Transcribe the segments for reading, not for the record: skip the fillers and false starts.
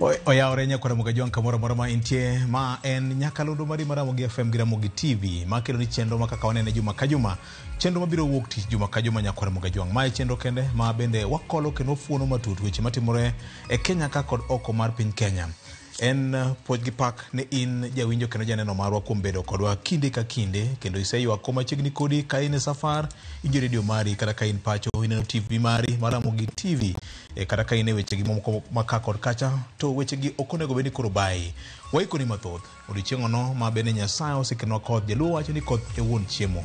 Oyaore nyakora Mugajwang kamora mora ma intie ma en nyakalondo mari mara Mugi FM gira Mugi TV ma kelo ni chenro ma kaka wanene juma ka juma chenro mabiro wuok tich juma ka juma nyakora Mugajwang ma chenro kende ma bende wakolo kendo fuono matut weche matimore e Kenya ka kod oko mar piny Kenya en puoj gi pak ne in jawinjo kendo janeno marwa kuom bedo kodwa kinde ka kinde kendo iseywa koma chiegni kodi ka in safar injo radio mari kada ka in pacho ineno TV mari mara Mugi TV kada ka in weche gi momko maka kod kacha to weche gi okonego beni koro bai waikoni mathoth odiochieng' no ma bende Nyasaye osekenwa koth jaluo wacho ni koth e wuon chiemo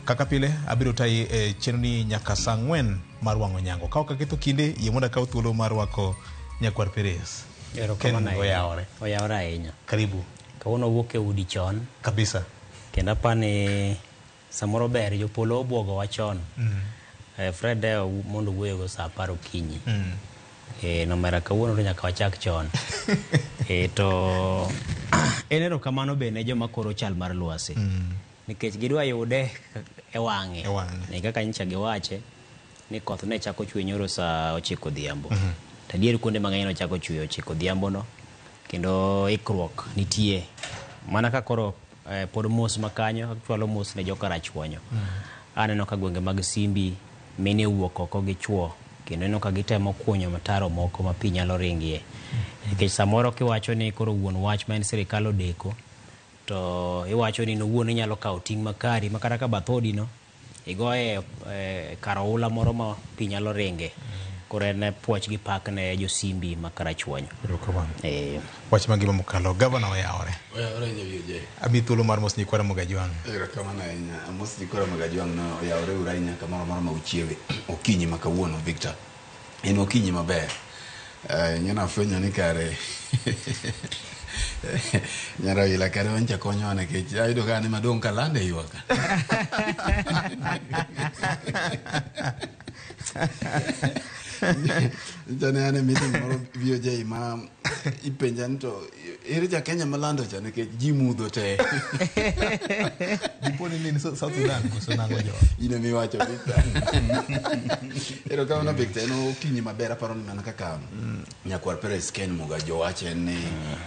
kaka pile abiro tai chenro ni nyaka saa 4 mar wang'o nyango ka okaketho kinde yie mondo akaw thuolo mar wako Nyakwar Perez. Oyaore ahinya. Karibu. Kawuono wuok e udi chon kabisa kendo apani samoro ber jopolo obwogo wa chon. Fred mondo wuoyo saa 10 okinyi. Nomera kawuono to nyaka wachak chon. To enero kamano bende joma koro chal mar lwasi. Nikech gidwa yude e wang'e. Ni kaka nyicha giwache ni koth ne chako chwe nyoro saa 9 odhiambo. Tadier kuonde mang'eny no chako chwe 9 odhiambo no kendo ikruok nitie mana ka koro pod mos makanyo chwalo mos ne joka rachwonyo. Aneno ka gwenge mag Simbi mene wuok oko gi chwo kendo eno ka gitemo kunyo mataro moko ma pi nyalo ringie. Nikech samoro kiwacho ni koro wuon wach ma en sirikal odeko to iwacho ni no wuon inyalo kawo ting' makari makata ka bathodi no igoye karoula moro ma pi nyalo ringe. Kore ne puoch gi pak ne jo Simbi makarachwonyo. Wach mangima mukalo gavana Oyaore. Oyaore nyawiye. Abi thuolo mar mos Nyakwar Mugajwang. Erokamano ahinya. Mos Nyakwar Mugajwang no Oyaore urainya kamoro moro ma uchiewe. Okinyi makawuono Victor. En okinyi maber. Nyana fwenyo ni kare. Nyara ila kare wancha konyo ane kech ayudo ka ne madong kalande yuaka. Jane ane meeting moro VOJ ma ipenja nito ere ja Kenya malando cha nikech ji mudho te. Diponi ni South Sudan kusunango jo. Ine miwacho Victor. Ero kama na Victor no kinyi maber aparo ni mana kaka Nyakwar Perez Ken Mugajo wache ni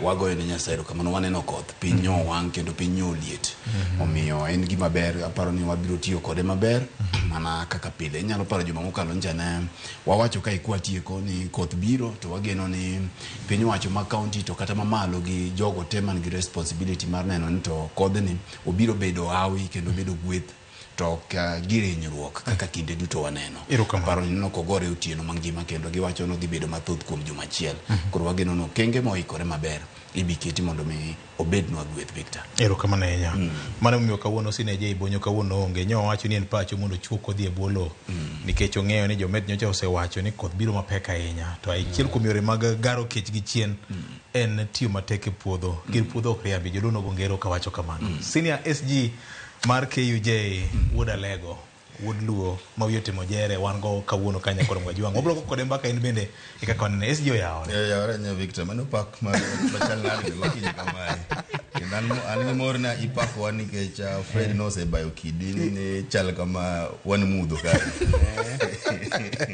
wagoyo ni Nyasaye kamano waneno koth pinyo wang kendo pinyo liet. Omiyo en gima ber aparo ni wabiro tiyo kode maber mana kaka pile nyalo paro juma mokalo njane wawacho ka ikwatieko ni koth biro to wageno ni piny wacho ma county to kata mamalo gi jogo teman gi responsibility mar neno ni to kodhni obiro bedo awi kendo bedo gweth to girenyruok kaka kinde duto waneno. Paro ni no kogore otieno mangima kendo giwacho no dhi bedo mathoth kuom juma achiel. Koro wageno no kenge moikore maber ibiketi mondo mi obednwa gweth Victor. Erokamano ahinya. Mano miyo kawuono sineje ibonyo kawuono onge nyo wacho ni en pacho mondo chuo kodhi e bolo nikech ong'eyo ni jomed nyocha osewacho ni koth biro mapek ahinya to achiel kuom yore mag garo kech gi chien en tiyo matek e puodho. Gir puodho ok riambi jodono gongero kawacho kamano. Senior SG mar KUJ Wuod Alego Wuod Luo ma wiyote mojere wan go kawuono ka Nyakwar Mugajwang. Obro kode mbaka en bende ikaka wanene SG Oyaore. Oyaore nya Victor mano pak ma bachal nadi gokinyi kamae. Kendo an morna ipako wani nikech Fred no se bayo kidini ni chal kama wan mudho ka.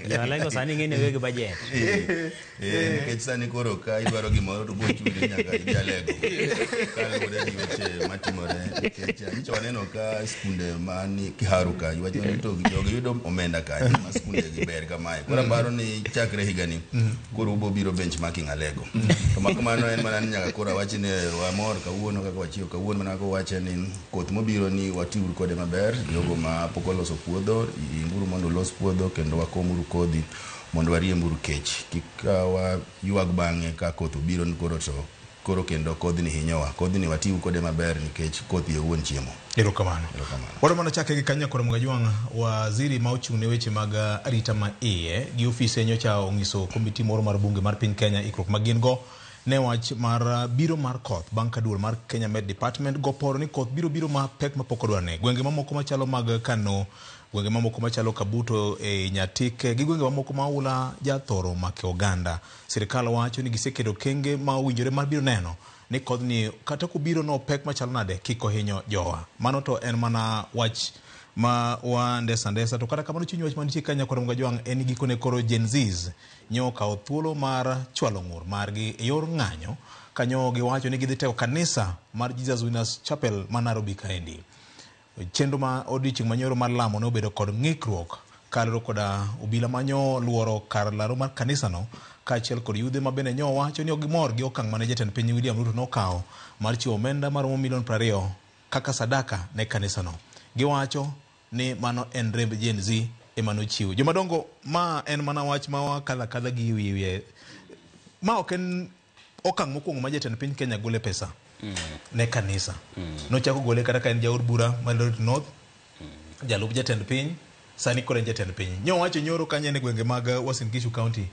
Ya Alego sani ngene wege budget. Nikech sani koro ka idwaro gimoro to bo chuli nyaka ija Alego. Kale kode ni weche matimore nikech nicho waneno ka skunde mani kiharuka iwacho ni to jogi yudo omenda kaje ma skunde gi ber kamae. Koro paro ni chakre higani koro bo biro benchmarking Alego. To makamano en mana nyaka koro wachi ne wamor kawuono kaka wachiyo kawuono mana ko wache ni koth mobiro ni watiur kode maber jogo ma pok oloso puodho inguru mondo los puodho kendo wakomuru kodhi mondo wariemburu kech kikawa yuag bang'e ka koth obiro ni koro kendo kodhni hinyowa kodhni watiu kode maber nikech koth ye wuon chiemo. Erokamano. Wado mana chake gi Nyakwar Mugajwang waziri ma ochung' ne weche mag arita ma iye gi ofise nyocha onyiso komiti moro mar bunge mar piny Kenya ikruok magin go ne wach mar biro mar koth bang' ka duol mar Kenya Med Department go poro ni koth biro ma pek mapok odwarne gwenge mamoko machalo mag Kano gwenge mamoko machalo Kabuto Nyatike gi gwenge mamoko maula jathoro make oganda. Sirikal wacho ni gisekedo kenge ma owinjore mar biro neno ni kodhni kata kubiro no pek machalo nade kiko hinyo jowa. Mano to en mana wach ma wa ndesa to kata kamano chuny wach manitie kanya kwa Mugajwang en gikone koro Gen Zs nyoka othuolo mar chwalo ng'ur margi e yor ng'anyo kanyo giwacho ni gidhi teko kanisa mar Jesus Winners Chapel ma Nairobi kaendi. Chenro ma odiochieng' manyoro mar lamo ne obedo kod ng'ikruok kalro koda obila manyo luoro kar laro mar kanisa no kaachiel kod yudhe ma bende nyo wacho ni gimor gi okang' mane jatend piny William Ruto nokawo mar chiwo omenda maromo $20,000,000 kaka sadaka ne kanisa no. Giwacho ni mano en remb Gen Z emano chiwo. Jomadongo ma en mana wach ma wakadha gi wiye. Ma ok en okang' mokwongo ma jatend piny Kenya gole pesa ne kanisa. Nochako gole kata ka en jaod bura Eldoret North, jalup jatend piny, sani koro en jatend piny. Nyo wacho nyoro kanye ne gwenge mag Uasin Gishu County.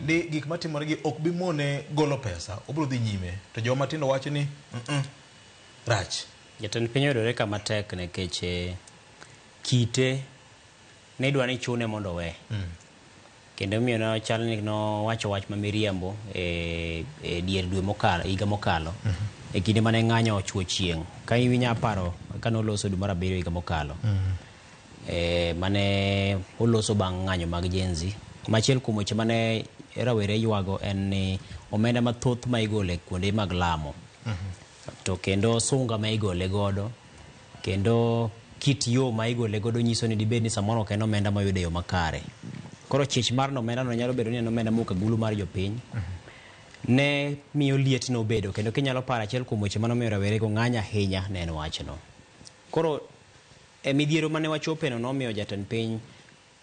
Di gik matimore gi ok bi mone golo pesa, obro dhi nyime. To joma tindo wacho ni rach. Jatend piny oyudore kama tek nikech kite ne dwa ni chune mondo we. Kendo miyo no chal ni no wacho wach ma miriambo dier dwe mokalo, higa mokalo. E kinde mane ng'anyo ochuo chieng'. Ka iwinya paro kano loso dwe mar 7 higa mokalo. Mane oloso bang' ng'anyo mag Gen Z. Machiel kuom weche mane rawere ywago en ni omenda mathoth ma igole kuonde mag lamo. To kendo sunga ma igole godo, kendo kit yo ma igole godo nyiso ni dibed ni samoro ok en omenda ma yude yo makare. Koro chich mar no omenda no nyalo bedo ni en omenda muka gulu mar jopiny. Ne miyo liet no bedo, kendo kinyalo paro achiel kuom weche mano miyo rawere go ng'anya ahinya ne en wachno. Koro midhiero mane wachope no nomiyo jatend piny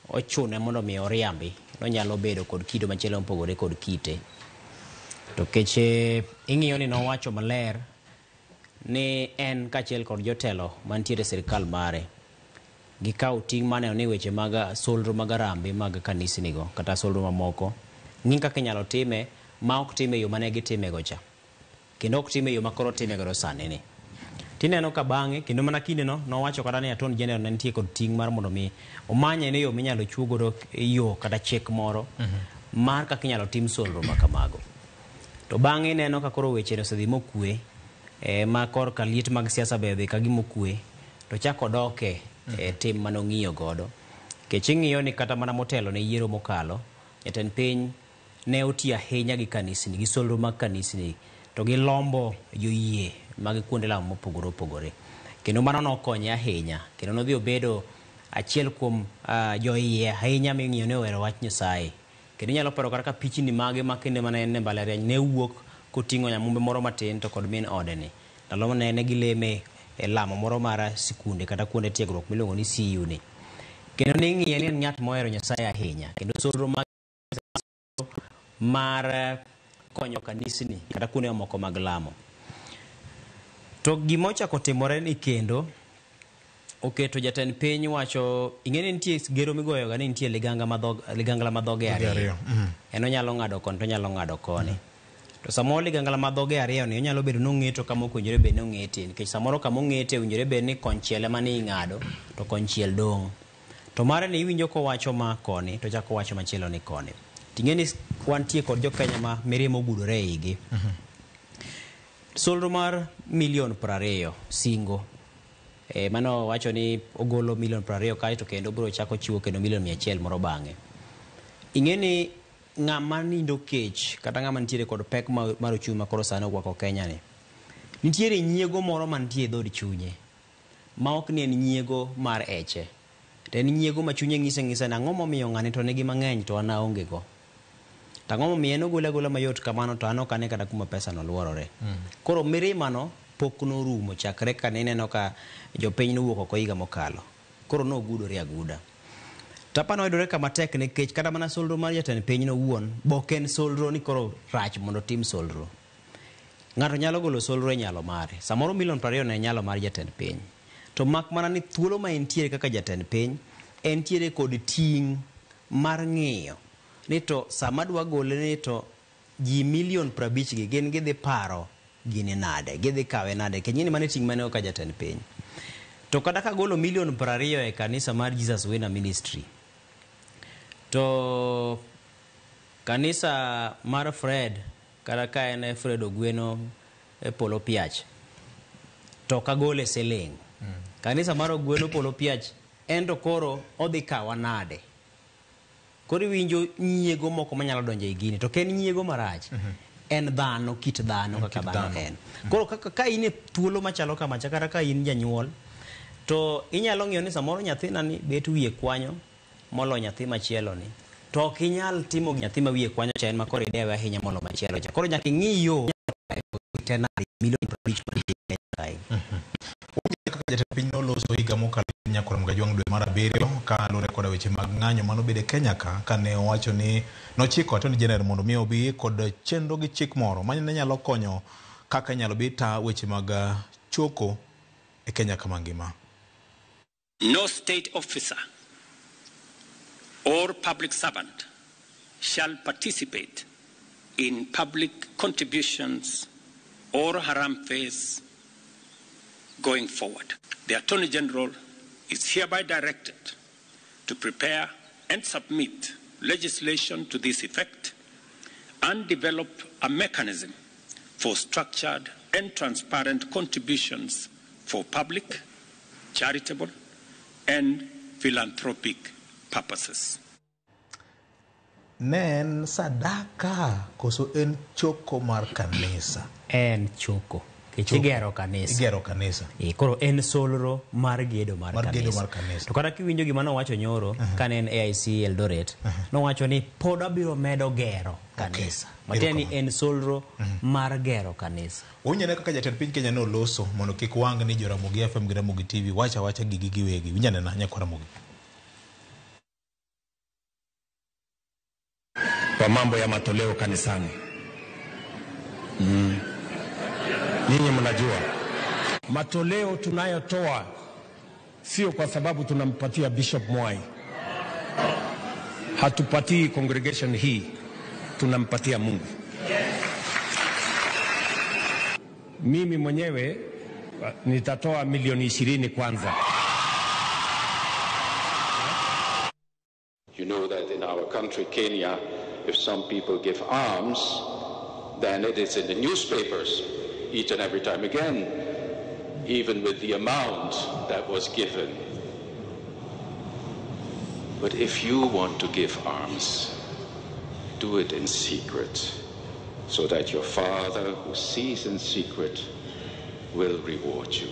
ochune mondo miyo oriambi, nonyalo bedo kod kido machielo mopogore kod kite. To keche ing'iyo ni nowacho maler ni en kachiel kod jotelo mantiere sirikal mare gikaw ting' mane ni weche mag solro mag arambe mag kanisnigo kata solro mamoko ng'in kaka inyalo time ma ok time yo mane gitime go cha, kendo ok time yo makoro time go sani ni. Tineno ka bang'e kendo mana kinde no nowacho kata ni Attorney General ne nitie kod ting' mar mondo mi omanye ne yo minyalo chuogo yo kata chek moro mar kaka inyalo tim solro makamago. To bang'e neno ka koro weche no sedhi mokue ma kor ka liet mag siasa be dhi ka gimokue to chako doke tim manong'iyo godo. Kech ing'iyo ni kata mana motelo ne yiero mokalo jatend piny ne otiyo ahinya gi kanisni, gi solro mag kanisni to gi lombo joyie mag kuonde lamo mopogore opogore. Kendo mano nokonye ahinya, kendo nodhi obedo achiel kuom joyie ahinya ming'iyo ne owero wach Nyasaye. Kendo nyalo paro kata ka pichni mage ma kinde mana en e mbalariany ne wuok koting'o nyamumbe moro matin to kod min odeni. Ndalo ne gileme e lamo moro mar sikunde kata kuonde tiegruok miluongo ni CU ni. Kendo ne ng'iye ni en ng'at mohero Nyasaye ahinya, kendo solro mar konyo kanisni kata kuonde moko mag lamo. To gimochako timore ni kendo oketo jatend piny wacho ing'eni nitie gero migoyo ga ni nitie ligangla madhoge ariyo. En onyalo ng'ado koni to onyalo ng'ado koni. To samoro ligangla madhoge ariyo ni onyalo bedo nong'eto kama ok owinjore bed nong'ete, nikech samoro kama ong'ete owinjore bed ni konchiel ema ni ing'ado to konchiel dong'. To mare ni iwinjo kowacho ma koni to chako wacho machielo ni koni. Ting'eni wantie kod jokenya ma mirimo ogudore e igi. Solro mar $20,000,000 singo. Mano wacho ni ogolo $20,000,000 kae to kendo bro chako chiwo kendo $100,000 moro bang'e. Ing'eni ng'ama nindo kech kata ng'ama nitiere kod pek mar ochumi ma koro sano gwako Kenya ni. Nitiere nyiego moro mantie dhod chunye ma ok ni en nyiego mar eche. To en nyiego ma chunye ng'ise na ang'o momiyo ng'ani to nigi mang'eny to an aonge go. Tang'o momiyo en ogola mayot kamano to an ok ane kata kuma pesa no luorore. Koro mirimano pok norumo chakre ka nineno ka jopiny nowuok oko higa mokalo. Koro nogudore aguda. Tapa noyudore kama tek nikech kata mana solro mar jatend piny no wuon bok en solro ni koro rach mondo tim solro. Ng'ato nyalo golo solro e nyalo mare. Samoro $20,000,000 ne nyalo mar jatend piny. To mak mana ni thuolo ma entiere kaka jatend piny entiere kod ting' mar ng'iyo ni to sama dwa gole ni to ji 50,000,000 gi gin gidhi paro gini nade, gidhi kawe nade, kenyini mane ting' mane oka jatend piny. To kata ka golo $20,000,000 e kanisa mar Jesus Winner Ministry, to kanisa mar Fred kata ka en Fred Ogweno e Polo Piach to ka gole siling. Kanisa mar Ogweno Polo Piach endo koro odhi kawa nade. Koro winjo nyiego moko manyalo donjo e gini to ken nyiego marach. En dhano, kit dhano kaka dhano en. Koro ka in e thuolo machalo kama kata ka in janyuol to inyalo ng'iyo ni samoro nyathina ni bet wiye kwanyo molo nyathi machielo ni. To ok inyal timo nyathi ma wiye kwanyo cha en ma koro idewe ahinya molo machielo cha. Koro nyaka ing'i yo tena milion 50 kai. Jatend piny noloso higa mokalo nyakore Mugajwang' dwe mar 7 ka lure koda weche mag ng'anyo mano bede Kenya ka ne owacho ni nochiko Attorney General mondo mi obi kod chenro gi chik moro mane nyalo konyo kaka nyalo bita weche mag choko e Kenya kama ngima. No state officer or public servant shall participate in public contributions or haram phase going forward. The Attorney General is hereby directed to prepare and submit legislation to this effect and develop a mechanism for structured and transparent contributions for public, charitable, and philanthropic purposes. Nen sadaka koso en choko mar kanisa. En choko. Igero kanisa. Igero kanisa. Koro en solro mar gedo mar kanisa. Gedo mar kanisa. To kada kiwinjo gima nowacho nyoro kan en AIC Eldoret, nowacho ni pod abiro medo gero kanisa. Matieni en solro mar gero kanisa. Unyane kaka jatend piny Kenya no loso mondo kik wang ni Joramogi FM gi Ramogi TV wacha gigi giwegi. Unyane na nyakora Ramogi. Kwa mambo ya matoleo kanisani. Ninyi mnajua matoleo tunayotoa sio kwa sababu tunampatia Bishop Mwai. Hatupatii congregation hii, tunampatia Mungu. Mimi mwenyewe nitatoa milioni 20 kwanza. You know that in our country, Kenya, if some people give alms, then it is in the newspapers each and every time again, even with the amount that was given. But if you want to give alms, do it in secret, so that your Father who sees in secret will reward you.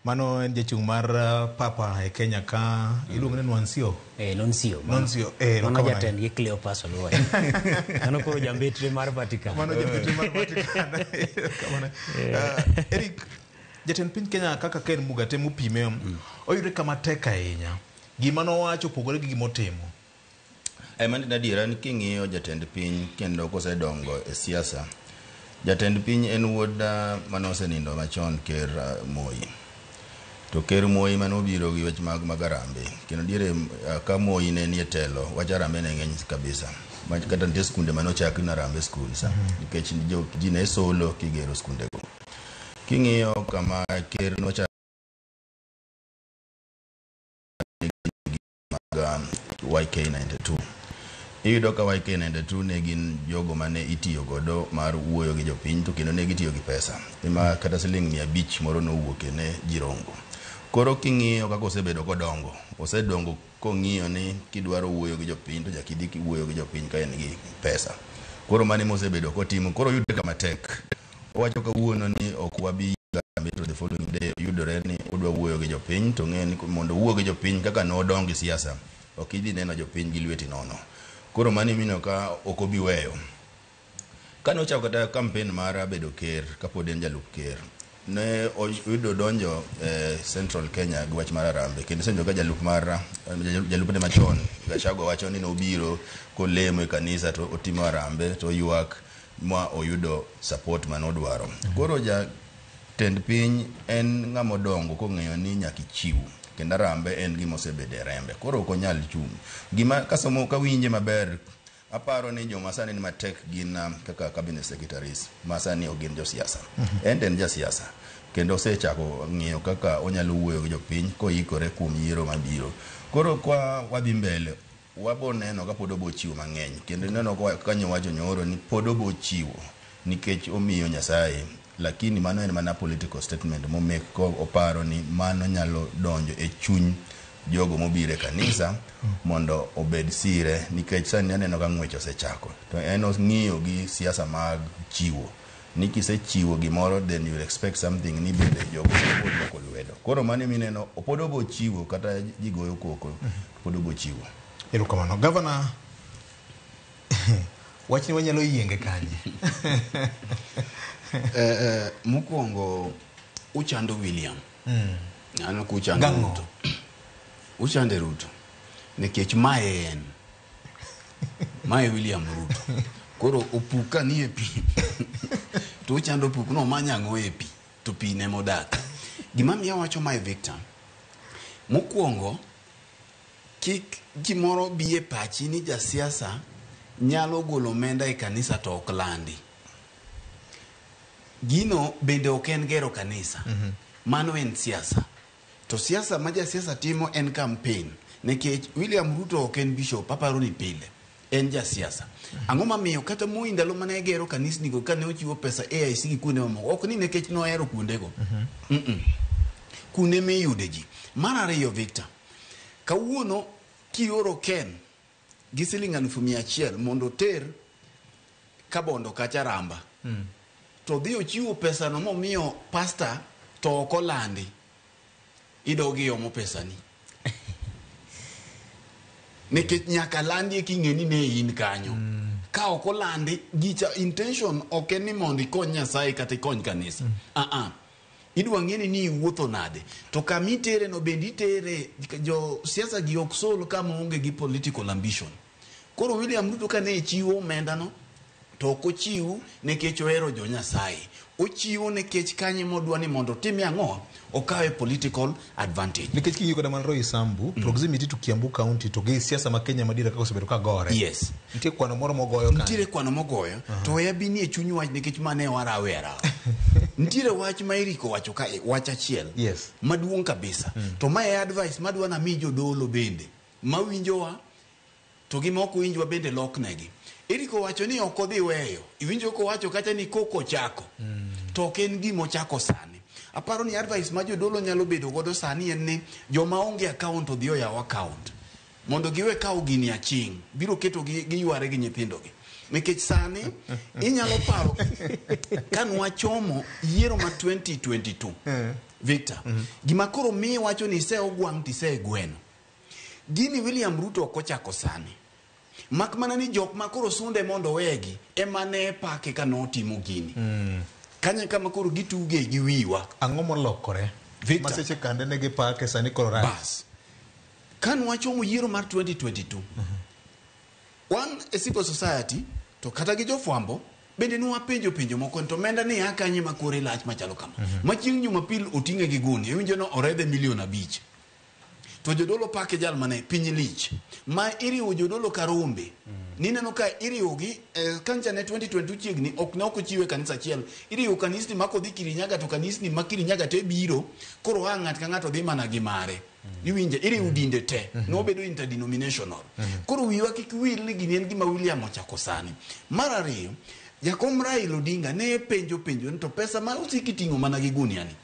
Mano en jachung' mar Papa e Kenya ka iluongo ni Noncio. Noncio. Mano jatend gi Cleopas Oluoya. Mano koro jambetre mar Vatican. Mano jambetre mar Vatican. Eric, jatend piny Kenya kaka Ken Muga temo pime oyude kama tek ahinya. Gima nowacho pogore gi gima otimo. Mani nadiera ni king'iyo jatend piny kendo kosedongo e siasa. Jatend piny en wuod manosenindo machon Ker Moi. To Ker Moi manobiro gi weche mag Magarambe kendo diere ka Moi ne nie telo wach Harambee ne ng'eny kabisa kata nitie skunde manochaki na Harambee school sa nikech ji ne solo kigero skunde go. King'iyo kama Ker nochaki mag YK92 iyudo ka YK92 ne gin jogo mane itiyo godo mar wuoyo gi jopiny to kendo ne gitiyo gi pesa ima kata siling 500 moro nowuok ne Jirongo. Koro king'iyo kaka osebedo kodongo, osedongo kong'iyo ni kidwaro wuoyo gi jopiny to jakidhi kiwuoyo gi jopiny ka en gi pesa. Koro mane mosebedo kotimo, koro yude kama tek. Owacho kawuono ni ok wabi to the following day yudore ni udwa wuoyo gi jopiny to ng'e ni mondo wuoyo gi jopiny kaka nodongi siasa ok idhi neno jopiny gi lweti nono. Koro mane mino ka ok obi weyo. Kane ochako kata campaign mar bedo ker kapod en jalup ker ne oyudo donjo Central Kenya gi wach mar Harambee kendo senjo ka jalup ne machon Gachagua wacho ni nobiro kolemo e kanisa to otimo Harambee to ywak ma oyudo support manodwaro. Koro jatend piny en ng'ama dongo kong'eyo ni nyaka ichiw kendo Harambee en gima osebede rembe. Koro ok onyal chung'. Gima kasomo ka winje maber aparo ni joma sani ni matek gin kaka cabinet secretaries masani ogin jo siasa. En jasiasa kendo osechako ng'iyo kaka onyalo wuoyo gi jopiny koikore kuom yiero mabiro. Koro kwa wadhi mbele wabo neno ka pod obo chiwo mang'eny kendo neno ka kanyo wacho nyoro ni pod obo chiwo nikech omiyo Nyasaye lakini mano en mana political statement momake ko oparo ni mano nyalo donjo e chuny jogo mobire kanisa mondo obed sire nikech sani aneno ka ng'wech osechako to en ng'iyo gi siasa mag chiwo ni kisechiwo gimoro then you expect something ni bende jogo moko lwedo koro mano mineno opodo bo chiwo kata jigoyo koko opodo bo chiwo erokamano governor wachni wanyalo yienge kanye mokwongo uchando William ano kuchando Ruto uchande Ruto nikech mae en mae William Ruto koro opuka ni e pi to uchando puk no manyango e pi to pi ne modak gima miya wacho mae Victor mokwongo kik gimoro biye pachi ni jasiasa nyalo golo omenda e kanisa to ok landi gino bende ok en gero kanisa mano en siasa to siasa ma jasiasa timo en campaign nikech William Ruto ok en bishop aparo ni pile en jasiasa ang'o mamiyo kata Moi ndalo mane gero kanisni go kane ochiwo pesa AIC gi kuonde mamoko ok ni nikech nohero kuondego kuonde miyude ji mar ariyo Victor kawuono kioro Ken gi siling 100,000 mondo ter Kabondo kacha Ramba to dhi ochiwo pesa no momiyo pastor to ok olandi idogi omo pesa ni nikech nyaka landi king'eni ne in kanyo ka ok olandi gicha intention ok en ni mondo ikony Nyasaye kata ikony kanisa idwa ng'eni ni wuotho nade to kamitere no bendi tere jo siasa gi ok sol kama onge gi political ambition koro William Ruto kane chiwo omenda no to ok ochiw nikech ohero jo Nyasaye ochiwo nikech kanye modwa ni mondo time ang'o okawe political advantage nikech kiyo koda man Roy Sambu proximity to Kiambu County to gi siasa ma Kenya madira kako sebedo ka gore yes nitie kwano moro mogoyo kan nitie kwano mogoyo to ya bini e chuny wach nikech mane warawera nitie wach ma iriko wacho ka wach achiel yes maduong kabisa to my advice madwa na mi jodolo bende mawinjowa to gi moko winjwa bende loknegi iriko wacho ni ok odhi weyo iwinjo ko wacho kata ni koko chako to ken gimo chako sani aparo ni advice ma jodolo nyalo bedo godo sani en ni joma onge account odhi oyaw account mondo giwe kawo gini aching biro keto gi yware gi nyithindogi nikech sani inyalo paro kan wachomo yiero ma 2022 Victor gima koro mi wacho ni se ogwang ti se gweno gini William Ruto kochako sani mak mana ni jok ma koro sunde mondo wegi emane pake ka notimo gini kanya kama koro gituge gi wiwa ang'o molokore maseche kande ne gi pake sani koro bas kan wachomo yiero mar 2022 wan a civil society to kata gi jofwambo bende nuwa penjo moko to menda ni akanye makore lach machalo kama machieng' Jumapil oting'e gi guni iwinjo no oredhe milion 5 to jodolo pake jal mane piny lich ma iriwo jodolo karombe nineno ka iriwo gi kancha ne 2022 chiegni ok ne ochiwe kanisa achiel iriwo kanisni mako dhi Kirinyaga to kanisni ma Kirinyaga te biro koro ng'at ka ng'ato dhi mana gi mare iwinje iriwo dinde te no bedo interdenominational koro wiwa kik wil ni gini en gima William ochako sani mar ariyo Jakom Raila Odinga ne penjo to pesa ma usiki ting'o mana gi guniani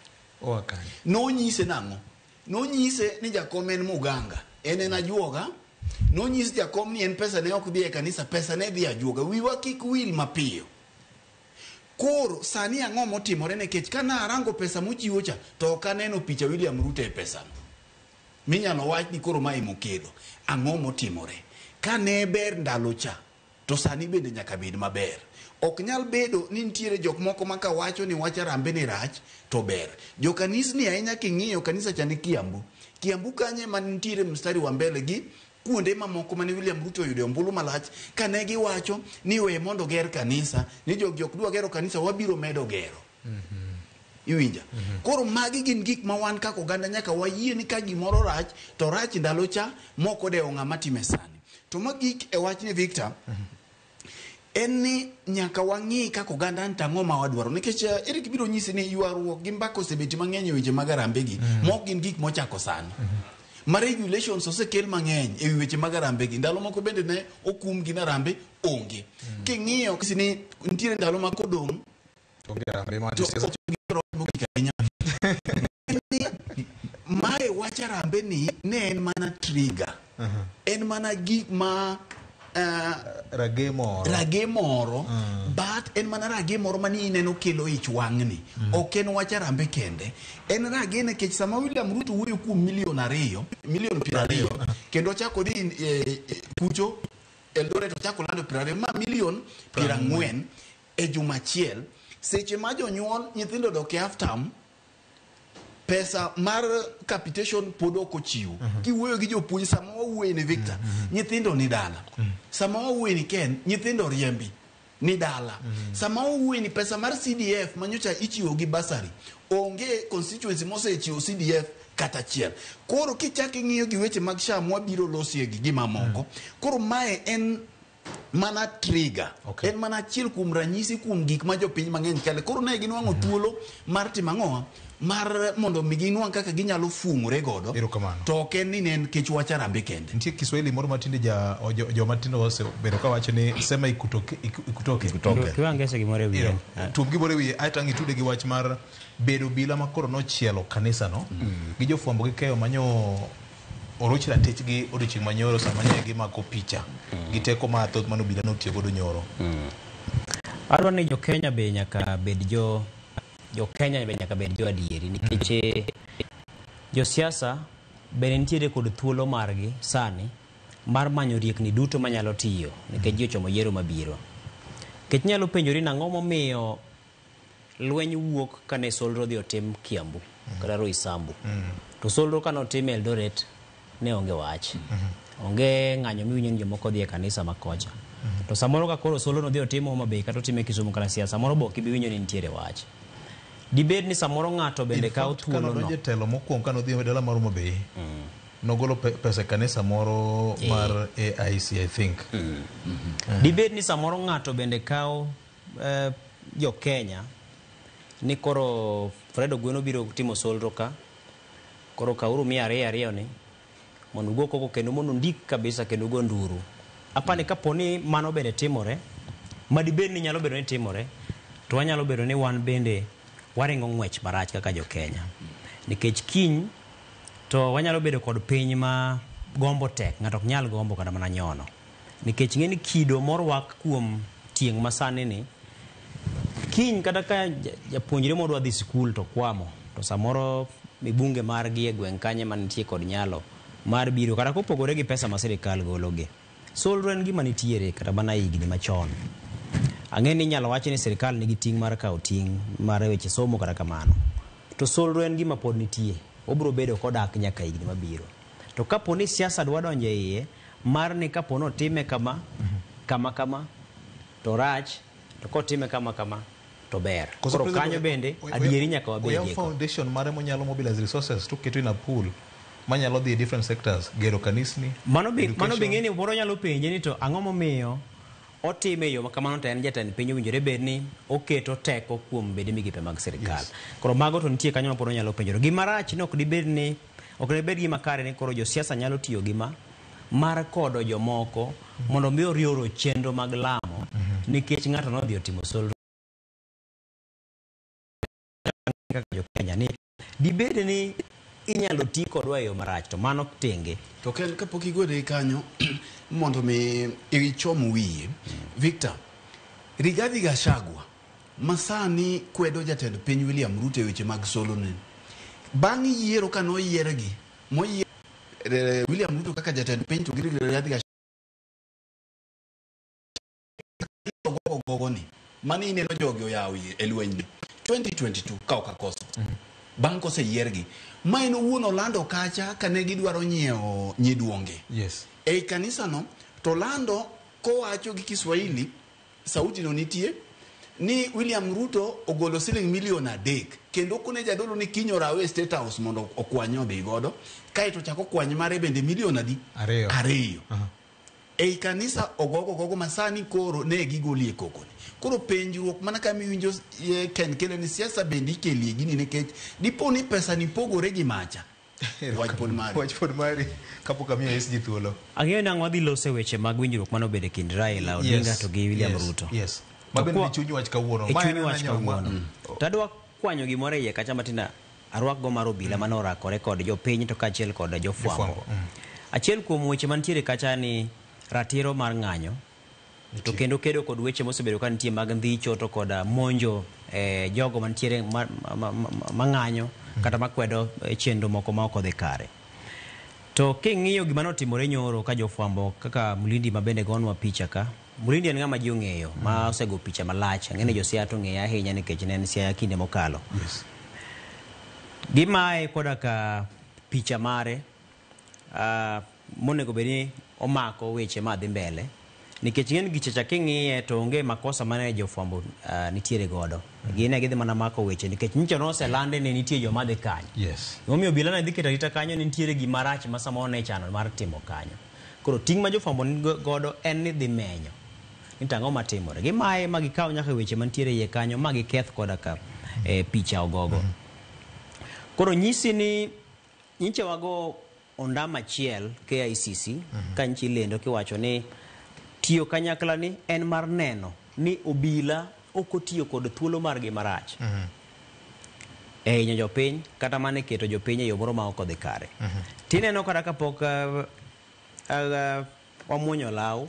no nyise nang'o no nyise ni jakom en muganga en ajuoga no nyise jakom ni en pesa ne ok dhi e kanisa pesa ne dhi ajuoga wiwa kik wil mapiyo koro sani ang'o motimore nikech kana arango pesa mochiwo cha to ok aneno picha William Ruto e pesa no minyalo wach ni koro mae mokelo ang'o motimore kane ber ndalo cha to sani bende nyaka bed maber ok nyal bedo ni nitiere jok moko maka wacho ni wacha rambe ni rach to ber jo kanisni ahinya king'iyo kanisa chani Kiambu kanye man nitiere mstari wa mbele gi kuonde mamoko mane William Ruto oyudo ombulu malach kane giwacho ni we mondo ger kanisa ni jok dwa gero kanisa wabiro medo gero iwinja koro magi gin gik ma wan kako ganda nyaka wayie ni ka gimoro rach to rach ndalo cha moko de ng'ama time sani to magik e wach ni Victor en ni nyaka wang'i kako ganda ntang'o ma wadwaro nikech Eric biro nyisi ni ywaruok gi mbako sebeti mang'eny weche mag arambe gi mok gin gik mochako sani ma regulations osekel mang'eny e weche mag arambe gi ndalo moko bende ne okum gi arambe onge king'iyo ni nitiere ndalo ma kodong Mae wach Harambee ni ne en mana trigger. En mana gik ma rage moro but en mana rage moro mani neno kelo ich wang'ni. Ok en wach Harambee kende. En rage nikech sama William Ruto wuoyo kuom milion 20 kendo chako di kucho Eldoret ochako lando 20 ma milion 40 e juma achiel. Seche ma jonyuol nyithindo dok e half term, pesa mar capitation pod ok ochiw. Kiwuoyo gi jopuonj sama wawuoyo ni Victor, nyithindo ni dala. Sama wawuoyo ni Ken, nyithindo riembi ni dala. Sama wawuoyo ni pesa mar CDF manyocha ichiwo gi basari. Onge constituency mosechiwo CDF kata achiel. Koro kichako ng'iyo gi weche mag SHA mwabiro losie gi gimamoko. Koro mae en mana trigger. En mana achiel kuom ranyisi kuom gik ma jopiny mang'eny kale. Koro ne ginwang'o thuolo mar timo ang'o? Mar mondo mi ginwang' kaka ginyalo fung'ore godo. To ok en ni ne en kech wach Harambee kende. Nitie Kiswahili moro matinde jomatindo osebedo ka wacho ni sema ikutoke. Kiwangese gimoro e wiye. Tum gimoro e wiye aeto ang' itude gi wach mar bedo bila ma koro nochielo kanisa no. Gi jofwambo gi keyo manyo oroch ratich gi odiochieng' manyoro sama ne gimako picha gi teko ma thoth mano bila notiyo godo nyoro. Adwa ni Jo-Kenya be nyaka bed Jo-Kenya be nyaka bed jo adieri nikech josiasa be nitiere kod thuolo margi sani mar manyo riekni duto manyalo tiyo nikech ji ochomo yiero mabiro. Nikech nyalo penjori nang'o momiyo lweny wuok kane solro dhi otim Kiambu kata Roysambu. To solro kane otim Eldoret ne onge wach. Onge ng'anyo miwinjo ni jomoko dhi e kanisa makocha. To samoro ka koro solro no dhi otim Homa Bay kata otime Kisumu kata Siaya, samoro bo kibi winjo ni nitiere wach. Dibed ni samoro ng'ato bende kawo thuolo no. Kano telo mokwongo kano dhi e dala mar Homa Bay. Nogolo pesa kanisa moro mar AIC I think. Dibed ni samoro ng'ato bende kawo Jo-Kenya ni koro Fred Ogweno biro timo solro ka. Koro kauru 200 ni mondo go koko kendo mondo ndik kabisa kendo go nduru. Apani kaponi mano bende timore, madibed ni nyalo bedo ni timore, to wanyalo bedo ni wan bende waringo ng'wech marach kaka Jo-Kenya. Nikech kiny to wanyalo bedo kod piny ma gombo tek, ng'ato ok nyal gombo kata mana nyono. Nikech ng'eni kido morwak kuom tieng' masani ni, kiny kata ka japuonjre modwa dhi skul to kwamo, to samoro mibunge margi e gweng' kanye manitie kod nyalo mar biro kata kopogore gi pesa ma sirikal gologe. Solro en gima nitiere kata mana higni machon. Ang'e ni nyalo wacho ni sirikal nigi ting' mar kawo ting' mar weche somo kata kamano. To solro en gima pod nitie. Obro bedo kodak nyaka higni mabiro. To kapo ni siasa dwa donjo iye mar ni kapo no time kama to rach, to kotime kama to ber. Koro kanyo bende adieri nyaka wabedie. Oyaw foundation mare monyalo mobilize resources to keto in a pool manyalo dhi different sectors, gero kanisni. Mano bing'eni boro nyalo penje ni to ang'o momiyo otime yo makamano to en jatend piny owinjore bed ni oketo teko kuom bede migepe mag sirikal. Koro mago to nitie kanyo ma poro nyalo penjoro. Gima rach ni ok dibed gima kare ni koro josiasa nyalo tiyo gima mar kodo jomoko mondo mi orioro chenro mag lamo nikech ng'ato nodhi otimo solro kaka Jo-Kenya ni dibed ni inyalo ti kodwa e yo marach to mano tenge. To ken kapok igode kanyo mondo mi ichom wiye. Victor, Rigathi Gachagua masani kwedo jatend piny William Ruto e weche mag solonen. Bang' yiero kano yieregi William Ruto kaka jatend piny to Rigathi Gachagua gogoni mani ineno jogi oyawi e lweny 2022 kao kakoso. Bang' kose yiergi ma en owuon olando kacha kane gidwaro nyiewo nyiduonge. Yes. E kanisa no to lando kowacho gi Kiswahili sauti no nitie ni William Ruto ogolo siling milion 3 kendo kone jadolo ni kinyo rawe State House mondo okwanyo be godo kae to chako kwany mare bende milion 2. E kanisa ogogo masani koro ne gigolie kokoni. Koro penjruok mana kama iwinjo ken kele ni siasa bende ikelie gini nikech dipo ni pesa ni pogore gi macha. Wach pod mari kapok amiyo SG thuolo. Ang'eyo ni ang'o dhi lose weche mag winjruok mano bede kind Raila Odinga to gi William Ruto. Yes. Mabende ni chunyu wach kawuono. Chunyu wach kawuono. Tadwa kwanyo gimoro iye kacha matina arwak go mar obila manorakore kod jopiny to kaachiel kod jofwambo. Achiel kuom weche mantiere kacha ni ratiro mar ng'anyo to kendo kedo kod weche mosebedo ka nitie mag ndhicho to kod monjo jogo mantiere mang'anyo kata makwedo chenro moko ma ok odhi kare. To king'iyo gima notimore nyoro ka jofwambo kaka Mulindi mabende gonwa picha ka. Mulindi en ng'ama ji ong'eyo ma osego picha malach. Ang'ene josiaya to ng'eyo ahinya nikech ne en siaya kinde mokalo. Yes. Gimae koda ka picha mare monego bedni omako weche madhi mbele nikech ng'en gichecha king'iye to onge makosa mane jofwambo nitiere godo. Gine gidhi mana mako weche nikech nyicha no oselande ni nitie joma dhi kanyo. Yes. Omiyo obila ne dhi keto arita kanyo ni nitiere gima rach ma samoro ne chano mar timo kanyo. Koro ting' ma jofwambo ni godo en ni dhi menyo ni tang'o matimore. Gimae ma gikaw nyaka weche mantiere iye kanyo ma giketh koda ka picha ogogo. Koro nyisi ni nyicha wago ondama achiel KICC ka nchi lendo kiwacho ni tiyo kanyakla ni en mar neno ni obila okotiyo kod thuolo margi marach hinyo jopiny kata mane keto jopiny e yo moro ma ok odhi kare. Tineno kata kapok wamuonyo law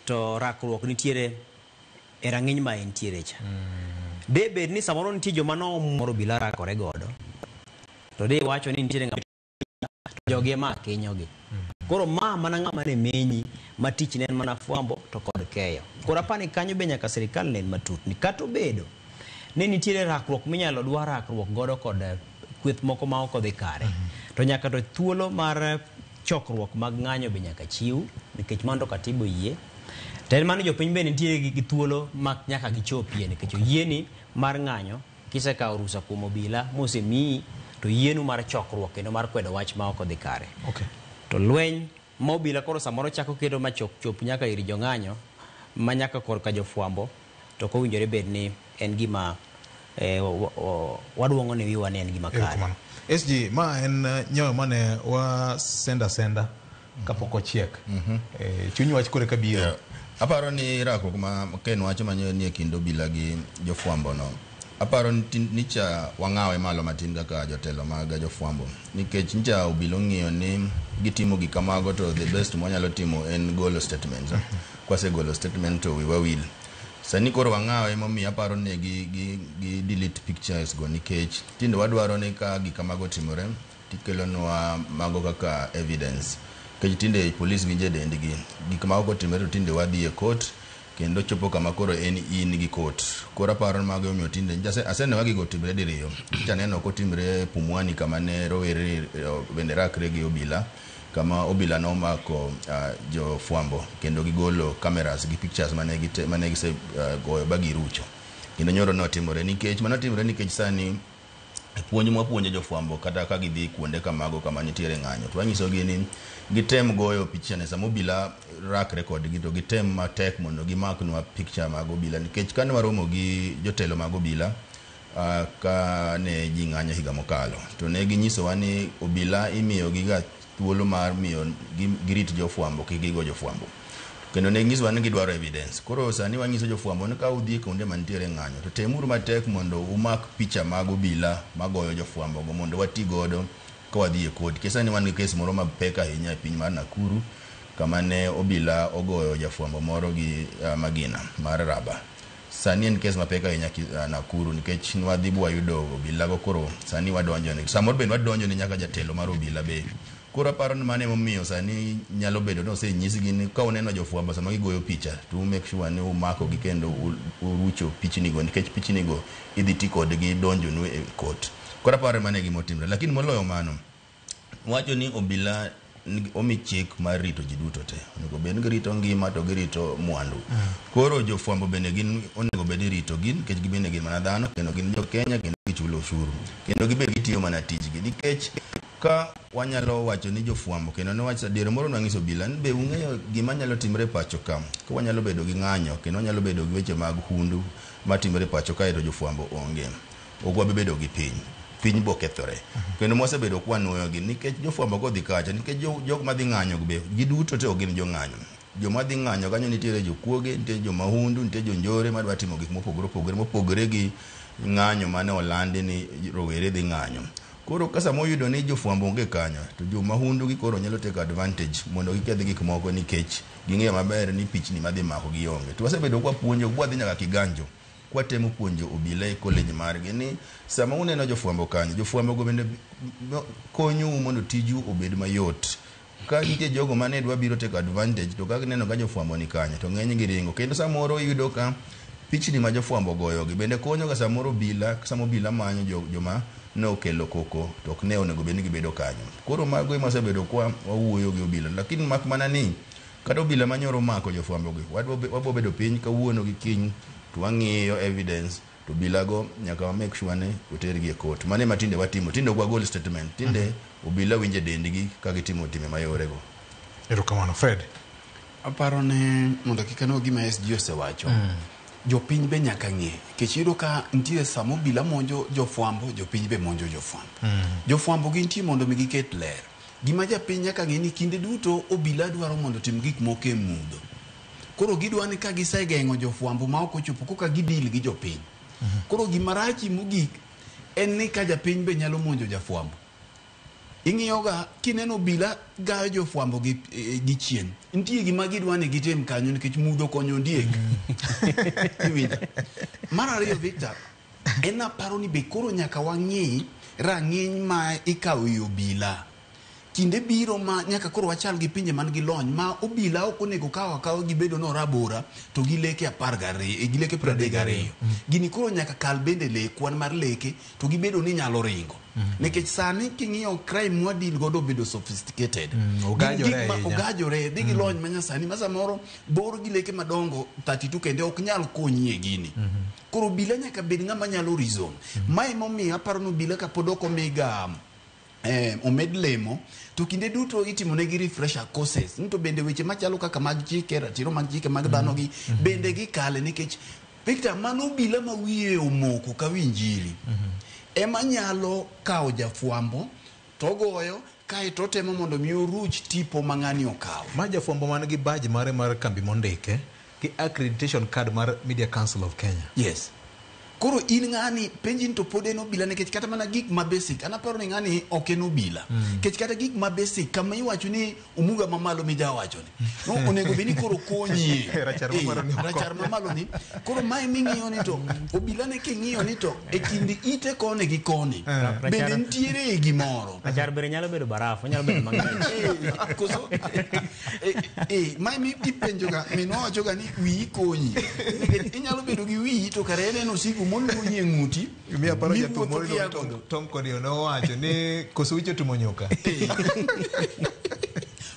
to rakruok nitiere e rang'iny ma entiere cha. De bed ni samoro nitie joma nomoro obila rakore godo to de wacho ni nitiere jogi ma kinyogi. Koro mana ng'ama ne menyi ma tich ne en mana fwambo to kod keyo. Koro apani kanyo be nyaka sirikal ne matut ni kato bedo ne nitiere rakruok minyalo dwar rakruok godo kod kweth moko ma ok odhi kare. To nyaka to thuolo mar chokruok mag ng'anyo be nyaka chiw nikech mando katibo yie. Tel mano jopiny be nitiere gi thuolo ma nyaka gichopie nikech yieni mar ng'anyo kisekawo rusa kuom obila mosemiyi to yienu mar chokruok kendo mar kwedo wach ma ok odhi kare. Okay. To lweny mobila koro samoro chako kedo ma chop nyaka ir jong'anyo ma nyaka korka jofwambo to kowinjore bed ni en gima waduongo ni wiwa ne en gima kare. SG ma en nyoyo mane wa senda kapok ochiek. Chunyu wach kore kabiro. Aparo ni rakruok ma Ken wacho manyo ni e kind obila gi jofwambo no. Aparo ni cha wang'awe malo matin kaka jotelo mag jofwambo nikech nja obilo ng'iyo ni gitimo gik kamago to the best mwanyalo timo en golo statements. Kwase golo statement to we will. Sani koro wang'awe momi aparo ni gi delete pictures go nikech tinde wadwaro ni ka gik kamago timore tikelonwa mago kaka evidence. Kech tinde police winje dendgi gik mago timore tinde wadhi e court kendo chopo kama koro en in gi court. Koro aparo mago omiyo tinde asene wagi go timre diriyo. Chaneno ko timre Pumwani kama ne rowere bende rakre gi obila kama obila no mako jofwambo kendo gigolo cameras gi pictures mane gise goyo bagi rucho. Kendo nyoro no timore nikech manotimore nikech sani puonj mwapuonjo jofwambo kata ka gidhi kuonde kamago kama nitiere ng'anyo to wanyiso gi ni gitem goyo picha ne samo obila rakre kod gi to gitem matek mondo gimaknwa picture mag obila nikech kane waromo gi jotelo mag obila ka ne ji ng'anyo higa mokalo to ne ginyisowa ni obila imiyo gi ga thuolo mar miyo girit jofwambo kigigo jofwambo kendo ne nyisowa ni gidwaro evidence. Koro sani wanyiso jofwambo ni ka udhi kuonde mantiere ng'anyo to temuru matek mondo umak picha mag obila magoyo jofwambo go mondo wati godo ka wadhi e kod kesani wan gi kes moro mapek ahinya e piny mar Nakuru kama ne obila ogoyo jafwambo moro gi magina mar raba. Sani en kes mapek ahinya Nakuru nikech nwadhi bwayudo obila go koro sani wadonjo ni samoro ben wadonjo ni nyaka jatelo mar obila be. Koro aparo ni mane momiyo sani nyalo bedo no se nyisgi ni ka uneno jofwambo sama gigoyo picha to make sure ni umako gi kendo urucho pichni go nikech pichni go idhi ti kod gi donjo nu e court. Koro aparo mane gimotimre lakini moloyo mano wacho ni obila omi chik mar rito ji duto te onego bed girito ngima to girito mwandu. Koro jofwambo bende gin onego bed rito gin nikech gibende gin mana dhano kendo gin jo Kenya kendo gichulo ushuru kendo gibed gitiyo mana tijgi nikech ka wanyalo wacho ni jofwambo kendo ne wacho diere moro nang'iso obila ni be ung'eyo gima nyalo timre pacho ka wanyalo bedo gi ng'anyo kendo wanyalo bedo gi weche mag hundu matimre pacho ka to jofwambo onge ogwa bedo gi piny bo kethore kendo mosebedo kwanoyo gi nikech jofwambo go dhi kacha nikech jok madhi ng'anyo be giduto te ogin jo ng'anyo joma dhi ng'anyo kanyo nitiere jokuoge, nitiere jomahundu, nitiere jonjore madwa timo gik mopogore gi ng'anyo mane olandi ni rowere dhi ng'anyo. Koro ka samo yudo ni jofwambo onge kanyo, to jomahundu gi koro nyalo take advantage mondo giketh gik moko nikech ging'eyo maber ni pichni madhi mako gi onge. To wasebedo kwa puonjo, wadhi nyaka Kiganjo kwatemo puonjo obila e college margi ni sama uneno jofwambo kanyo, jofwambo go bende konyo mondo tiju obed mayot. Ka nitie jogo mane dwa biro take advantage, to kaka neno ka jofwambo ni kanyo to ng'eny gi ringo. Kendo samoro yudo ka pichni ma jofwambo goyo gi bende konyo ka samoro obila manyo joma ne okelo koko, to ok ne onego bed ni gibedo kanyo. Koro mago ema osebedo kwa wawuoyo gi obila, lakini mak mana ni kata obila manyoro mako jofwambo gi, wabo bedo piny kawuono gi kiny to wang'iyo evidence, to obila go nyaka wa make sure ni oter gi e court. Mane ma tinde watimo, tinde ok wagol statement, tinde obila winje dendgi ka gitimo time mayore go. Erokamano Fred. Aparo ne mondo kikano gima SG osewacho. Jopiny be nyaka ng'e, kech yudo ka ntie samo obila monjo jofwambo, jopiny be monjo jofwambo. Jofwambo gi ntie mondo mi giket ler. Gima japiny nyaka ng'e ni kinde duto obila dwaro mondo tim gik moko e mudho. Koro gidwa ni ka gisegeng'o jofwambo ma ok ochopo koka gidil gi jopiny. Koro gima rachi mogik en ni ka japiny be nyalo monjo jafwambo. Ing'iyoga kineno obila gayo jofwambo gi chien, nitie gima gidwa ni gitim kanyo nikech mudho konyo ondiek. Mar ariyo Victor, en aparo ni be koro nyaka wang'e rang'iny ma ikawo i obila. Kinde biro ma nyaka koro wachal gi pinje man gi lony ma obila ok onego kawo gibedo no rabora to gileke 12, gileke 32. Gini koro nyaka kal bende kwan mar leke to gibedo ni nyalo ringo. Nikech sani king'iyo crime mwadil godo bedo sophisticated. Ogajore, dhi gi lony manyasani ma samoro bor gi leke madongo 32 kende ok nyal konyi e gini. Koro obila nyaka bed ng'ama nyalo reason. Mae momiyo aparo ni obila kapod ok omiga omed lemo, to kinde duto itimo negi refresher courses. Nito bende weche machalo kaka mag chike, ratiro mag chike mag dhano gi bende gikale, nikech Victor, mano obila ma wiye omoko ka winjili ema nyalo kawo jafwambo to goyo kae to temo mondo mi oruch tipo ma ng'ani okawo. Ma jafwambo man gi badge mare mar kambi mondike gi accreditation card mar Media Council of Kenya. Yes. Koro in ng'ani penjin to pod en obila, nikech kata mana gik ma basic anaparo ni ng'ani ok en obila. Nikech kata gik ma basic kama iwacho ni omuga mamalo mija wacho ni no onego beni koro konyi rachar mamalo ni. Koro mai ming'iyo ni to obila ne king'iyo ni to e kindi ite kone gi koni bende ntiere gimoro. Rachar bere nyalo bedo barafu, nyalo bedo mang'ich. Koso mai mi ipenjo ga mino wacho ga ni wi konyi. Inyalo bedo gi wi to kare en osigo moluwo nye ng'uti. Mi aparo jathumoro Tom Kodio ne owacho ni koso wicho tumo nyoka.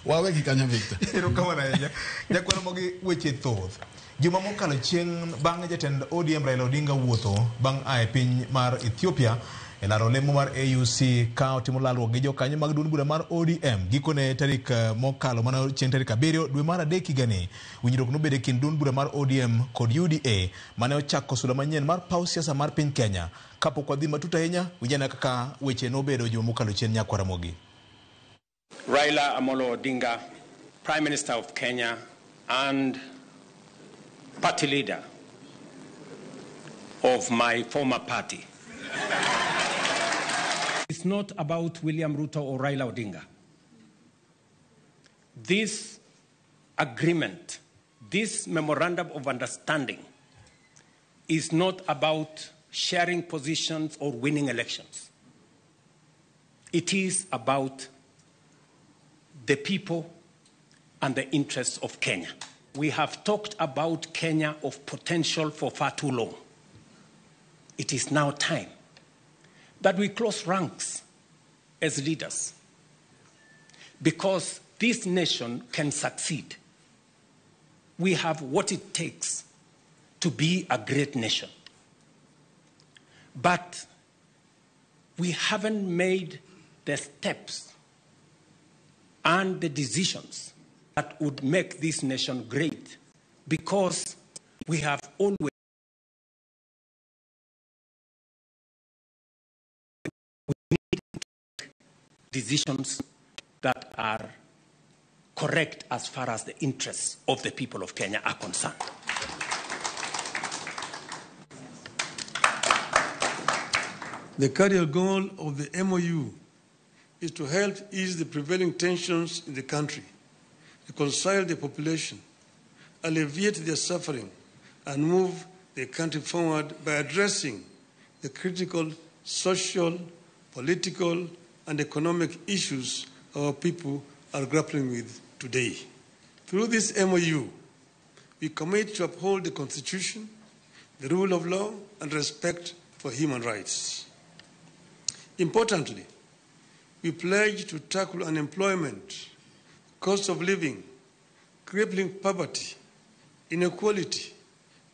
Wawe gi kanyo Victor. Erokamano ahinya. Nyakwaro mogi weche thoth. Juma mokalo chieng' bang' jatend ODM Raila Odinga wuotho bang' ae piny mar Ethiopia e laro lemo mar AUC ka otimo lalruok gi jokanyo mag duond bura mar ODM gikone tarik mokalo mana chieng' tarik 7 dwe mar 3 higani. Winjruok nobede e kind duond bura mar ODM kod UDA mane ochako sula manyien mar paw siasa mar piny Kenya. Kapok wadhi matut ahinya, winjana kaka weche nobedo juma mokalo chieng' Nyakwara mogi. Raila Amolo Odinga, Prime Minister of Kenya and party leader of my former party. It's not about William Ruto or Raila Odinga. This agreement, this memorandum of understanding is not about sharing positions or winning elections. It is about the people and the interests of Kenya. We have talked about Kenya of potential for far too long. It is now time that we close ranks as leaders, because this nation can succeed. We have what it takes to be a great nation. But we haven't made the steps and the decisions that would make this nation great, because we have always decisions that are correct as far as the interests of the people of Kenya are concerned. The cardinal goal of the MOU is to help ease the prevailing tensions in the country, reconcile the population, alleviate their suffering, and move the country forward by addressing the critical social, political, and economic issues our people are grappling with today. Through this MOU, we commit to uphold the Constitution, the rule of law, and respect for human rights. Importantly, we pledge to tackle unemployment, cost of living, crippling poverty, inequality,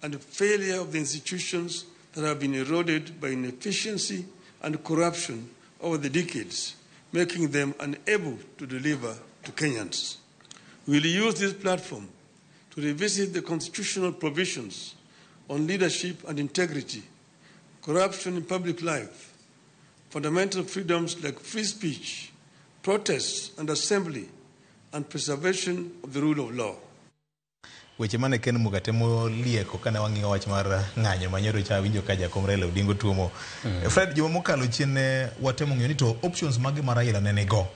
and failure of the institutions that have been eroded by inefficiency and corruption over the decades, making them unable to deliver to Kenyans. We will use this platform to revisit the constitutional provisions on leadership and integrity, corruption in public life, fundamental freedoms like free speech, protests and assembly, and preservation of the rule of law. Weche mane Ken Mugatemo lieko kana wang'iyo wach mar ng'anyo manyoro cha winjo ka Jakom Raila Odinga tuomo. Fred, juma mokalo chien watemo ng'iyo ni to options mage ma Raila nene go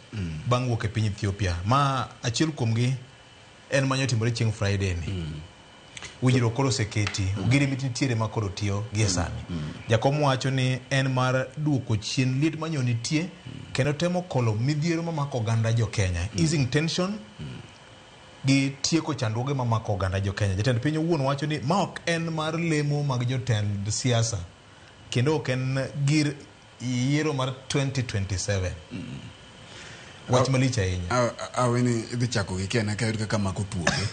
bang' wuok e piny Ethiopia. Ma achiel kuomgi en manyo timore chieng' Friday ni. Winjiro koro seketi, ugiri mititiere ma koro tiyo gie sani. Jakom wacho ni en mar duoko chien liet manyo nitie kendo temo kolo midhiero mamako oganda jo Kenya. Easing tension gi tieko chandruoge mamako oganda jo Kenya. Jatend piny owuon wacho ni ma ok en mar lemo mag jotend siasa kendo ok en gir yiero mar 2027. Wach malich ahinya. Aweni idhi chako gi Kenya ka yud kaka mako tuoge.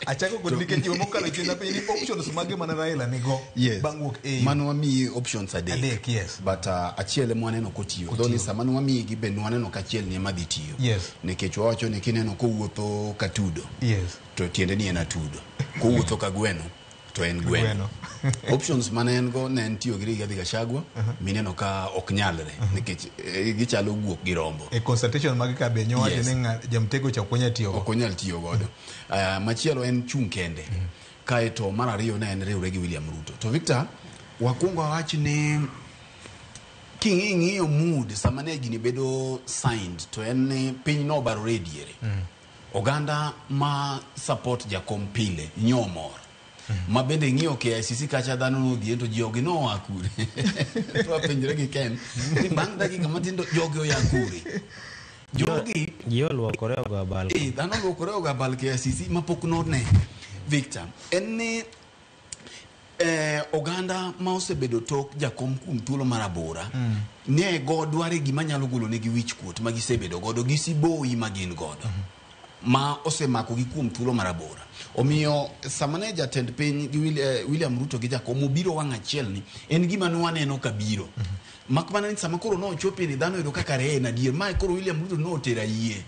Achako kod nikech juma mokalo chien na piny ni options mage mana Raila nigo bang' wuok e mano wami options adek. Yes. But achiel mwaneno kotiyo. Doni sama wami gi ben waneno ka achiel ni ema dhi tiyo. Yes. Nikech wacho ni kineno kowuotho ka tudo. Yes. To tiende ni en atudo. Kowuotho ka gweno to en gweno. Options mane en go ne en tiyo gi Rigathi Gachagua, mineno ka ok nyalre nikech gichalo guok gi rombo. E consultation mage ka be nyowacho ni jamtego cha konya tiyo go. Ok onyal tiyo godo. Machielo en chung kende. Kaeto mar ariyo ne en riwre gi William Ruto. To Victor, wakungo wach ni king'iyo mood sama ne gini bedo signed to en ni piny no barore diere. Oganda ma support Jakom pile nyomor. Ma bende ng'iyo KICC kacha dhano nodhie to jogi no akure. To apenjre gi Ken ni bang' dakika matindo jogi oyakure. Jogi luokore ogo abal. Dhano luokore ogo abal KICC mapok none. Victor, en ni oganda ma osebedo tok Jakom kuom thuolo marabora ne go dware gima nyalo golo negi wich kuot ma gisebedo godo gi siboi ma gin godo. Ma osemako gi kuom thuolo marabora. Omiyo samane jatend piny gi William Ruto gi Jakom biro wang' achiel ni en gima nwaneno ka biro. Makmana ni sama koro no chopi ni dhano edo kaka re na dier ma koro William Ruto no tera yie.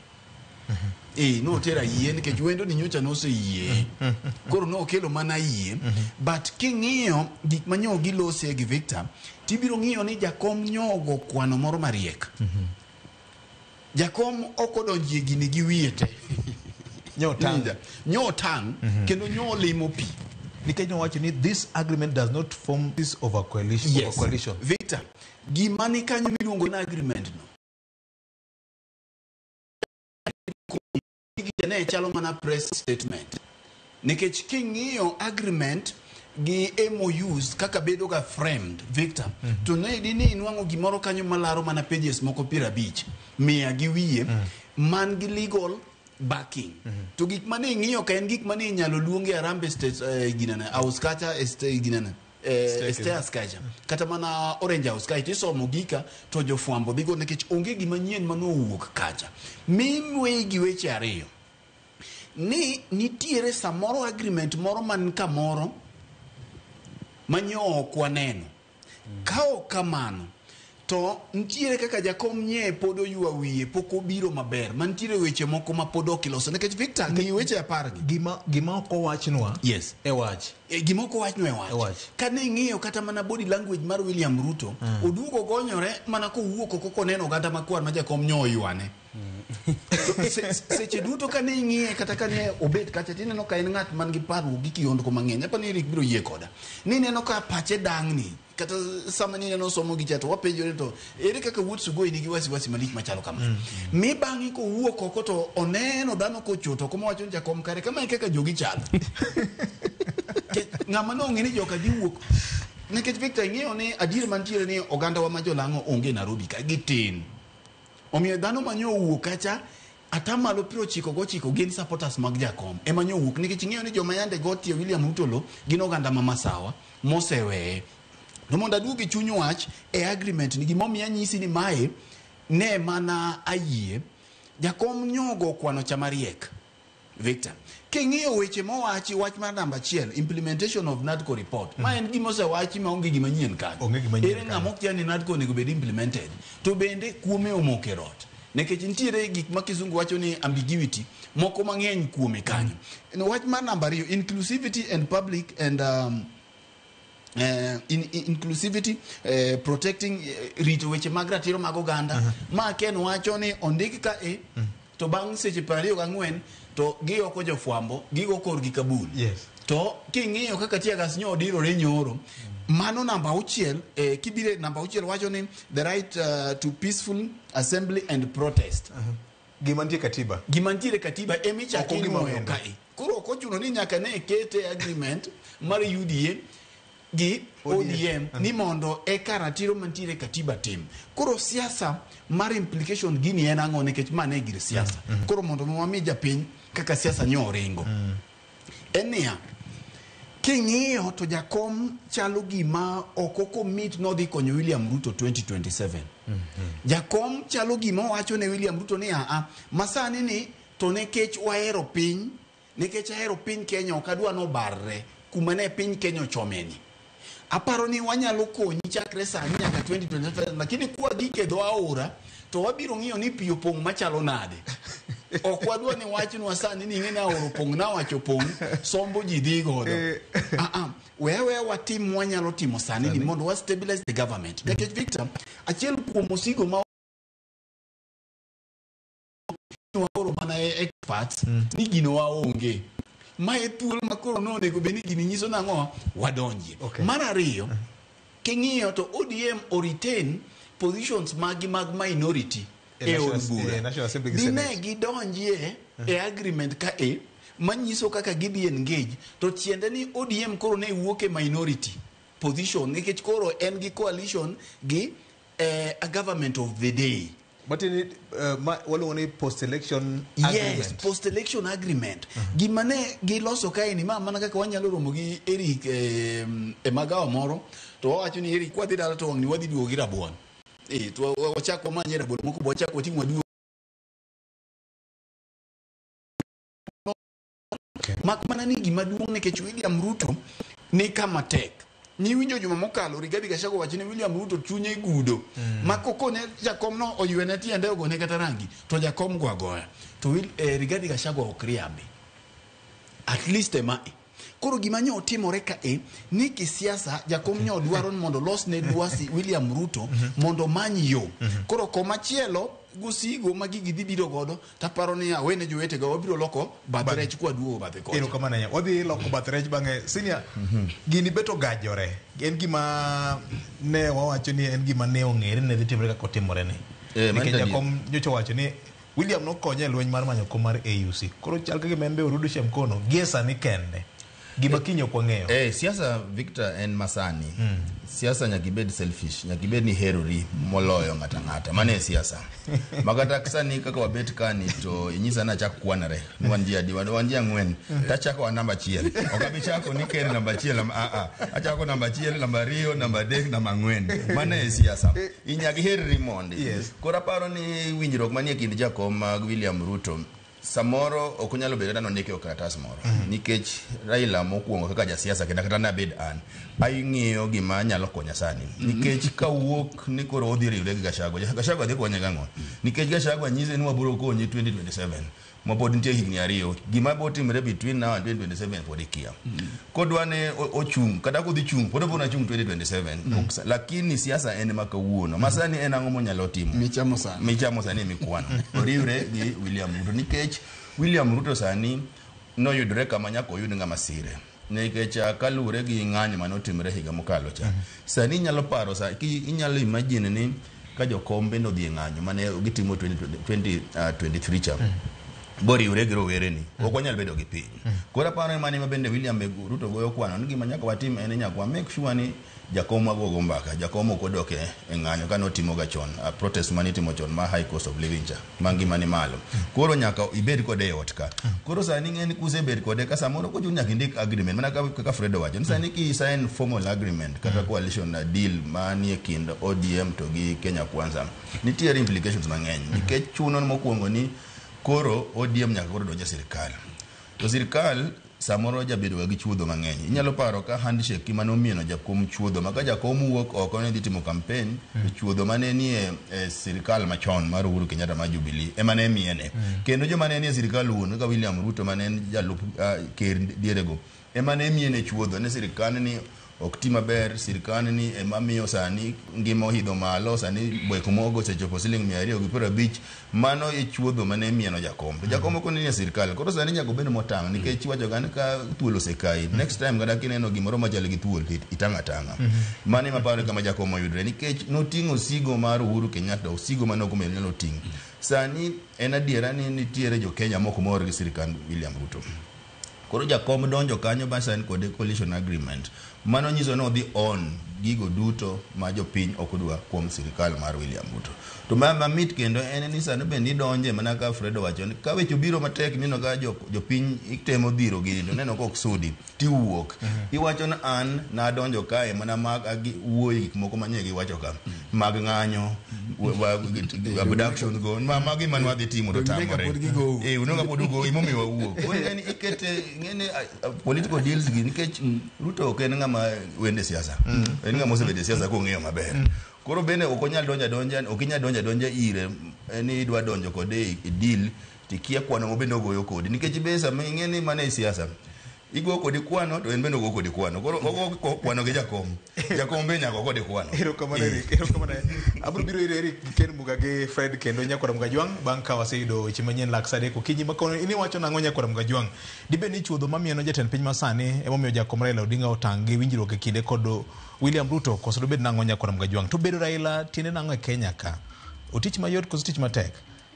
No tera yie nikech wendo ni nyocha no se yie. Koro no kelo mana yie. But king'iyo gik manyo gilose gi Victor, tibiro ng'iyo ni Jakom nyogo kwano moro mariek. Jakom okodonjie gini gi wiete. Nyotang kendo nyolimo pi. Nikech no wacho ni this agreement does not form this of a coalition. Yes. Of a coalition. Victor, gima ni kanyo miluongo na agreement no. Ne chalo mana press statement. Nikech king'iyo agreement gi MOUs kaka bedo ga framed, Victor, to ne di ni inwang'o gimoro kanyo malaro mana pages moko 50 mia gi wiye man gi legal backing. To gik mane ing'iyo ka en gik mane inyalo luongi Harambee State ginana House kacha ginana stairs kacha kata mana Orange House kacha isomo gika to jofwambo dhigo nikech onge gima nyien manowuok kacha. Mimwe gi weche ariyo ni nitiere samoro agreement moro man kamoro manyo okwaneno. Kao kamano to ntiere kaka Jakom nye podo yuwa wiye poko biro maber mantiere weche moko ma podo kiloso nekech Victor ni weche apargi gima oko wachnwa. Yes, e wach gima oko wachnwa e wach kane ng'iyo kata mana body language mar William Ruto oduogo gonyore mana ko wuok oko koneno oganda makwar ma Jakom nyo oywane seche duto ka ne ing'iye kata ka ne obet kacha tineno ka en ng'at man gi parruok gi kiondko mang'eny apa ni Eric biro yie koda ni neno ka pache dang'ni kata sama ni neno somo gi chato wapenjore to ere kaka wuot sugoi nigi wasiwasi malich machalo kama mi bang'i kowuok oko to oneno dhano kochoto kuma wacho ni jakom kare kama e kaka jogi chalo ng'ama nong'e ni joka dhi wuok nikech Victor ing'eyo ni adier mantiere ni oganda wa ma jolang'o onge Nairobi ka gitin omiyo dhano manyo wuok kacha atamalo 99 gin supporters mag jakom ema nyo wuok nikech ing'eyo ni joma yande gotie William Ruto lo gin oganda ma masawa moseweye to mondo aduogi chuny wach e agreement ni gimomiyo anyisi ni mae ne mana ayie jakom nyogo kwano chamariek Victor king'iyo weche mowachi wach mar namba 1 implementation of NADCO report ma en gima osewachi ma onge gima nyien kanyo ere ng'ama ok ni NADCO onego bed implemented to bende kuome omoke rot nekech nitiere gik ma kizungu wacho ni ambiguity moko mang'eny kuome kanyo wach mar namba 2 inclusivity and public and inclusivity protecting rito weche mag ratiro mag oganda ma ken wacho ni ondik ka to bang' seche 24 to gioko jofwambo gigo korgi kabul to king'iyo kaka Tiagas nyo odirore nyoro mano namba 6 kibire namba 6 wacho ni the right to peaceful assembly and protest gimantiere katiba emichaki moyo kai koro kochuno ni nyaka ne kete agreement mar UDA gi ODM ni mondo e karatiro mantiere katiba tim koro siasa mar implication gini en ang'o nikech mane gir siasa koro mondo mwami japiny kaka siasa nyo oringo enia king'iyo to jakom chalo gima okoko mit nodhi konyo William Ruto 2027 jakom chalo gima wacho ne William Ruto ni masani ni to nekech wahero piny nekech ahero piny Kenya okadwa no barre kuma ne piny Kenya ochomeni aparo ni wanyalo konyi chakre sani nyaka 2027 lakini kwa gike dho aora to wabiro ng'iyo ni pi opong' machalo nade ok wadwa ni wachni wasani ni ng'eni aora opong' na wacho opong' sombo ji dhi godo wewe watim wanyalo timo sani ni mondo wa stabilize the government nikech Victor achiel kuom osigo ma waoro mana experts ni gino waonge mae thuolo makoro nonego beni gini nyiso nang'o wadonjie mar ariyo king'iyo to ODM o retain positions mag minority e od bura dine gidonjie e agreement ka manyiso kaka gidhi engage to tiende ni ODM koro ne wuok e minority position nikech koro en gi coalition gi a government of the day but in waluongoni post-election agreement. Yes, post-election agreement. Gimane giloso kae ni mana kaka wanyalo romo gi Eric e magawa moro to wacho ni Eric wadhi dala to ni wadhi duogo gi rabuon. To wachako manye rabuon moko bo wachako ting'wa duogo. Mak mana ni gima duong' nikech William Ruto ni kama tek. Ni winjo juma mokalo Rigathi Gachagua wacho ni William Ruto chunye gudo makoko ne jakom no oyuene tiende ogone kata rangi to jakom goya to Rigathi Gachagua okriambe at least koro gima nyo timore ka ni kisiasa jakom nyo dwaro mondo los ne dwasi William Ruto mondo manyi yo koro komachielo gusigo magigi dhi biro godo taparo ni awene jowete go wabiro loko bathrech kwa duo bathe ko ero kama nanya wadhi loko bathrech bange senior gini beto gajore en gima ne wawacho ni en gima ne ong'ere ne dhi timore kako timore ne nikech jakom nyocha wacho ni William nokonye e lweny mar manyo kom mar AUC koro chal ka gima en be orudo Shemkono giesa ni kende gima kinyo kwa ng'eyo siasa Victor en masani siasa nyakibed selfish nyakibed ni herori moloyo ng'ata mane siasa magata kisani kaka wabet kani to inyisa na chak kwanare ni wanjia ng'wen tachako wa namba 1 okabichako ni keri namba 1 achako namba 1 namba 2 namba 3 namba 4 mane siasa inyagi herori monde kora paro ni winjruok manie kind jakom mag William Ruto samoro okunyalo bedo no ndike okaratas moro nikech Raila mokuongo kaka jasiasa kenda kata na bed an aying'iyo gima nyalo konya sani nikech kawuok ni koro odhi riwre gi Gachagua dhi konye gang'o nikech Gachagua nyise ni wabiro konyi 2027 mapod nitie higni ariyo gima botimre between now and 2027 pod ikia kodwane ochung kata kodhi chung pod obona chung 2027 lakini siasa en makawuono masani en ang'o monyalo timo michamo sani mikwano oriwre gi William Ruto nikech William Ruto sani noyudre kama nyako oyud ng'ama sire nikech kalure gi ng'anyo manotimre higa mokalo cha sani nyalo paro inyalo imagine ni ka jokombe no dhi ng'anyo mane gitimo 2023 cha boriwre gi rowere ni ok wanyal bedo gi piny kora paro mani mabende William Ruto goyo kwano ni gima nyaka watim en nyaka make sure ni jakom wagogo mbaka jakom ok odoke ng'anyo ka notimo ga chon protest mani timo chon ma high cost of living cha mangi mani malo koro nyaka ibed kode ot ka koro sani ng'eni kusebed kode ka samoro ko nyaka indik agreement mana kaka Fredo wacho sani ki sign formal agreement kata coalition deal mani e kind ODM to gi Kenya Kwanza nitie implications mang'eny nikech chuno mokuongo ni koro ODM nyaka koro donje sirikal to sirikal samoro jabedo gi chuodho mang'eny inyalo paro ka handshake manomieno jakom chuodho maka jakom wuok oko ne dhi timo campaign chuodho mane nie sirikal machon mar Uhuru Kenyatta ma Jubilee ema ne miene kendo joma ne nie sirikal wuon ka William Ruto mane jalup ker dierego ema ne miene chuodho ne sirikal ni ok ti maber sirikal ni ema miyo sani ngimo hidho malo sani bweko mogo sechopo siling 250 mano e chuodho mane mieno jakom ko nie sirikal koro sani nyaka bed motang' nikech wacho gan ka thuolo sekai next time kada kineno gimoro machal gi thuol itanga mane maparo kama jakom oyudre nikech noting'o sigo mar Uhuru Kenyatta osigo mane ok nyalo ting' sani en adiera ni nitiere jo Kenya moko mor gi sirikal William Ruto koro jakom donjo kanyo basan kod coalition agreement mano nyiso no dhi on gigo duto ma jopiny okudwa kuom sirikal mar William Ruto to mamit kendo en ni sano bendi donje mana ka Fredo wacho ka wecho biro matek nino ga jopiny itemo dhiro gini to neno kok sudi ti wuok iwacho na an na donjo kae mana mag wuoyi gik moko manye gi wacho ka mag ng'anyo abduction go magi manwa dhi timo to tamore unonga podugo imomiwa wuok ngeni ikete ngene political deals gi nikech Ruto ok en ng'ama wende siasa en ng'ama osebede siasa ko ng'eyo maber koro bende ok onyal donja ire ni idwa donjo kode deal tikia kwano mo bende ogoyo kodi nikech besa ng'eni mane siasa igo kodi kwano to en bende ogo kodi kwano koro kwano gi jakom be nyako kodi kwano erokamano abro biro Eric Ken Mugage Fred kendo Nyakora Mugajwang bang' ka waseyudo weche manyien lak sadeko kinyi makono ini wacho nang'o Nyakora Mugajwang dibe ni chuodho mamieno jatend piny masani emomiyo jakom Raila Odinga otang' gi winjruok e kinde kod William Ruto koso dobed nang'o Nyakora Mugajwang to bedo Raila tiende nang'o e Kenya ka otich mayot koso tich matek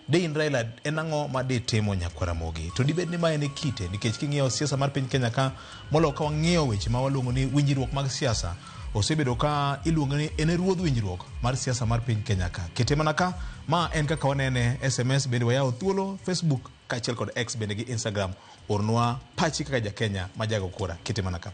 Dein Raila en ang'o ma de temo Nyakora Mugi to dibed ni ma en kite nikech king'iyo siasa mar piny Kenya ka molo ka wang'iyo weche ma waluongo ni winjruok mag siasa osebedo ka iluongo ni en ruodh winjruok mar siasa mar piny Kenya ka kete mana ka ma en kaka wanene SMS bende wayawo thuolo Facebook kaachiel kod X bende gi Instagram ornwa pachi kaka ja Kenya ma jago kura kete mana ka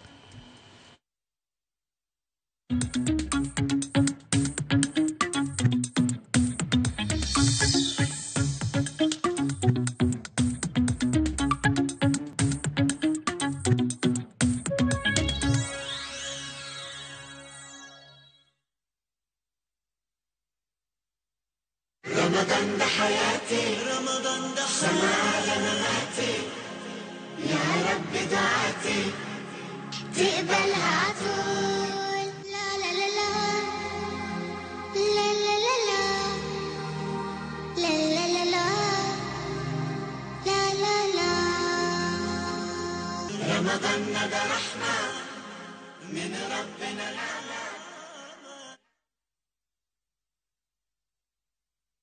رمضان ده حياتي رمضان ده سماع مماتي يا رب دعاتي تقبلها طول لا لا لا لا لا لا لا لا لا لا لا لا لا لا رمضان ده رحمة من ربنا الأعلى.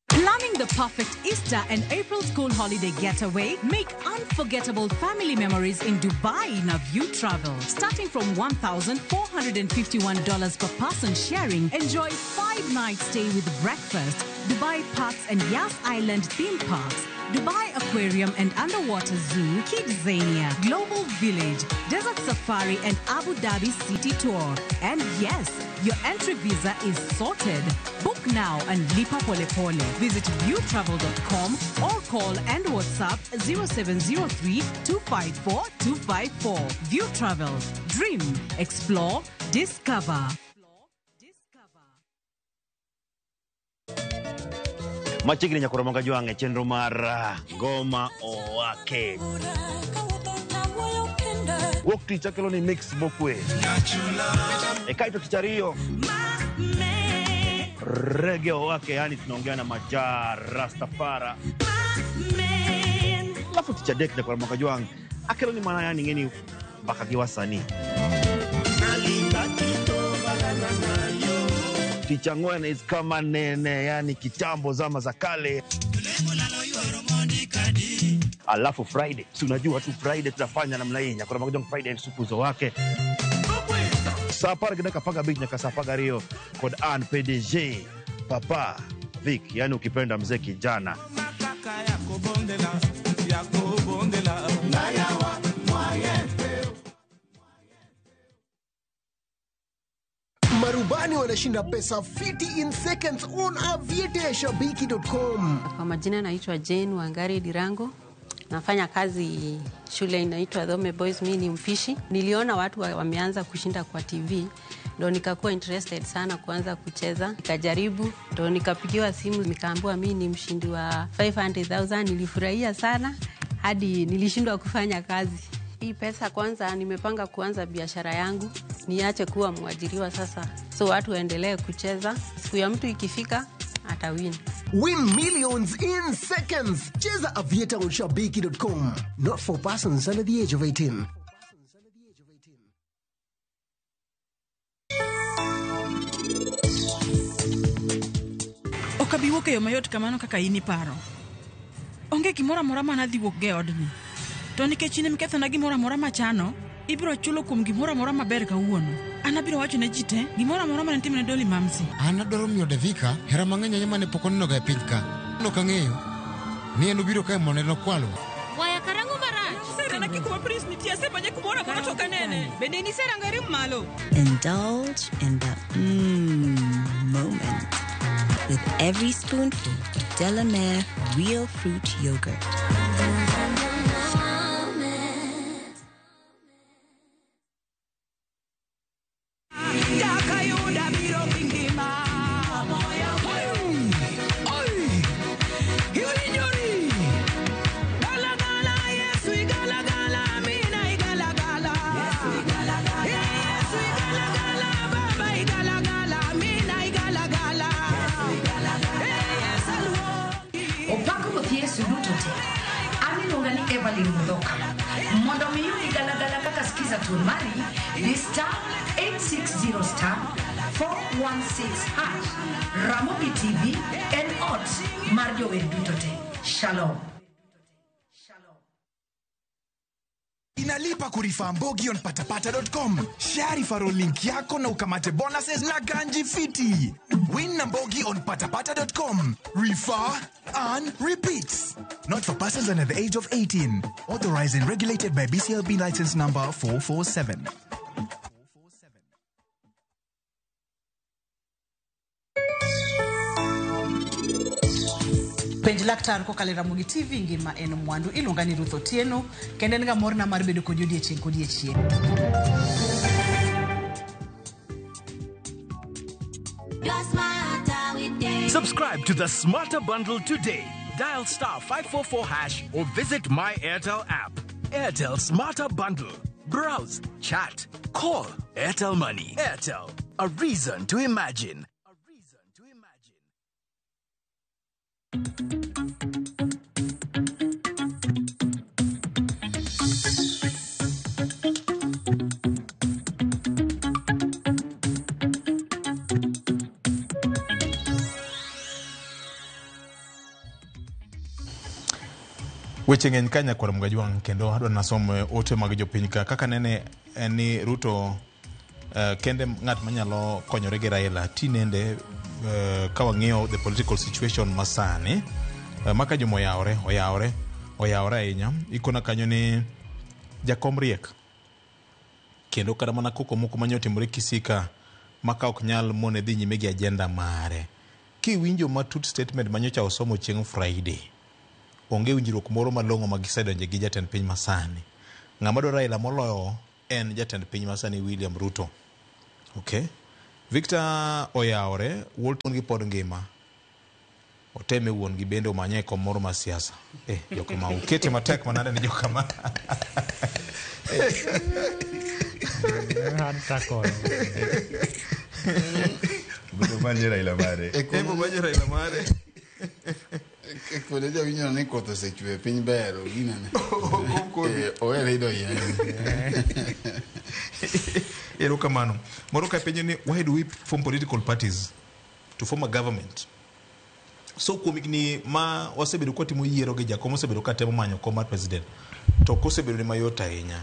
Planning the perfect Easter and April school holiday getaway? Make unforgettable family memories in Dubai in a View Travel. Starting from $1,451 per person sharing, enjoy 5-night stay with breakfast, Dubai Parks and Yas Island theme parks, Dubai Aquarium and Underwater Zoo, Kidzania, Global Village, Desert Safari and Abu Dhabi City Tour. And yes, your entry visa is sorted. Book now and lipa pole pole. Visit viewtravel.com or call and WhatsApp 0703 254 254. View Travel. Dream, explore, discover. Machigni nyakoro Monga Jwang' chenro mar Ngoma Owake. Wuok tich akelo ni mix mokwe. Kaito tich ariyo Reggae Owake, yani tunaongea na Majar Rastafara. Alafu tich adek nyakoro Monga Jwang' akelo ni mana yani ngeni mpaka gi wasanii. Tich ang'wen is kama nene, yani kitambo zama za kale. Alafu Friday, tunajua tu Friday tutafanya namna hii, nyakoro Monga Jwang' Friday supu zo wake. Sapara kidaka paga beat nyaka sapaga rio kod an PDG Papa Vic, yani ukipenda mzee kijana. Marubani wanashinda pesa 50 in seconds on aviatashabiki.com. Kwa majina naitwa Jane Wangari Dirango. Nafanya kazi shule inaitwa Dhome Boys, mimi ni mpishi. Niliona watu wameanza kushinda kwa TV. Ndio nikakuwa interested sana kuanza kucheza. Nikajaribu, ndio nikapigiwa simu nikaambiwa mimi ni mshindi wa 500,000. Nilifurahia sana hadi nilishindwa kufanya kazi. Hii pesa kwanza nimepanga kuanza biashara yangu, niache kuwa mwajiriwa sasa. So watu waendelee kucheza. Siku ya mtu ikifika atawin. Win millions in seconds. Cheza aviatashabiki.com. Not for persons under the age of 18. Okabiwuok yo mayot kamano kaka ini paro. Onge gimora mora mana dhi wuok ge odni. To nikech ne mketho na gimora mora machano, ibiro chulo kuom gimora mora maber kawuono. Ana biro wacho ne jite gimora mora mane timne Dolly Mamsi. Ana doro miyo Devika hera mang'eny anya mane pok oneno ga e piny ka. Nok ang'eyo ni en obiro kae mondo no kwalo. Waya karango marach. Sera na kikuwa prince nitie sema nye kumora kama toka nene. Bende ni sera ngari malo. Indulge in the moment with every spoonful of Delamere real fruit yogurt. Ramogi TV and odds Mario Wendutote. Shalom. Inalipa kurifa mbogi on patapata.com. Share referral link yako na ukamate bonuses na ganji fiti. Win na mbogi on patapata.com. Refer and repeat. Not for persons under the age of 18. Authorized and regulated by BCLB license number 447. Penj laktar ko kalera Ramogi TV ngima en mwandu iluonga ni Ruth Otieno kendo en ga morna mar bedo kod odiechieng'. Subscribe to the Smarter Bundle today. Dial *544# or visit My Airtel app. Airtel Smarter Bundle. Browse, chat, call. Airtel Money. Airtel. A reason to imagine. Weche ng'eny kanya kwa Monga Jwang' kendo adwa nasom ote mag jopiny kaka nene ni Ruto kende ng'at manyalo konyore gi Raila tinende ka wang'iyo the political situation masani maka jomo oyawre ahinya ikona kanyo ni jakom riek kendo kada mana koko moko manyotimore kisika maka ok nyal mone dhi nyime gi agenda mare kiwinjo matut statement manyocha osomo chieng' Friday onge winjruok moro malong'o magisedonje gi jatend piny masani ng'ama dwaro Raila moloyo en jatend piny masani William Ruto. Okay, Victor oyawre Walton gi pod ngima oteme wuon gi bende omanye kom moro ma siasa. Jokama ukete matek manane ni jokama. Buto manje Raila mare. Eko manje Raila mare. Kwede ja winyo ne koto se chwe piny bero gina ne. Oere ido yen. Erokamano. Moro ka penjo ni, why do we form political parties to form a government? So kuom higni ma wasebedo kwa timo yiero gi jakom osebedo ka temo manyo kom mar president. To kosebedo ni mayot ahinya.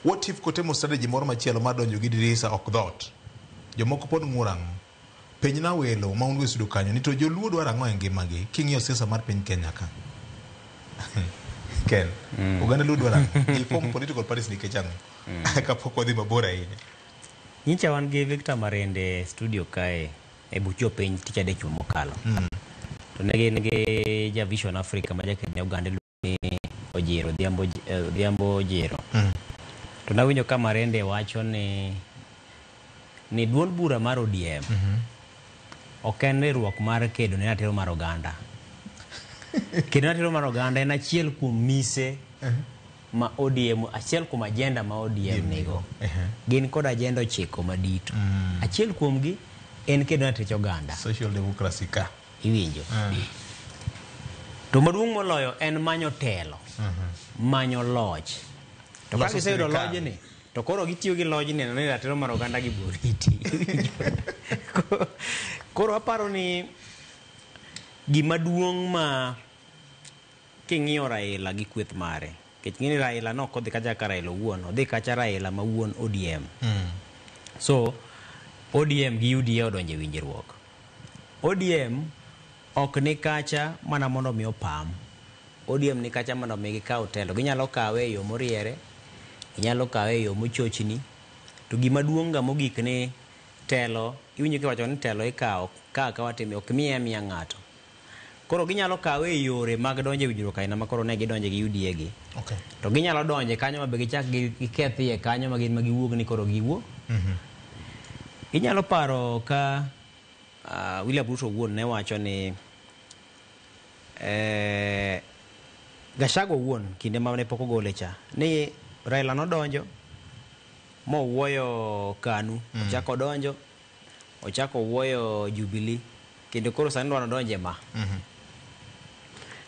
What if kotemo strategy moro machielo mar donjo gi dirisa ok dhot? Jomoko pod ng'urang'. Piny na welo ma unwe sudo kanyo ni to joluo dwaro ang'o e ngimagi king'iyo siasa mar piny Kenya ka. Ken, uganda luo dwaro ang'o? Form political parties nikech ang'o? Kapok wadhi mabor ahinya. Nyicha wan gi Victor Marende studio kae e bucho piny tich adek mokalo. To ne gin gi ja Vision Africa ma jakenya Uganda ni Ojero Dhiambo Ojero. To nawinjo ka Marende wacho ni duond bura mar ODM ok en riwruok mar kedo ne ratiro mar oganda. Kedo ne ratiro mar oganda en achiel kuom mise ma ODM, achiel kuom agenda ma ODM nigo. Gin kod agenda 9 madito. Achiel kuom gi en kedo ne ratiro oganda. Social democracy ka. Iwinjo. To maduong' moloyo en manyo telo. Manyo loch. To ka giseyudo lojni, to koro gitiyo gi lojni ni ratiro mar oganda gi boriti. Koro aparo ni gima duong' ma king'iyo Raila gi kweth mare. Kech ng'ini Raila no kodhi kacha ka Raila wuon, odhi kacha Raila ma wuon ODM. So ODM gi UDA odonje winjruok. ODM ok ni kacha mana mondo mi opam. ODM ni kacha mondo mi gikaw telo. Ginyalo kawe e yo moriere, ginyalo kawe e yo mochochni. To gima duong' ga mogik ni telo, iwinjo kiwacho ni telo ikawo ka watime ok miye miya ng'ato. Koro ginyalo kawe e yore mag donje winjruok aina ma koro ne gidonje gi UDA gi. To ginyalo donje kanyo ma be gichak gikethie kanyo ma gin ma giwuog ni koro giwuo. Ginyalo paro ka William Ruto wuon ne wacho ni Gachagua wuon kinde ma ne pok ogole cha ni Raila no donjo mo wuoyo KANU, ochako donjo, ochako wuoyo Jubilee, kendo koro sani dwaro donje ma.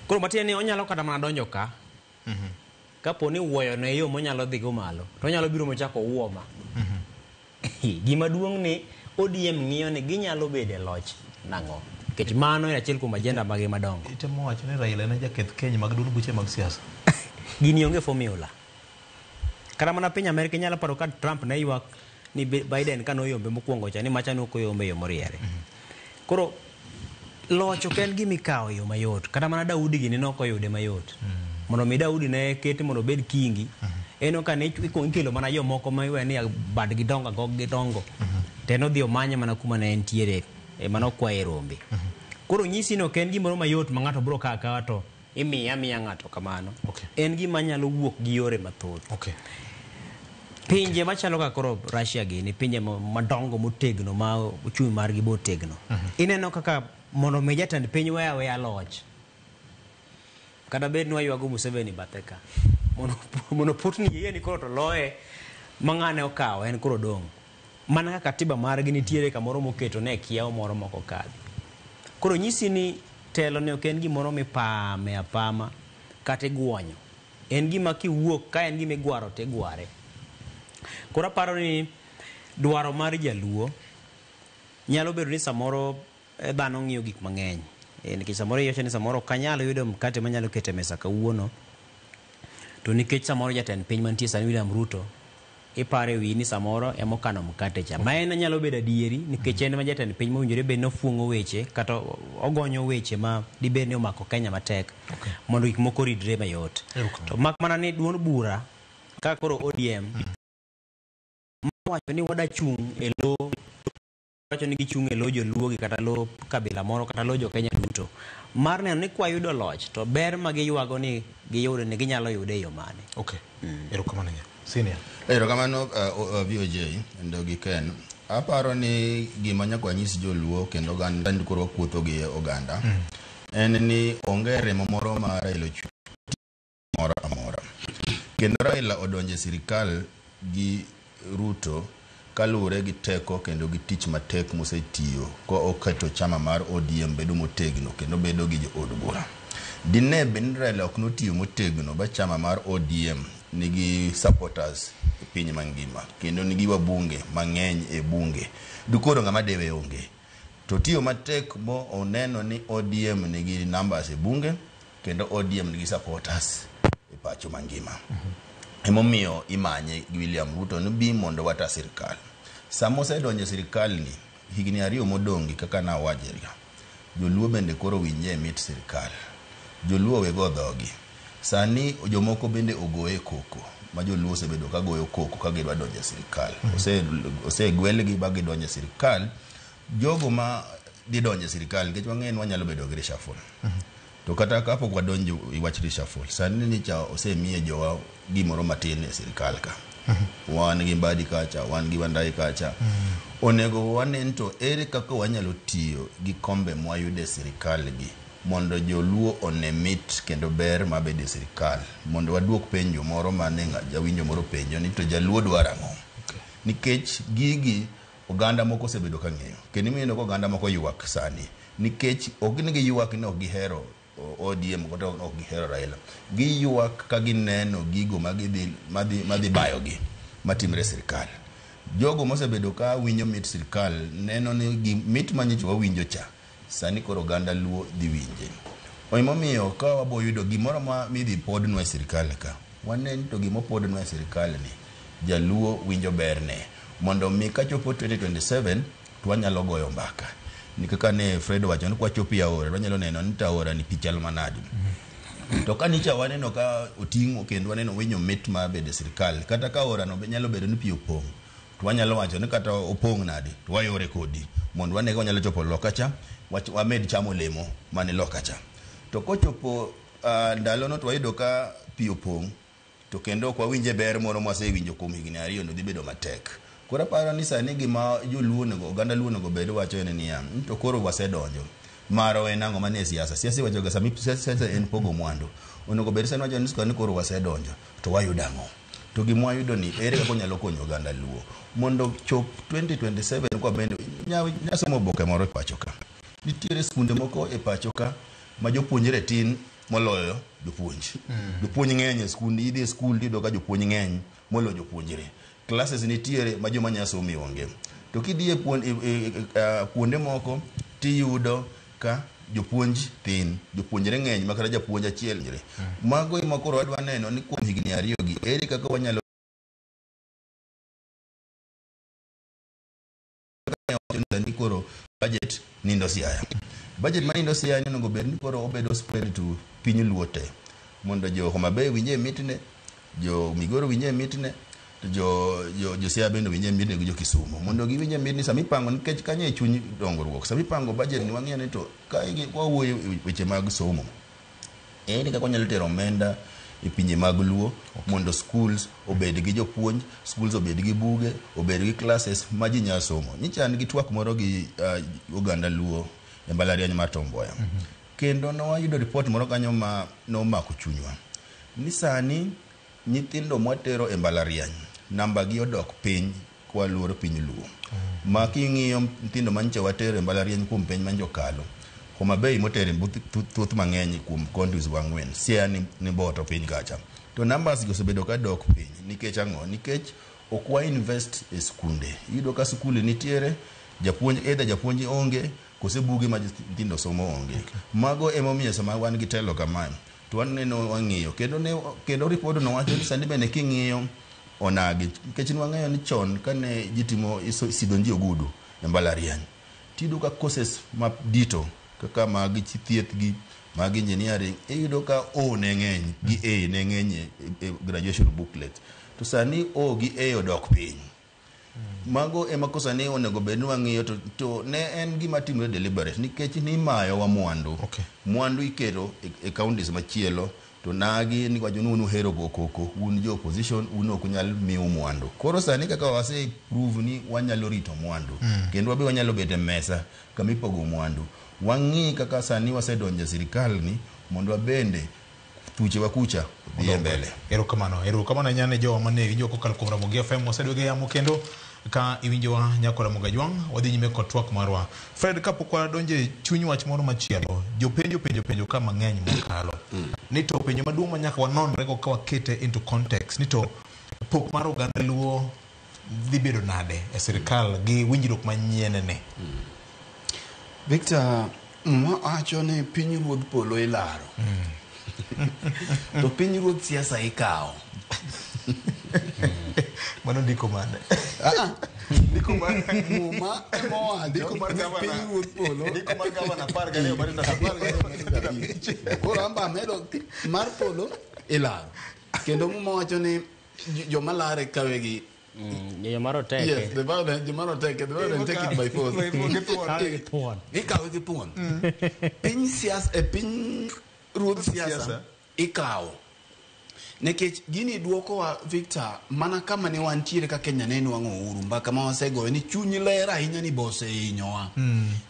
Koro matiende ni onyalo kata mana donjo ka. Kapo ni wuoyo ne yo monyalo dhi go malo, to onyalo biro mochako wuo ma. Gima duong' ni ODM ng'iyo ni ginyalo bede loch nang'o. Kech mano e achiel kuom agenda mage madongo. Itemo wacho ni Raila ne jaketh Kenya mag duond buche mag siasa. Gini onge formula. Kata mana piny Amerika nyalo paro ka Trump ne ywak ni Biden ka noyombe mokwongo cha ni macha no koyombe yo moriere. Koro loch ok en gima ikawo yo mayot. Kata mana Daudi gini nokoyude mayot. Mondo mi Daudi ne kete mondo bed kingi. Eno ka ne ikelo mana yo moko ma iwe ni bad gidongo go gidongo. Teno dhi omanye mana kuma ne entiere mano kwae rombe. Koro nyisi no ken gimoro mayot ma ng'ato bro kaka to imiya ng'ato kamano. En gima nyalo wuok gi yore mathoth. Pinje machalo ka koro Russia gini, pinje madongo motegno ma uchumi margi botegno. Ineno kaka mondo mi jatend piny weya loch. Kada bed ni waywago Museveni bateka. Mono putni yie ni koro to loye mang'ane okawo en koro dong'. Mana kaka katiba margi nitiere kamoro moketo ne kiao moro moko kadhi. Koro nyisi ni telo ne ok en gimoro mipame apama kata guonyo. En gima kiwuok ka en gima igwaro te gware. Koro aparo ni dwaro mar jaluo nyalo bedo ni samoro dhano ng'iyo gik mang'eny. Nikech samoro iwacho ni samoro kanyalo yudo mkate manyalo kete mesa kawuono. To nikech samoro jatend piny mantie sani William Ruto ipare wi ni samoro emokano mkate cha. Ma en nyalo bedo adieri nikech en ma jatend piny mowinjore bed nofuongo weche kata ogonyo weche ma dibed ni omako Kenya matek mondo gik moko ridre mayot. To mak mana ni duond bura ka koro ODM wacho ni wada chung e lo, wacho ni gichung e lo joluo gi kata lo kabila moro kata lo jo Kenya duto. Mar neno ni kwa yudo loch to ber ma giywago ni giyudo ni ginyalo yude yo mane. Erokamano nya. Senior. Erokamano VOJ endo gi Ken. Aparo ni gima nyakwa nyis joluo kendo oganda koro kuotho gi oganda. en ni onge remo moro ma Raila moro amora. Kendo Raila odonje sirikal gi Ruto kaluwore gi teko kendo gi tich matek mosetiyo ko oketo chama mar ODM bedo motegno kendo bedo gi jo od bura. Dine ben Raila ok notiyo motegno ba chama mar ODM nigi supporters e piny mangima kendo nigi wabunge mang'eny e bunge. Dukoro ng'ama dewe onge. To tiyo matek mo oneno ni ODM nigi numbers e bunge kendo ODM nigi supporters e pacho mangima. Emomiyo imanye gi William Ruto ni bi mondo wata sirikal. Samo se donje sirikal ni higni 2 modongi kaka na wajeria. Joluo bende koro winje mit sirikal. Joluo wego dhogi. Sani jomoko bende ogoye koko. Ma joluo sebedo ka goyo koko ka gidwa donje sirikal. Ose gwelgi ba gidonje sirikal. Jogo ma didonje sirikal nikech wang'en wanyalo bedo gi reshuffle. To kata kapo kwa donjo iwach reshuffle. Sani ni cha osemiye jowa gimoro matin e sirikal ka. Wan gi Mbadi kacha, wan gi Wandai kacha. Onego wanen to ere kaka wanyalo tiyo gi kombe mwayude sirikal gi mondo joluo one mit kendo ber mabede sirikal mondo waduok penjo moro mane jawinjo moro penjo ni to jaluo dwaro ang'o. Nikech gigi oganda moko osebedo ka ng'eyo kendo imiyo ko oganda moko ywak sani nikech ok ni ywak ni ok gihero ODM kata ok gihero Raila. Giywak ka gineno gigo madhi bayogi matimre sirikal. Jogo mosebedo ka winjo mit sirikal neno ni mit manyicho wawinjo cha sani koro oganda luo dhi winje. Oimomiyo ka waboyudo gimoro ma midhi podnwa sirikal ka wanen to gimo podnwa sirikal ni jaluo winjo berne mondo mi ka chopo 2027 to wanyalo goyo mbaka. Nikaka ne Fredo wacho ni kwa chopi ya ora wanyalo neno nita ora ni pichal manadi. To kanicha waneno ka otingo kendo waneno winyo mit ma bede sirikal kata ka ora no nyalo bedo ni pi opong. To wanyalo wacho ni kata opong nadi to wayore kodi mondo wane wanyalo chopo lokacha wamed chamo lemo mane lokacha. To kochopo ndalo no to wayudo ka pi opong to kendo kwa winje ber moro mwasewinjo kuom higni 2 no dhi bedo matek. Kora paro ni sani gima joluo nego oganda luo nego bedo wacho ni niya to koro wasedonjo maro en ang'o mane siasa. Siasa wacho ga sami siasa en pogo mwandu. Onego bedo sani wacho ni koro wasedonjo to wayudo ang'o. To gima wayudo ni ere kaka nyalo konyo oganda luo mondo chop 2027 kwa bende nyasomo boke moro e pacho ka. Nitiere skunde moko e pacho ka ma jopuonjre tin moloyo jopuonj. Jopuonj ng'eny e skundi idhi e skul dido ka jopuonj ng'eny moloyo jopuonjre. Classes nitiere ma joma nyasomo onge. To kidie kuonde moko tiyudo ka jopuonj tin, jopuonjre ng'eny makata japuonj achiel njre. Mago ema koro wadwa neno ni kuom higni 2 gi ere kaka wanyalo ni koro budget nindo siaya. Budget ma nindo siaya onego bed ni koro obedo spread to piny luo te mondo jo Homa Bay winje mitne, jo Migoro winje mitne, jo Siaya bende winje mitne gi jo Kisumu mondo giwinje mitne sami pango nikech kanye e chuny dongruok. Sami pango budget ni wang'e ni to ka wawuoyo weche mag somo ere kaka wanyalo tero omenda e pinje mag luo mondo schools obed gi jopuonj, schools obed gi buge, obed gi classes ma ji nyalo somo. Nyicha an gi twak moro gi oganda luo e mbalariany mar Tom Mboya. Kendo no wayudo report moro kanyo ma no mako chunywa ni sani nyithindo mwatero e mbalariany namba gi odok piny kwa luoro piny luo. Ma king'iyo nyithindo manyicha watero e mbalariany kuom piny manjo kalo Homa Bay motere thuth mang'eny kuom counties wang'wen. Siaya ni boto piny kacha. To numbers go sebedo ka dok piny nikech ang'o? Nikech okwa invest e skunde. Yudo ka skule nitiere japuonj japuonj onge kose buge ma nyithindo somo onge. Mago emomiyo sama wan gi telo kamano to waneno wang'iyo kendo ripod no wacho ni sani bende king'iyo onagi nikech wang'eyo ni chon kane jitimo sidonji ogudu e mbalariany tido ka courses ma dito kaka mag thieth gi mag engineering iyudo ka O ne ng'eny gi A ne ng'eny e graduation booklet. To sani O gi A odok piny. Mago ema kosa ne onego bed ni wang'iyo to ne en gima timore deliberate nikech ni mayo wa mwandu. Mwandu iketo e counties machielo to nagi ni wajo unu hero go koko un jo opposition uno kunyal miu mwandu. Koro sani kaka wase prove ni wanyalo rito mwandu kendo wabe wanyalo bede mesa kamipogo mwandu Wangi kaka sani wasedonje sirikal ni mondo bende tuche wakucha dhi mbele. Erokamano nyane jo manegi jo kokal kuom Ramogi FM wasedoge yamo kendo ka iwinjowa nyako Ramogi Ajwang wadhi nyime kod twak marwa. Fred kapok wadonje chuny wach moro machielo penjo ka mang'eny mokalo. Ni to penjo maduong' ma nyaka wanonre go ka wakete into context ni to pok mar oganda Luo dhi bedo nade e sirikal gi winjruok manyien ne. Victor, acho ni piny ruodh polo ilaro. To piny ruodh siasa ikao. Mano ndiko mane? Ndiko mane? Muma emoa ndiko mane piny ruodh polo. Ndiko mar gavana par galeo bari ta Koro amba medo mar polo ilaro. Kendo muma wacho ni joma lare kawegi Yamaroteke. Yes, the violence, Yamaroteke, the violence take it by force. Ikaw gi thuon. Piny siasa, piny ruodh siasa ikaw. Nekech gini duoko wa Victor, mana kama ne wantiere ka Kenya ne nwang'o uhuru, mbaka ma wasegoyo ni chuny ler ahinya ni bose hinyowa.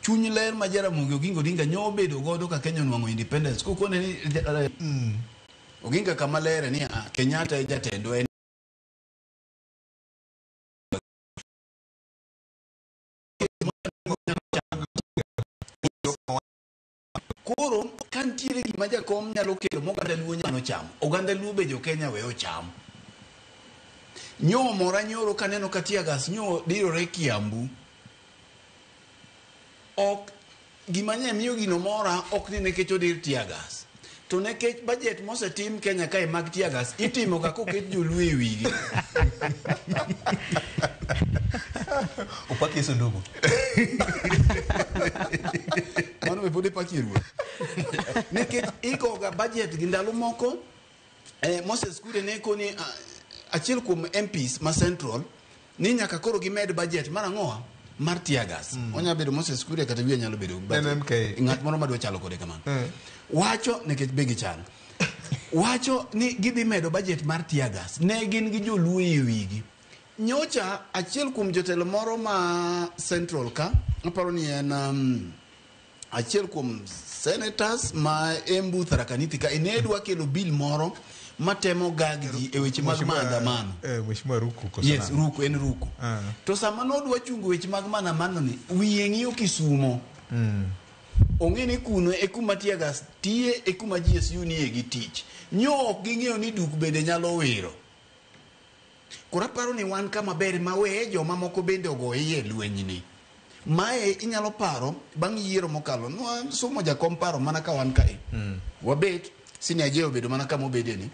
Chuny ler ma Jaramogi Oginga Odinga nyobedo godo ka Kenya nwang'o independence. Kukone ni Oginga kama lere ni Kenyatta e jatendo en Koro kantiere gima jakom nyalo kelo moganda Luo nyalo chamo. Oganda Luo be jo Kenya weyo cham. Nyo mora nyoro kaneno katia gas nyo dirore Kiambu. Ok gima nye miyo gino mora ok ni nekech odir tiagas. To nekech budget mose tim Kenya kae mag tiagas itimo ka koket joluo e wigi. Upaki yeso ndugu. Mano me pode pakirwa. Nekech ikoga budget gi ndalo moko Moses Kude ne koni achiel kuom MPs ma Central ni nyaka koro gimed budget mar ang'oa mar tiagas. Onya bedo Moses Kude kata wiye nyalo bedo ng'at moro madwa chalo kode kamano. Wacho nekech begi chan. Wacho ni gidhi medo budget mar tiagas. Ne gin gi joluo e wigi. Nyocha achiel kuom jotelo moro ma Central ka aparo ni en achiel kuom senators ma Embu Tharaka Nithi ka inedwa kelo bill moro matemo gagji e weche mag maandamano. Mheshimiwa Ruku kosana. Yes, Ruku en Ruku. To sama nodwa chungo weche mag maandamano ni wiye ng'iyo Kisumo. Ong'e ni kuno e kuma tiagas tie e kuma GSU ni e gi tich. Nyo ok ging'eyo ni duk bende nyalo wiro. Kora paro ni wan kama ber ma we joma moko bende ogoye lweny ni. Mae inyalo paro bang' yiero mokalo. No somo jakom paro mana ka wan kae. Wabet sini aje obedo mana kama obede ni.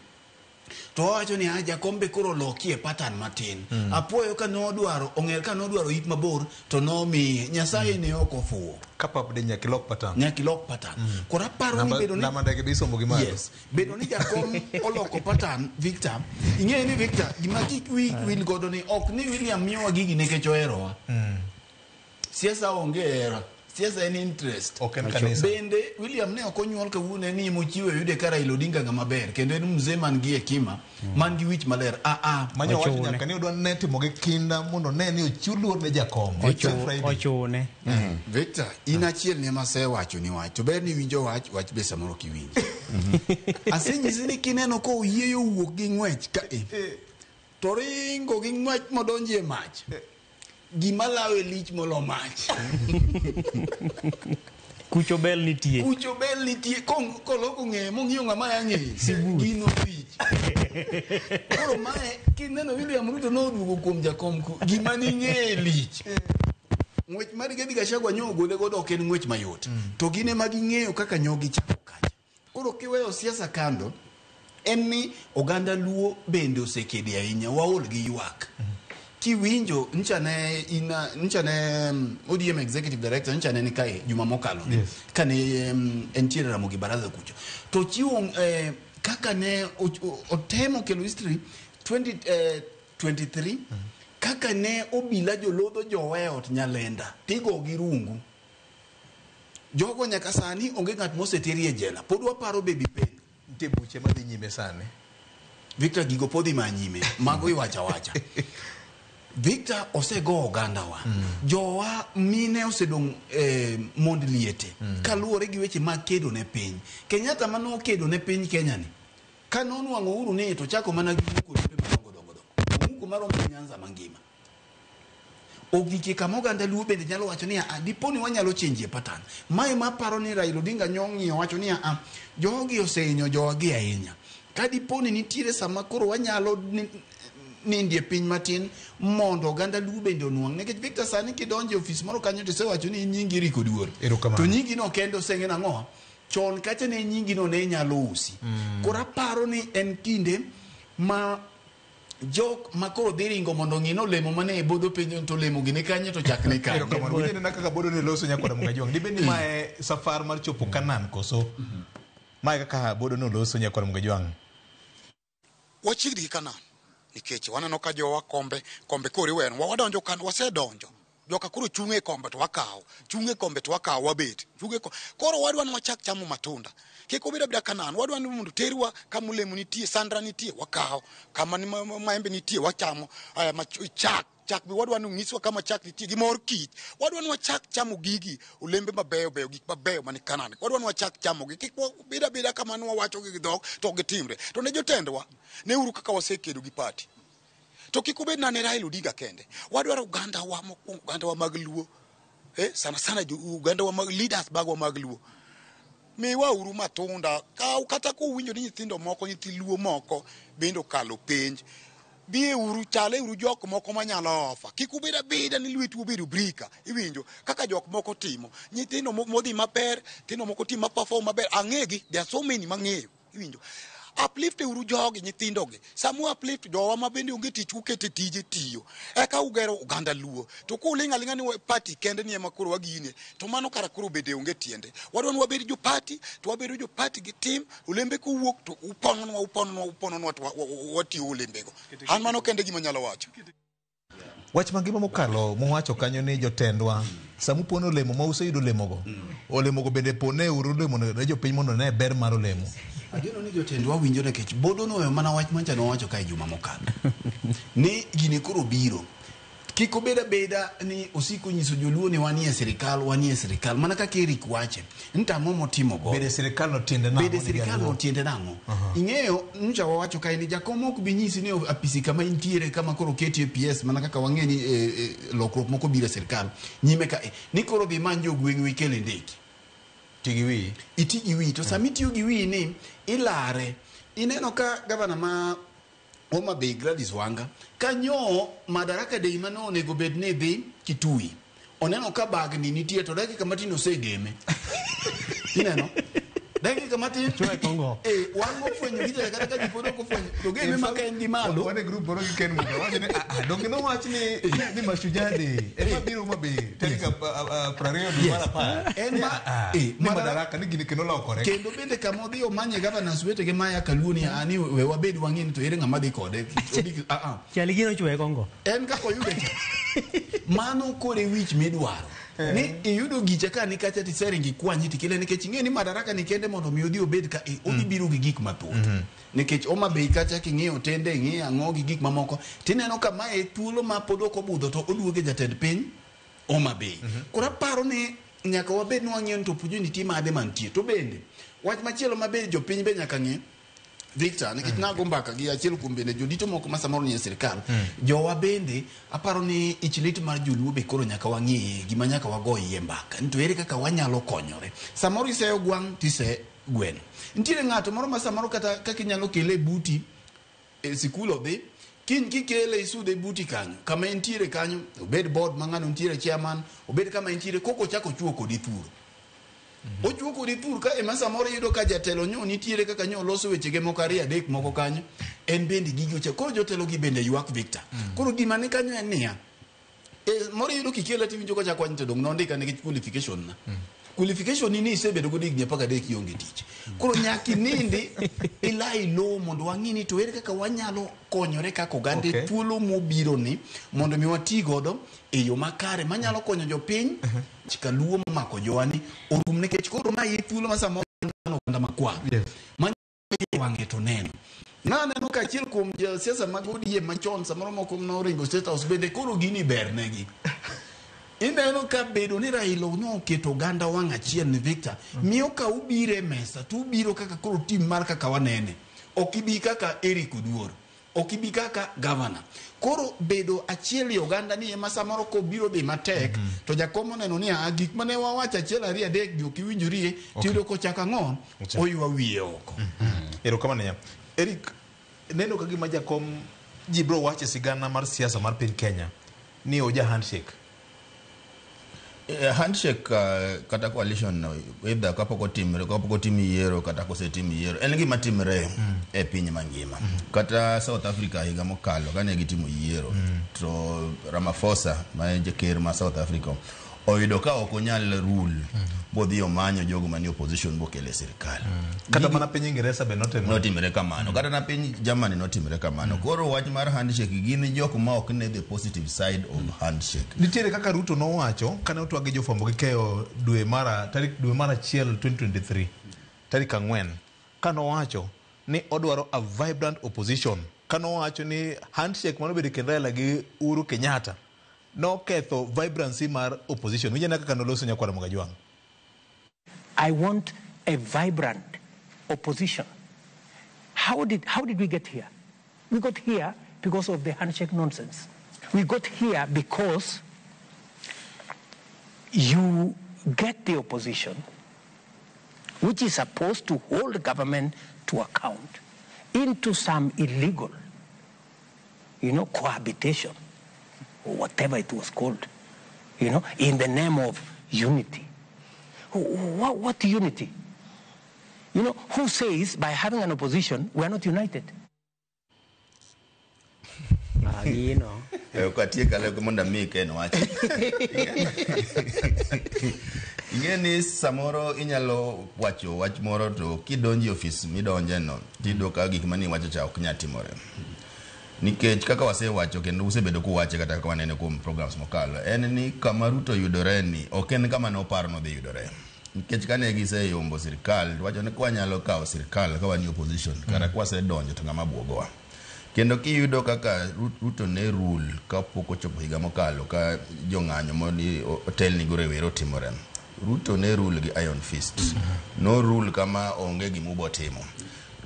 To wacho ni jakom be koro lokie pattern matin. Apuoyo ka nodwaro ong'er ka nodwaro hik mabor to nomi Nyasaye ne ok ofuo. Kapap de nyaki lock pattern. Nyaki lock pattern. Kora paro ni bedo ni nama ndege biso mbugi malo. Yes. Bedo ni jakom oloko pattern Victor. Ing'e ni Victor gima kik wil godo ni ok ni William miyowa gigi nekech oherowa. Siasa onge hera. Siasa en interest. Okay, kanisa. Bende William ne okonyuol kawuono ni mochiwo yude ka Raila Odinga ngama ber kendo en mzee man gi hekima man gi wich maler. Manyo wacho nyaka ni odwa ne timo gi kinda mondo ne ni ochulo ne jakom. Ochune. Victor, in achiel ne mase wacho ni wach to ber ni winjo wach be samoro kiwinjo. Asenyisi ni kineno ko oyieyo wuok gi ng'wech ka to ringo gi ng'wech modonje mach. Gima lawe lich molo mach. Kucho bel nitie. Kucho bel nitie koloko ng'e mong'iyo ng'ama ya ng'e. Gino lich. Koro mae kineno William Ruto noduogo kuom jakom gima ni ng'e lich. Ng'wech mar Rigathi Gachagua nyo gole godo ok en ng'wech mayot. To gine ma ging'eyo kaka nyogi chako kacha. Koro kiweyo siasa kando en ni oganda Luo bende osekedi ahinya waol gi ywak. Kiwinjo nchane ODM executive director nchane ni kai Juma mokalo kane entiere Ramogi Baraza kucho to chiwo kaka ne otemo kelo history 2023 kaka ne obila jolodho joweot Nyalenda tigo gi rungu jogo nyaka sani onge ng'at moseteri e jela pod waparo baby pen nitie buche madhi nyime sani Victor gigo podhi manyime mago iwacha Victor osego ogandawa. Jowa mine osedong mond liete. Kaluore gi weche mag kedo ne piny. Kenyatta mano kedo ne piny Kenya ni. Kanonu wango uru ne to chako mana gi muko dongo. Muko maro Nyanza mangima. Ogike kama oganda luo bende nyalo wacho ni diponi wanyalo chenjie patan. Mae maparo ni Raila Odinga nyong'i wacho ni jogi osenyo jogi ahinya. Ka diponi nitiere sama koro wanyalo nindie piny matin mondo oganda luo bende onuang'. Nekech Victor sani kidonje ofis moro kanyo to sewacho ni nyingi Riko Duor. To nyingi no kendo seng'e nang'o? Chon kacha ne nyingi no ne nyalo usi. Kora paro ni en kinde ma jok makoro dhiringo mondo ng'ino lemo mane bodo penjo to lemo gine kanye to chak ne kanye. Kamano wujene na kaka bodo ne loso nyakwara Mungajwang. Dibeni mae safar mar chopo Kanan koso. Mae kaka bodo ne loso nyakwara Mungajwang. Wachigdi gi Kanan. Nikech waneno ka jowa kombe kori wen. Wadonjo kan wasedonjo. Joka kuro chunge kombe to wakao. Chunge kombe to wakao wabet. Koro wadwa ni wachak chamo matunda. Kiko bida Kanan, wadwa ni mundu terwa kama ulemu nitie, sandra nitie, wakao. Kama ni maembe nitie, wachamo, chak bi wadwa ni ngiswa kama chak nitie, gimor kich. Wadwa ni wachak chamo gigi, ulembe mabeyo, gik mabeyo mani Kanan. Wadwa ni wachak chamo gigi, kiko bida kama nuwa wacho gigi dog, to gitimre. To ne jotendwa, ne uru kaka wasekedo gi party. To kiko bida na ne Raila Odinga kende. Wadwa Uganda wa magluo. Sana Uganda wa leaders bagwa magluo. Miwa uru matunda kata ko winjo ni nyithindo moko nyithi luo moko bendo kalo penj bie uru chale uru jok moko manyalo ofa kikubeda ni lwetu obedo brika iwinjo kaka jok moko timo nyithindo modhi maber tino moko timo perform maber angegi there are so many mang'eyo iwinjo uplift uru jogi nyithindo gi samu uplift jowa mabende onge tich ukete tije tiyo eka ugero Uganda luo to kulinga ni party kende ni makoro wagine to mano kara koro bede onge tiende wadwa ni wabedi jo party to wabedo jo party gi team ulembe ku wuok to upononwa to wati ulembego an mano kende gima nyalo wacho wach mangima mokalo mowacho kanyo ni jotendwa samu pono olemo ma useyudo olemogo olemogo bende pone uru olemo ne jopiny mondo ne ber mar olemo. Ageno ni jotendwa winjo nekech bodo no mana wach mancha no wacho kai juma mokalo ni gine koro biro kiko beda ni osiko nyiso joluo ni wanie sirikal mana kaka Eric wache ntamo motimo go bede sirikal no tiende nango ing'eyo ncha wacho kai ni jakomo ok bi nyisi ni apisi kama intiere kama koro KTPS mana kaka wang'eni lokruok moko biro sirikal nyime ka ni koro bi manjo gweng' wikele ndeki itigiwi to samitiyo giwi ni ilare ineno ka gavana ma Homa Bay Gladys Wanga kanyo Madaraka Day mano onego bed ne dhi Kitui oneno ka bagni nitie to dakika matin osegeme ineno dakika matin chwe kongo wango fwenyo gite kata ka jipodo ko fwenyo to geme maka en di malo wane group boro ken mo wacho ni donge no wach ni mashujade ema biro Homa Bay dakika prario di mara pa en Madaraka ni gine keno lokore kendo bende kama odhi omanye governors wetege maya kaluoni ani we wabed wang'eni to ere ng'ama dhi kode chaligino chwe kongo en kako yude mano kore wich midwaro ni iyudo gicha ka ni kacha ti seringi kwanyi tikile nikech ing'e ni Madaraka ni kende mondo mi odhi obed ka odhi biro gi gik mathoth nikech Homa Bay kacha king'eyo tende ing'e ang'o gi gik mamoko tineno ka mae thuolo ma pod ok obudho to oduoge jatend piny Homa Bay kora paro ni nyaka wabed ni wang'eyo to opportunity made mantie to bende wach machielo mabed jopiny be nyaka ng'e Victor nikech nago mbaka gi achiel kuom bende jodito moko ma samoro ni sirikal jowa bende aparo ni ichlit mar joluo be koro nyaka wang'e gima nyaka wagoye mbaka nito ere kaka wanyalo konyore samoro iseyo gwang' tise gweno nitiere ng'ato moro ma samoro kata kaka inyalo kele buti sikul odhi kin kikele isude buti kanyo kama entiere kanyo obed board mang'ano nitiere chairman obed kama entiere koko chako chuo kodi thuro ochuo kodi thuro ka ema samoro yudo ka jatelo nyo nitiere kaka nyo loso wechege moko ariyo adek moko kanyo en bende gigo cha koro jotelo gi bende ywak Victor koro gima ne kanyo en niya moro yudo kikele tiwinjo ka chakwa nyito dong nondika nikech qualification na qualification ni isebedo go digni 13 ionge tich koro nyaki nindi ilai lo mondo wang'ini to ere kaka wanyalo konyore kaka oganda thuolo mobiro ni mondo mi wati godo e yo makare manyalo konyo jopiny chikaluo mamako joani orum nikech koro ma thuolo ma samo oganda makwa manyalo wang'e to neno Naneno ka achiel kuom josiasa mag ODM machon samoro moko noringo State House bende koro gini ber negi. Ineno ka bedo ni Raila noketo oganda wang' achiel ni Victor, miyo ka ubire mesa, tu ubiro kaka koro tim mar kaka wanene. Okibi kaka Eric Oduor, okibi kaka governor. Koro bedo achiel i oganda ni ema samoro ko biro dhi matek, to jakom oneno ni gik mane wawacho achiel ariyo adek gi ok iwinjorie, tiyudo ko chaka ng'on, oywa wiye oko. Erokamano nya. Eric, neno ka gima jakom ji bro wache sigana mar siasa mar piny Kenya ni oja handshake. Handshake kata coalition either kapoko tim yiero kata kose tim yiero en gima timre e piny mangima. Kata South Africa higa mokalo kane gitimo yiero to Ramaphosa ma en ker ma South Africa oyudo ka ok onyal rule bodhi omanyo jogo mani opposition bokele sirikal. Kata mana piny Ingresa be notimre kamano. Kata na piny Germany notimre kamano. Koro wach mar handshake gin jok ma ok ne the positive side of handshake. Nitiere kaka Ruto nowacho kane otwa gi jofwambo gi keyo dwe mar 1 2023 tarik 4 kanowacho ni odwaro a vibrant opposition. Kanowacho ni handshake mano bedo kendo Raila gi Uhuru Kenyatta no ketho vibrancy mar opposition. Wije kaka noloso Nyakwara Mugajwang. I want a vibrant opposition. How did we get here? We got here because of the handshake nonsense. We got here because you get the opposition, which is supposed to hold government to account, into some illegal, cohabitation, or whatever it was called, in the name of unity. What unity? Who says by having an opposition we are not united? Ingeni samoro inyalo wacho wach moro to kidonji office midonje no tido ka gik mani wacho cha ok nyatimore. Nikech kaka wasewacho kendo usebedo kuwache kata kwa nene kuom programs mokalo en ni kama Ruto yudore ni ok en kama no paro no dhi yudore. Nikech kane gise yombo sirikal wacho ni kwa nyalo kawo sirikal ka wani opposition kata kwa se donjo to ngama buogowa. Kendo kiyudo kaka Ruto ne rule ka poko chopo higa mokalo ka jong'anyo moni hotel ni gore wero timore. Ruto ne rule gi iron fist. No rule kama onge gimubo timo.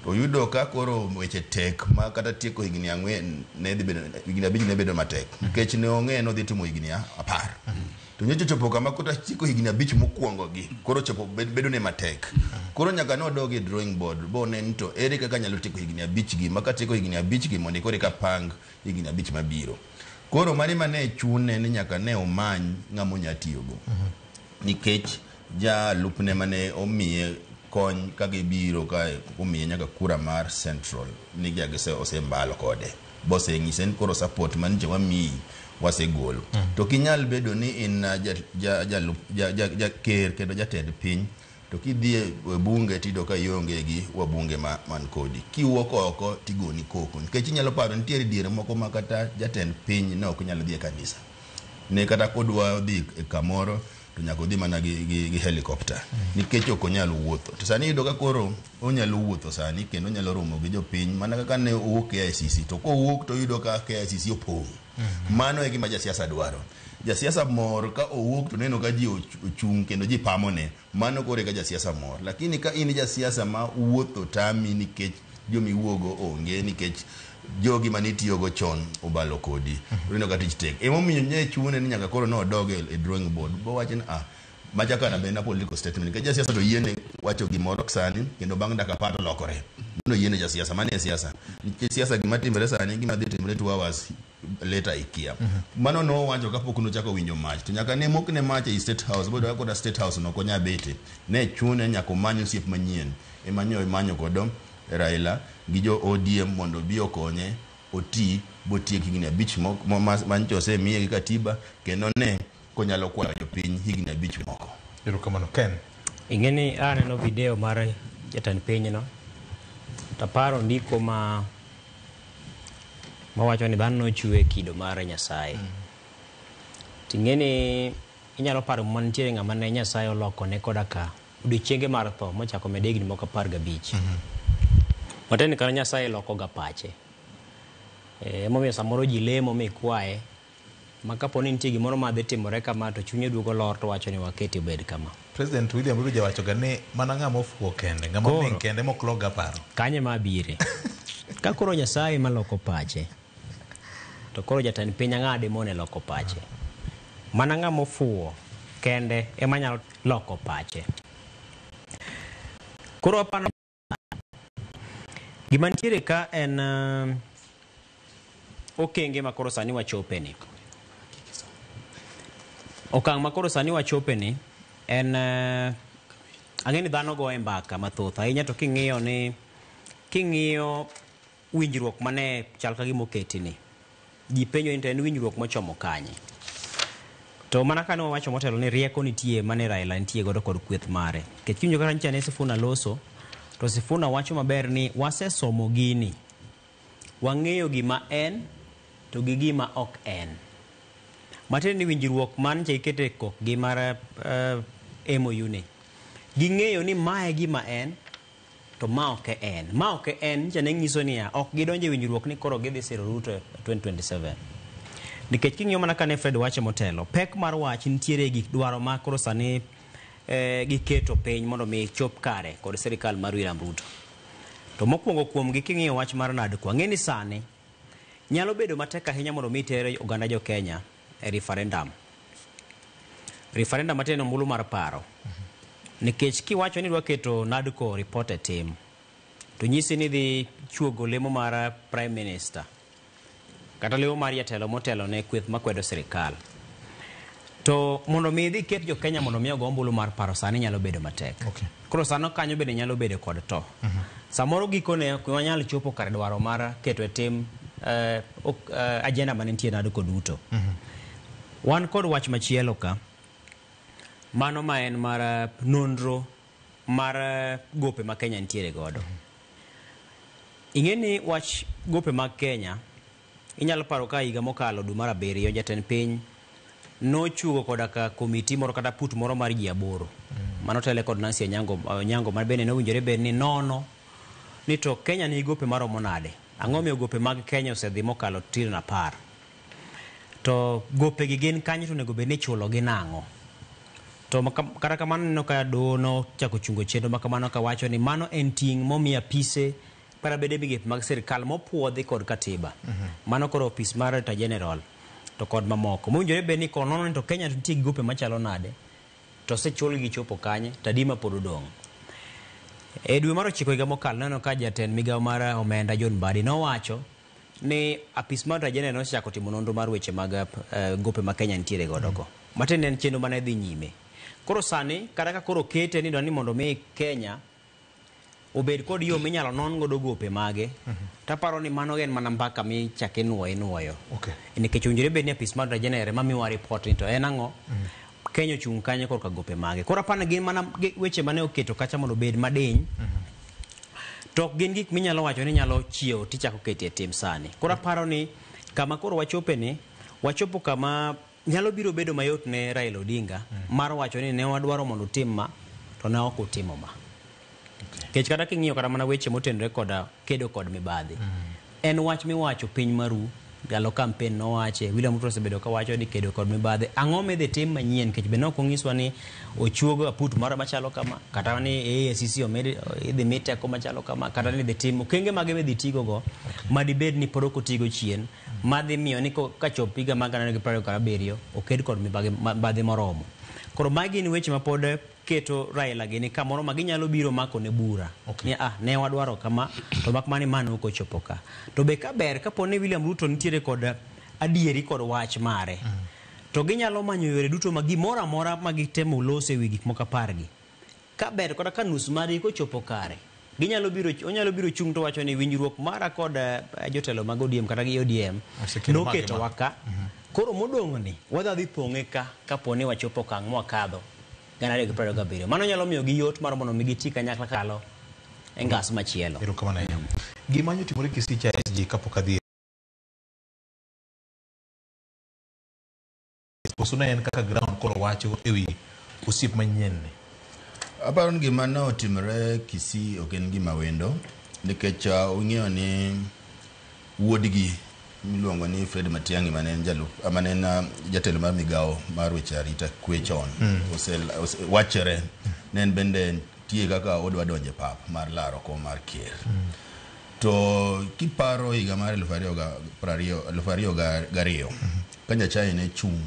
To yudo ka koro weche tek ma kata tieko higni 4 ne dhi bedo higni 5 ne bedo matek. Nikech ne ong'e no dhi timo higni 10. To nyocho chopo kama kota tieko higni 5 mokwongo gi koro chopo bedo ne matek. Koro nyaka no dogi drawing board bo ne to ere kaka nyalo tieko higni 5 gi maka tieko higni 5 gi mondo kore ka pang higni 5 mabiro. Koro mari mane chune ni nyaka ne omany ng'amo nyatiyogo. Nikech ja lupne mane omiye kony kage biro ka umiye nyaka kura mar Central ni jagese osembalo kode bose ngisen koro support man je wami wasegolo to kinyal bedo ni in ja ker kendo jatend piny to kidhie bunge tido ka yonge gi wabunge man kodi kiwuok oko tigoni koko nikech inyalo paro nitiere diere moko makata jatend piny ne ok nyalo dhi e kanisa ne kata kodwa dhi kamoro to nyako dhi mana gi helicopter nikech ok onyalo wuotho to sani yudo ka koro onyalo wuotho sani kendo onyalo romo gi jopiny mana kaka ne owuok e ICC to kowuok to yudo ka ICC opong mano e gima jasiasa dwaro jasiasa mor ka owuok to neno ka ji ochung kendo ji pamone mano kore ka jasiasa mor lakini ka in jasiasa ma wuotho tami nikech jomi wuogo onge nikech jogi manitiyogo chon obalo kodi rino ka tich tek emomiyo nye chune ni nyaka koro no doge e drawing board bo wachen machaka na bena political statement ke jasiasa to yiene wacho gimoro sani kendo bang' daka pato lokore no yiene jasiasa mane siasa nikech siasa gima timre sani gima dhi timre 2 hours later ikia mano no wacho kapok no chako winjo mach to nyaka ne mokne mach e State House bodo ka State House no konya bete ne chune nyako manyo siep manyien manyo kodom Raila gi jo ODM mondo bi okonye oti botiek higni 5 mancho se miye gi katiba kendo ne konyalo kwayo jopiny higni 5 moko. Erokamano Ken. Ingeni aneno video mar jatend piny no taparo ndiko ma wacho ni dhano chue kido mar Nyasaye. Tingeni inyalo paro mantiere ng'ama ne Nyasaye oloko ne koda ka odiochienge mar tho mochako medegni moko 15. Mateni kar Nyasaye loko ga pache. Momiyo samoro ji lemo mi kwaye ma kapo ni nitie gimoro ma dhi timore kama to chunye duogo lor to wacho ni waketi obed kama. President William Ruto jawacho ga ni mana ng'ama ofuo kende, ng'ama ming kende mok loga paro. Kanye ma bire. Ka koro Nyasaye maloko pache, to koro jatend piny ng'ade mone loko pache. Mana ng'ama ofuo kende ema nyalo loko pache. Koro apano gima nitiere ka en okenge makoro sani wachope ni. Okang' makoro sani wachope ni en ang'eni dhano go e mbaka mathoth ahinya to king'iyo winjruok mane chal ka gima oketi ni. Ji penjo ni en winjruok mochomo kanye. To mana kane wawacho motelo ni rieko nitie mane Raila nitie godo kod kweth mare. Kech kinyo kata nitie ne Sifuna loso to Sifuna wacho maber ni wasesomo gini. Wang'eyo gima en to gi gima ok en. Matene ni winjruok man che ikete kok gi mar MOU ni. Ging'eyo ni mae gima en to ma ok en. Ma ok en chane nyiso niya ok gidonje winjruok ni koro gidhi siro Ruto 2027. Nikech king'iyo mana kane Fred wacho motelo, pek mar wach nitiere gik dwaro ma koro sani giketo piny mondo mi chop kare kod sirikal mar William Ruto. To mokwongo kuom gi king'iyo wach mar NADCO, ang'eni sani nyalo bedo matek ahinya mondo mi tere oganda jo Kenya e referendum. Referendum mateno ombulu mar paro. Nikech kiwacho ni dwa keto NADCO report e tim, to nyisi ni dhi chuogo lemo mar Prime Minister kata lemo mar jatelo motelo ne kweth makwedo sirikal. To mondo mi dhi ket jo Kenya mondo mi ogo ombulu mar paro sani nyalo bedo matek. Koro sano kanyo bende nyalo bedo kod to. Samoro gikone wanyalo chopo kar dwaro mar keto e tim agenda mane nitie NADCO duto. Wan kod wach machielo ka, mano ma en mar nonro mar gope ma Kenya nitiere godo. Ing'eni wach gope mag Kenya, inyalo paro ka higa mokalo dwe mar 7 jatend piny nochugo koda ka komiti moro kata put moro mar ji 8 mano tele kod Nancy Onyango mar bende nowinjore bed ni nono ni to Kenya ni gope maromo nade. Ang'o miyo gope mag Kenya osedhi mokalo tirna 10. To gope gi gin kanyo to nego bed ni chulo gi nang'o. To kata kamano neno ka dono chako chungo chenro makamano ka wacho ni mano en ting' momiya pise para bede migepe mag sirikal mopuodhi kod katiba. Mano koro ofis mar Director General to kod mamoko. Mowinjore bed ni konono ni to Kenya nitie gi gope machalo nade. To sechul gi chopo kanye tadima pod odong'. E dwe mar 9 higa mokalo neno ka jatend migawo mar omenda John Mbadi nowacho ni apis mar Director General nochako timo nonro mar weche mag gope ma Kenya nitiere godo go. Matende en chenro mane dhi nyime. Koro sani kata ka koro kete ni dwani mondo mi Kenya obed kod yo minyalo non godo gope mage, taparo ni mano gen mana mbaka mi chake nuoyo. Nikech owinjore bed ni apis mar Director General ma miwa report ni to en ang'o Kenya chung kanye korka gope mage. Koro apani gin mana weche mane oketo kacha mondo bed madiny. To gin gik minyalo wacho ni nyalo chiewo tichako kete tim sani. Koro aparo ni kama koro wachopo kama nyalo biro bedo mayot ne Raila Odinga mar wacho ni ne wadwaro mondo tim ma to ne ok utimo ma. Kech kata king'iyo kata mana weche motenore koda kedo kod mibadhi. En wach miwacho piny maru galo campaign no wache William Ruto osebedo ka wacho ni kedo kod mibadhi ang'o midhi tim manyien kech bende ok onyiswa ni ochuogo aput moro machalo kama kata ni ACC omed idhi miteko machalo kama kata ni dhi tim okenge mage midhi tigo go madibed ni pod ok otigo chien madhi miyo ni ka chop higa mag 2027 oked kod mibadhi moromo. Koro magi ni weche ma pod keto Raila gini kamoro ma ginyalo biro mako ne bura. Ni ne wadwaro kama to mak mani mano ok ochopo ka. To be ka ber kapo ne William Ruto nitiere kod adieri kod wach mare. To ginyalo manyo yore duto ma gimoro amora ma gitemo lose wi gik moko pargi. Ka ber kod ka nus mari ko chopo kare. Onyalo biro chung to wacho ni winjruok mara kod jotelo mag ODM kata gi ODM no keto waka. Koro modong' ni wadhi pong'e ka kapo ni wachopo kang' mwakadho 2027. Mano nyalo miyo gi yot mar mondo mi giti kanyakla kalo e ngas machielo. Erokamano ahinya. Gima nyotimore Kisii SG kapok adhi osuna en kaka ground koro wacho ewi osiep manyien ni. Aparo ni gima ne otimore Kisii ok en gima wendo. nikech ung'eyo ni wuodgi miluongo ni Fred Matiang'i manen jatelo mar migawo mar weche arita kwe chon wachore nen bende tie kaka odwa donje pap mar laro kom mar ker to kiparo higa mar 2022 kanya chai ne chung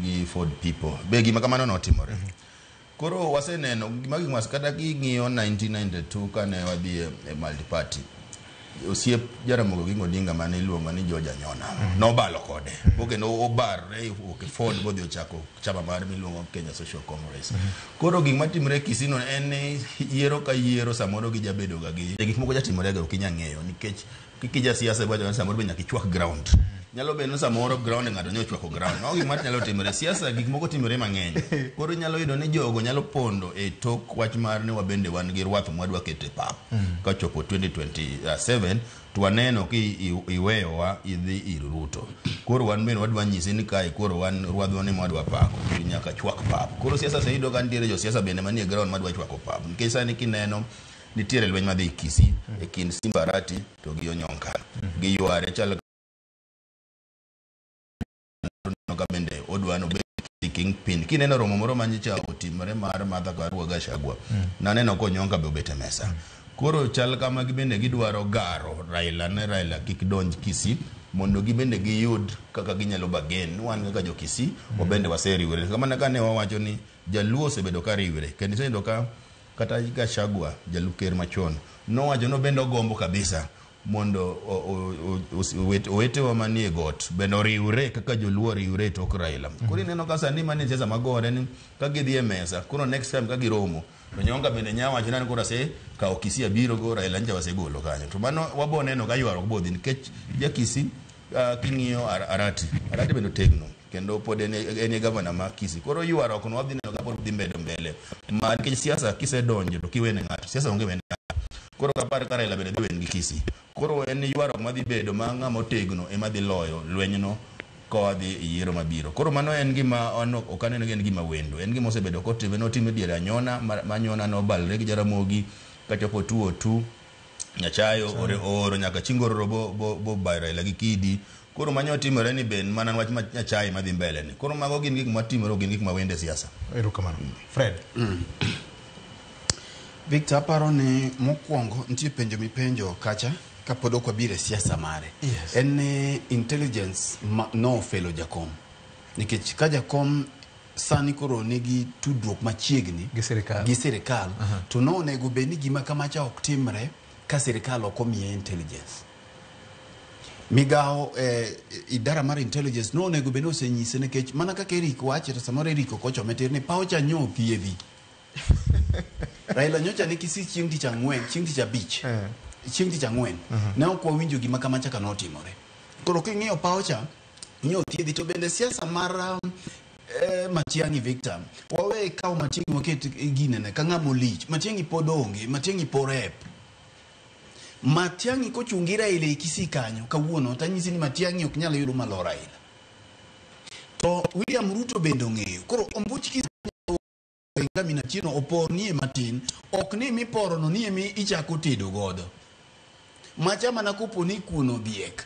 gi Ford people be gima kamano notimore koro waseneno gima kata king'iyo 1992 kane wadhi e multi party osiep Jaramogi Oginga Odinga mane iluongo ni George Anyona nobalo kode boke no obarre Ford bodhi ochako chama mar miluongo Kenya Social Congress koro gima timre Kisino en yiero ka yiero samoro gi jabedo ga gi gik moko jatimore ga okinya ng'eyo nikech kikija siasa bado samoro be nyaka ichwak ground nyalo bedo samoro ground ng'ato nyochwako ground no gima nyalo timore siasa gik moko timore mang'eny koro nyalo yudo ni jogo nyalo pondo e tok wach mar ne wabende wan gi rwath mwadwa kete pap ka chopo 2027 to waneno ki iweyowa idhi ir Ruto koro wan bende wadwa nyisi ni kai koro wan rwadhwa ni mwadwa pako nyaka chwak pap koro siasa seido kan tiere jo siasa bende manie ground madwa chwako pap nikech sani kineno nitiere lweny madhi Kisii e kind Simba Arati to gi Onyonka gi yware chal ka bende odwano be kingpin kineno romo moro manyicha otimore mar Martha Karua Gachagua naneno ko Onyonka be obet e mesa koro chal kama gibende gidwaro garo Raila kik donj Kisii mondo gibende giyud kaka ginyalo bagen wan kaka jo Kisii obende waseriwre kama kane wawacho ni Jaluo osebedo ka riwre kendo sendo ka kata Gachagua jaluker machon nowacho no bende gombo kabisa mondo owete wa manie got bende riwre kaka Joluo riwre tok Raila koro neno ka sani manie siasa magore ni ka gidhi e mesa koro next time ka giromo to Onyonka bende nyawacho nani koro se ka Kisii abiro go Raila nja wasegolo kanyo to mano wabo neno ka ywaro bodhi nikech ja Kisii king'iyo Arati bende tegno kendo pod en governor ma Kisii koro ywaro kono wadhi neno ka pod dhi mbele ma nikech siasa kisedonjo to kiwene ng'ato siasa onge wene koro kapar ka Raila bende dhi wen gi Kisii koro en ywaro madhi bedo ma ng'ama otegno ema dhi loyo lwenyno ko adhi yiero mabiro koro mano en gima okaneno en gima wendo en gima osebedo kotime notime diere Anyona Anyona no balre gi Jaramogi kachopo 202 Nyachayo oro nyaka Chingororo bo Raila gi Kidi koro manyo timore ni ben mana wach Nyachayo madhi mbele ni koro mago gin gik matimore gin gik mawende siasa erokamano Fred Victor paro ni mokwongo nitie penjo mipenjo kacha kapod ok wabire siasa mare en intelligence no fellow Jakom nikech ka Jakom sani koro nigi tudruok machiegni gi sirikal to no nego be ni gima kamacha ok timre ka sirikal ok omiye intelligence migawo idara mar intelligence no nego be no senyise nikech mana kaka Eric wache to samoro Eric okochome tir ni paocha nyo thiedhi Raila nyocha ni Kisii chieng' tich ang'wen chieng' tich abich chieng' tich ang'wen ne ok wawinjo gima kamacha ka notimore koro king'iyo paocha nyo thiedhi to bende siasa mar Matiang'i Victor wawe kawo Matiang'i waket ginene ka ng'amo lich Matiang'i pod onge Matiang'i porep Matiang'i kochungi Raila e Kisii kanyo kawuono tanyisi ni Matiang'i ok nyalo yudo malo Raila to William Ruto bende ong'eyo koro ombuch Kisii ngamina chino opor nie matin ok ni miporo no nie mi ichako tedo godo machama na kupo ni kuno diek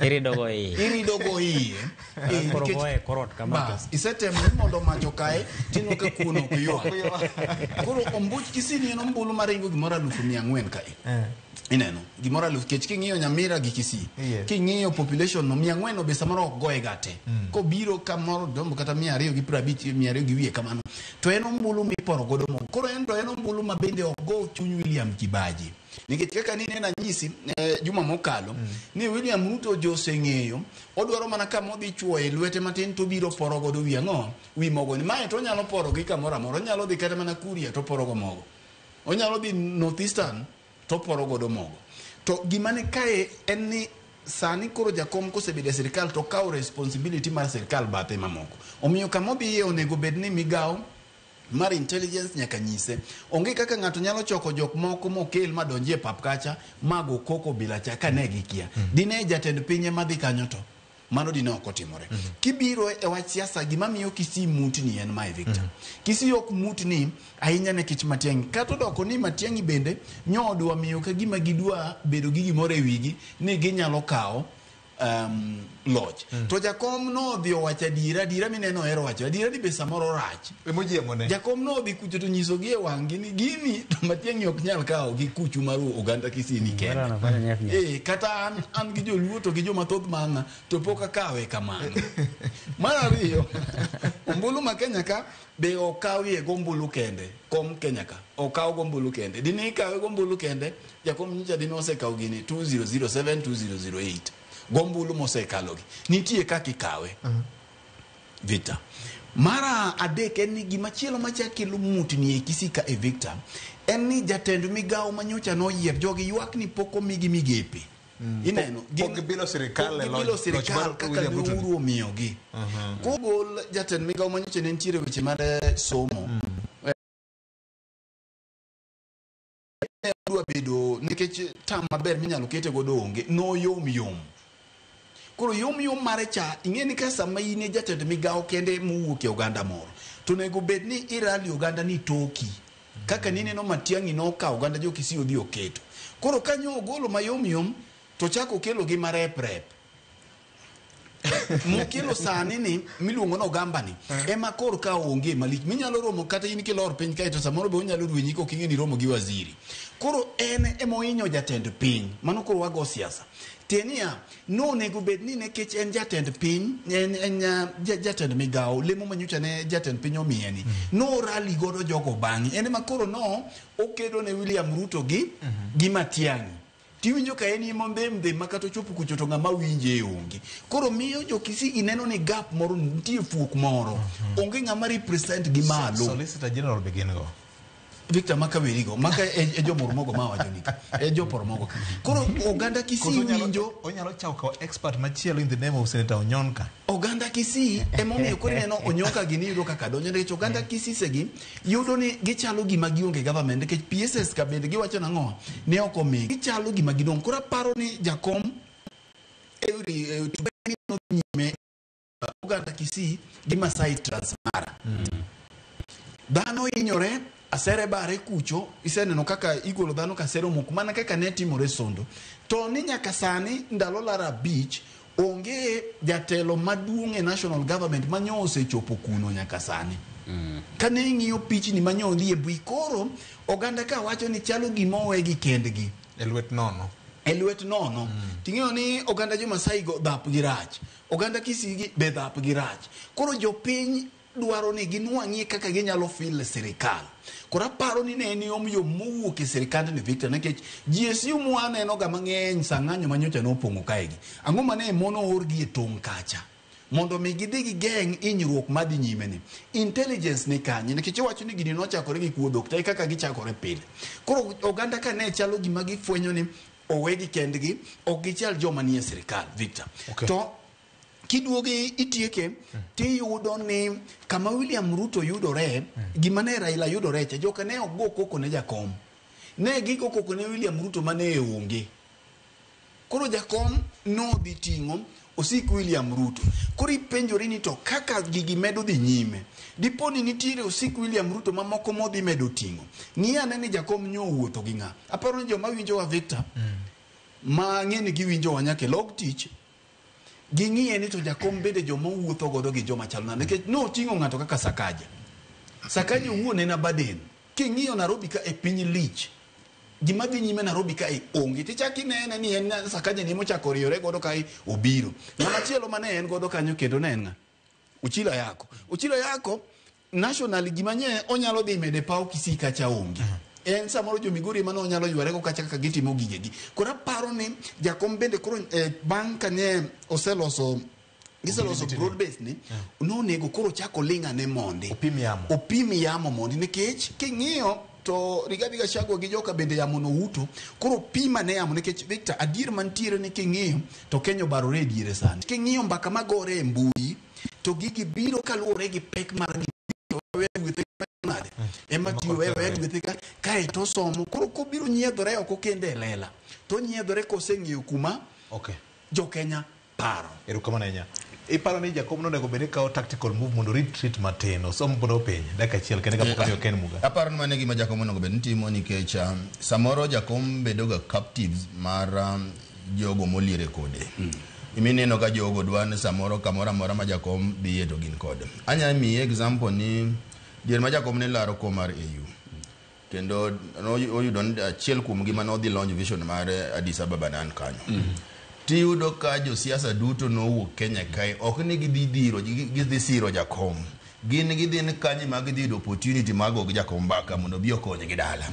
iridogo iye korot kama isetem mondo macho kae tino ka kuno kuywa koro ombuch Kisii ni nombulu maringo gimora 400 kae ineno gimora kech king'iyo Nyamira gi Kisii king'iyo population no 400 be samoro ok goe gate ko biro kamoro dombo kata 250 200 gi wiye kamano to en ombulu miporo godo mo koro en to en ombulu ma bende ok go chuny William Kibaji nikech kaka ni nena nyisi juma mokalo ni William Ruto joseng'eyo odwaro mana kama odhi chuoye lwete matin to biro poro godo wi ang'o wi mogo ni mae to nyalo poro gi kamoro amoro nyalo dhi kata mana Kuria to poro go mogo onyalo dhi Northeastern to poro godo mogo to gimane kae en ni sani koro Jakom kosebedo e sirikal to kawo responsibility mar sirikal bathe mamoko omiyo kama odhiye onego bed ni migawo mar intelligence nyaka nyise onge kaka ng'ato nyalo choko jok moko mokel madonje pap kacha mago koko bila cha ka ne gikia dine jatend pinye madhi kanyo to mano dine ok otimore. Kibiro e wach siasa, gima miyo Kisii mutni en mae Victor. Kisii ok mutni ahinya nikech Matiang'i. Kata odoko ni Matiang'i bende nyodwa miyo ka gima gidwa bedo gi gimoro e wigi ni ginyalo kawo loch. To jakom no dhi owacho adiera mineno hero wacho adiera ni be samoro rach. Jakom no dhi kucho to nyisogi e wang'gi ni gini to Matiang'i ok nyal kawo gi kuchu mar oganda Kisii ni kende. Kata an gi joluo to gi joma thoth manga to pok akawe kamano. Mar ariyo, ombulu ma Kenya ka be okawie gombulu kende. Kom Kenya ka okaw gombulu kende. Dine ikawe gombulu kende, jakom nyicha dine osekaw gini 2007 2008. Gombulu mosekalogi. Nitie kaka ikawe. Victor. Mara adek en ni gimachielo macha kelo mutni e Kisii ka e Victor. En ni jatend migawo manyocha no yier jogi ywak ni poko migi migepe. Ineno. Pok bilo sirikal kaka Uhuru omiyogi. Kogol jatend migawo manyocha ne ntiere weche mar somo. Dwa bedo nikech tam maber minyalo kete godo onge no yom. Koro yom mare cha ing'eni ka sama in e jatend migawo kende muwuok e oganda moro to nego bed ni irali oganda ni toki kaka nini no Matiang'i no ka oganda jo Kisii odhi oketo. Koro kanyo ogolo mayom to chako kelo gi marep mokelo sani ni miluongo no gamba ni ema kor ka onge malich minyalo romo kata in kilor piny kae to samoro be onyalo dwenyi ko king'eni romo gi waziri. Koro en emoinyo jatend piny mano koro wago siasa tenia no nego bed ni nekech en jatend piny en jatend migawo lemo manyocha ne jatend piny omieni no rally godo jogo bang'i en ema koro no okedo ne William Ruto gi Matiang'i. Tiwinjo ka en mbe makato chopo kucho to ng'ama winje onge. Koro miyo jo Kisii gineno ni gap moro nitie fuok moro. Onge ng'ama represent gi malo. Solicitor General begin go. Victor Makawerigo, maka e jo mormogo ma wacho ni. E jo pormogo. Koro oganda Kisii winjo onyalo chao ka expert machielo in the name of Senator Onyonka. Oganda Kisii emomiyo koro neno Onyonka gini yudo kaka donjo nikech oganda Kisii segi yudo ni gichalo gima gionge government nikech PSS ka bende giwacho nang'o ne ok omi gichalo gima gidong. Koro paro ni jakom nyime oganda Kisii gi Masai Transmara. Dhano inyore asere bare kucho iseneno kaka igolo dhano kasero moko mana kaka ne timore Sondo to ni nyaka sani ndalo lara beach onge jatelo maduong' e national government manyo osechopo kuno nyaka sani. Kane ng'iyo pichni manyo ndhi e bui koro oganda ka wacho ni chalo gimowe gi kendgi e lwet nono. Ting'eyo ni oganda jo Masai go dhap gi rach, oganda Kisii be dhap gi rach. Koro jopiny dwaro ni ginwang'ie kaka ginyalo fil sirikal. Kora paro ni ne en yom mowuok e sirikand ni Victor nikech GSU mwaneno ga mang'eny sang'anyo manyocha nopong'o kaegi. Ang'o mane mono orgi e tong' kacha mondo mi gidhi gi geng' inyruok madhi nyime ni. Intelligence ni kanye nikech iwacho ni gini nochakore gi kuo dokta kaka gichakore pile. Koro oganda ka ne chalo gima gifwenyo ni owegi kendgi ok gichal joma nie sirikal Victor. To kiduogi itieke tiyudo ni kama William Ruto yudore gima ne Raila yudore cha joka ne ogo koko ne jakom ne gigo koko ne William Ruto mane onge. Koro jakom no dhi ting'o osik William Ruto. Koro ipenjori ni to kaka gigi medo dhi nyime diponi nitiere osik William Ruto mamoko modhi medo ting'o. Ng'iyane ni jakom nyo wuotho gi ng'a. Aparo ni joma winjo wa Victor ma ng'eni giwinjo wa nyaka log tich ging'iye ni to jakom bende joma wuotho godo gi joma chalo nade nikech no ting'o ng'ato kaka Sakaja wuon en Abaden. King'iyo Nairobi ka e piny lich gima dhi nyime Nairobi ka e onge tichaki nene ni en Sakaja ni mochako riore godo ka obiro. Ng'ama chielo mane en godo kanyo kendo ne en ng'a? Uchila yako national gima nye onyalo dhi mede pau Kisii kacha onge. En samoro jo Migori mano onyalo yware go kacha kaka gitimo gigegi. Kora paro ni jakom bende koro bank kane oseloso broad base ni no nego koro chako linga ne mondi opimi yamo mondi nikech king'iyo to Rigathi Gachagua gi joka bende yamo no uto koro pima ne yamo nikech Victor adier mantiere ni king'iyo to Kenya barore diere sana king'iyo mbaka magore e mbui to gigi biro kaluore gi pek mar ema tiyo wethika kae to somo koro biro nyiedhore oko kende lela to nyiedhore koseng'iyo kuma jo Kenya paro erokamano ahinya iparo ni Jakom nonego bed ni kao tactical move mondo retreat mateno so mondo piny dakika achiel kende kapok ni Ken Muga aparo ni mane gima Jakom onego bed ni timo nikech samoro Jakom bedoga captives mar jogo moliere kode imineno ka jogo dwan samoro kamoro amora ma Jakom biye to gin kode anya miye example ni dier ma Jakom ne laro ko mar AU kendo oyudo achiel kuom gima nodhi launch vision mar Addis Ababa nan kanyo tiyudo ka josiasa duto nowuok Kenya kae ok ni gidhi siro Jakom gin gidhi ni kanyi mag gidhi yudo opportunity mag og Jakom mbaka mondo bi okonye gi dala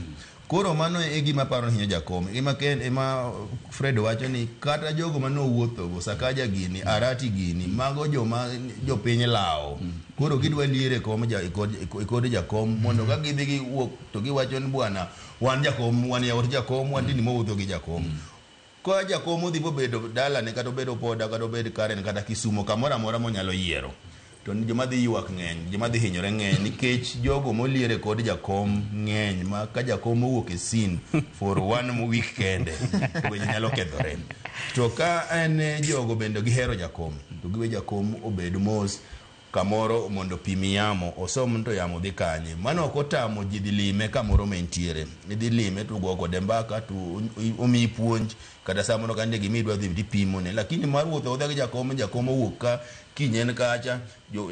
koro mano e gima paro hinyo Jakom ema Fred wacho ni kata jogo manowuotho go Sakaja gini Arati gini mago jopiny lao koro gidwa liere kom kod Jakom mondo ka gidhi giwuok to giwacho ni bwana wan Jakom wan yaot Jakom wan tini mowuotho gi Jakom ko Jakom odhi bobedo dala ne kata obedo poda kata obedo Karen kata Kisumo kamoro amora monyalo yiero to joma dhi ywak ng'eny joma dhi hinyore ng'eny nikech jogo moliere kod Jakom ng'eny ma ka Jakom owuok e scene for one week kende weche nyalo kethore to ka en jogo bende gihero Jakom to giwe Jakom obed mos kamoro mondo pimi yamo osom to yamo dhi kanye mano ok otamo ji dhi lime kamoro mentiere idhi lime to go kode mbaka to omi puonj kata samoro kande gimi dwa dhi pimo ne lakini mar wuotho odhi gi Jakom owuok ka kinyen kacha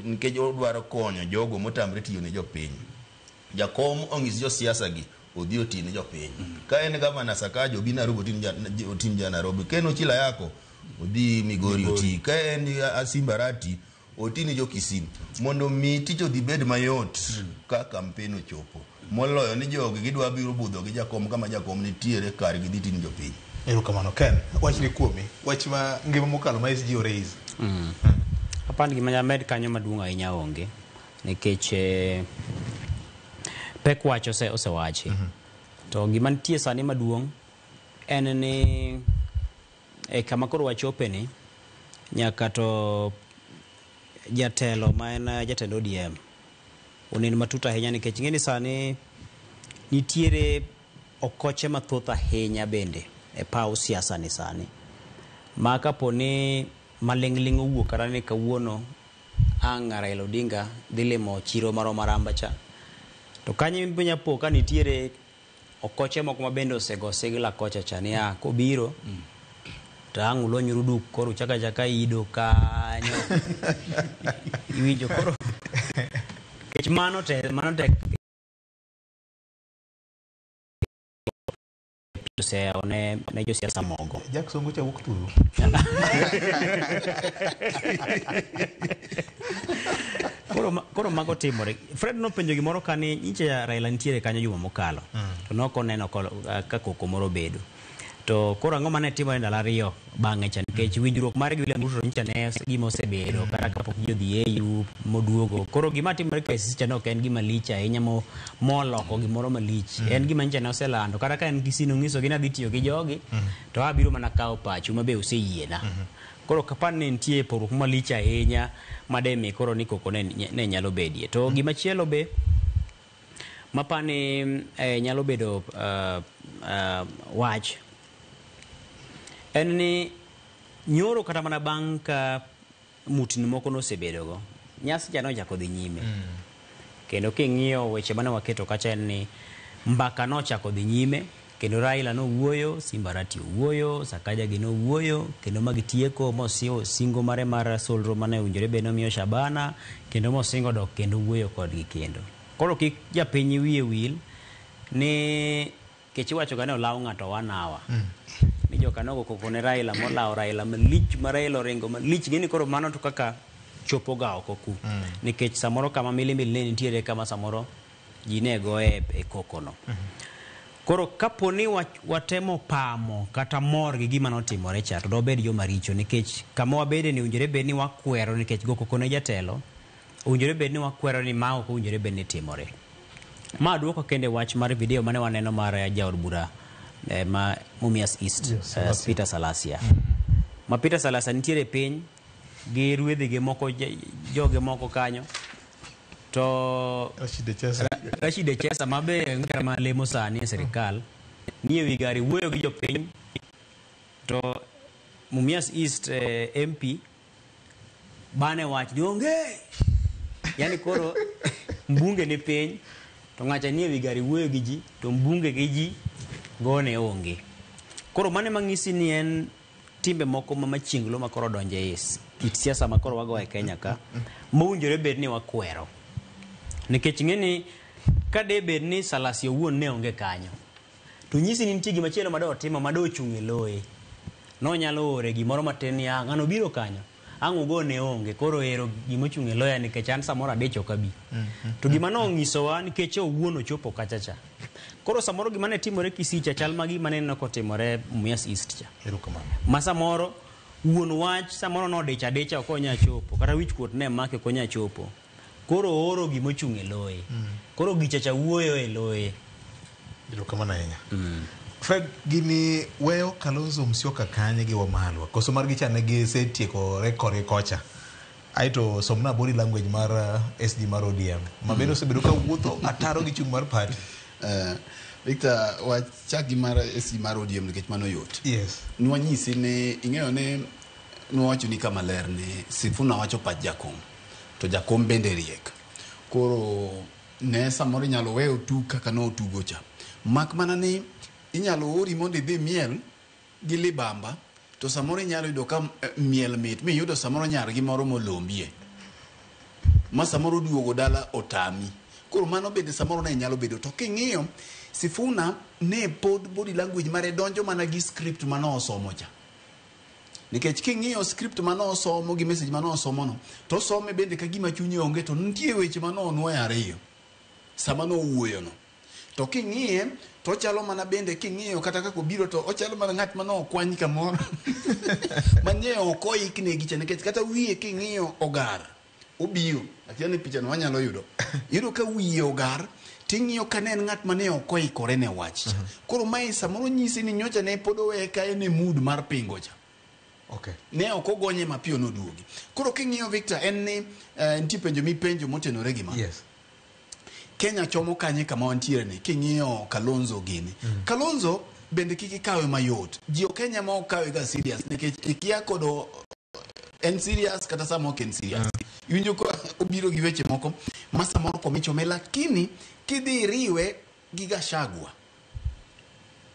nikech odwaro konyo jogo motamre tiyo ne jopiny Jakom ong'is josiasa gi odhi oti ne jopiny ka en gavana Sakaja obi Nairobi otin ja Nairobi Ken Ochila yako odhi Migori oti ka en Asimbarati otini jo Kisii mondo mi tich odhi bed mayot ka kampen ochopo moloyo ni jogi gidwa biro budho gi Jakom kama Jakom nitiere kar gidhi tin jopiny erokamano Ken wach ni kuomi wach ma ngima mokalo ma SG raise apand gima nyamed kanyo maduong' ahinya onge nikech pek wacho osewachi to gima nitie sani maduong' en ni kama koro wachope ni nyaka to jatelo ma en jatend ODM onen matut ahinya nikech ng'eni sani nitiere okoche mathoth ahinya bende e paw siasa ni sani ma kaponi maling'ling' owuok kata ni kawuono ang' Raila Odinga dhi limo chiro maro maramba cha to kanyo inya po ka nitiere okoche moko ma bende osego sigla kocha cha ni kobiro to ang' ulonyru duk koro chaka ido kanyo iwinjo koro kech mano te se one ne josiasa mogo Jackson gocha wuok turu koro mago timore Fred nopenjo gimoro kani nyicha Raila nitiere kanyo juma mokalo to nokoneno ka koko moro bedo to koro ang'o mane timore ndalo ariyo bang'e cha nikech winjruok mar gi William Ruto nyicha ne gima osebedo kata kapok jodhi AU moduogo koro gima timore KCC cha ok en gima lich ahinya moloko gimoro malich en gima nyicha ne oselando kata ka en Kisii nong'iso gi nadhi tiyo gi jogi to abiro mana kawo pacho mabe oseyiena koro kapan ne nitie pogruok malich ahinya mademi koro ni koko ne nyalo bedie to gima chielo be mapani nyalo bedo wach en ni nyoro kata mana bang' ka mutni moko nosebedogo nyasi cha nochako dhi nyime kendo king'iyo weche mane waketo kacha en ni mbaka nochako dhi nyime kendo Raila nowuoyo Simbarati owuoyo Sakaja gi nowuoyo kendo magitieko mosiwo singo mare mar solro mane owinjore be nomiyo Shabana kendo mosingo dok kendo wuoyo kodgi kendo koro kik japiny wiye wil ni kechiwacho gane olaw ng'ato 1 hour ni joka nogo koko ne Raila molaw Raila malich ma Raila orengo malich gini koro mano to kaka chopo ga oko ku nikech samoro kama milimili ne nitiere kama samoro ji ne goe e kokono koro kaponi watemo pamo kata mor gi gima notimore cha to dobed yo maricho nikech kama wabede ni unjore bed ni wakwero nikech go koko ne jatelo unjore bed ni wakwero ni ma ok unjore bed ni timore ma duoko kende wach mar video mane waneno mar jaod bura ma Mumias East Peter Salasia ma Peter Salasia nitiere piny gi ruedhi gi moko joge moko kanyo to Rashid Chesa mabe ngama lemo sani e serikal ni wi gari wuoyo gi jopiny to Mumias East MP bane wach donge yani koro mbunge ni piny to ngacha nie wi gari wuoyo gi ji to mbunge gi ji gone onge. Koro mane mang'isi ni en timbe moko ma machienglo ma koro donje is kit siasa ma koro wago e Kenya ka mowinjore bed ni wakwero nikech ng'eni ka de bed ni Salasio wuon ne onge kanyo to nyisi ni nitie gima chielo mado timo mado chung' e loye no nyalo ore gimoro matin ya ng'ano biro kanyo ang'o gone onge koro ero gimo chung' e loya nikech an samoro adecho kabi to gima no ng'isowa nikech owuon ochopo kachacha koro samoro gima ne timore Kisicha chal magi mane nokotimore Mumias East cha ma samoro wuon wach samoro no decha okonya chopo kata wich kuot ne make okonya chopo koro oro gimo chung' e loye koro gichacha wuoyo e loye erokamano ahinya. Fred, gini weyo Kalonzo Musyoka kanye gi Wamalwa koso mar gicha ne gi setieko rekore kocha aito somna body language mar SG mar ODM mabedo sebedo ka wuotho ataro gi chung' mar party. Victor, wachaki mar SG mar ODM nikech mano yot. Yes. Nwanyisi ne ing'eyo ne nwacho ni kama ler ne Sifuna wacho pach jakom to jakom bende riek koro ne samoro nyalo weyo tuk kaka no tugo cha mak mana ni inyalo ori mondo idhi miel gi libamba to samoro inyalo yudo ka miel mit mi yudo samoro nyar gi moro molombie ma samoro duogo dala otami koro mano bende samoro ne nyalo bedo to king'iyo Sifuna ne pod body language mare donjo mana gi script mano osomo cha nikech king'iyo script mano osomo gi message mano osomo no to some bende ka gima chunye onge to nitie weche mano onwe ariyo sama no wuoyo no to king'iye to chalo mana bende king'iyo kata kako biro to ochalo mana ng'at mano okwany kamoro manye okoikne gi chane kata wiye king'iyo ogar obiro lakini picha no wanyalo yudo ka wiye ogar ting'iyo ka nen ng'at mane okoikore ne wach koro mai samoro nyisi ni nyocha ne podowe ka ene mood mar pingo cha. Okay. Ne okogonye mapio no duogi koro king'iyo Victor en ni nitie penjo mi penjo motenore gi ma. Yes. Kenya chomo kanye kama wantiere ne king'iyo Kalonzo gini Kalonzo bende kiki kawe mayot jio Kenya ma okawe ga serious nikech ikia kodo en serious kata samo ken serious iwinjo ko obiro gi weche moko masa moro komichome lakini kidhi riwe gi Gachagua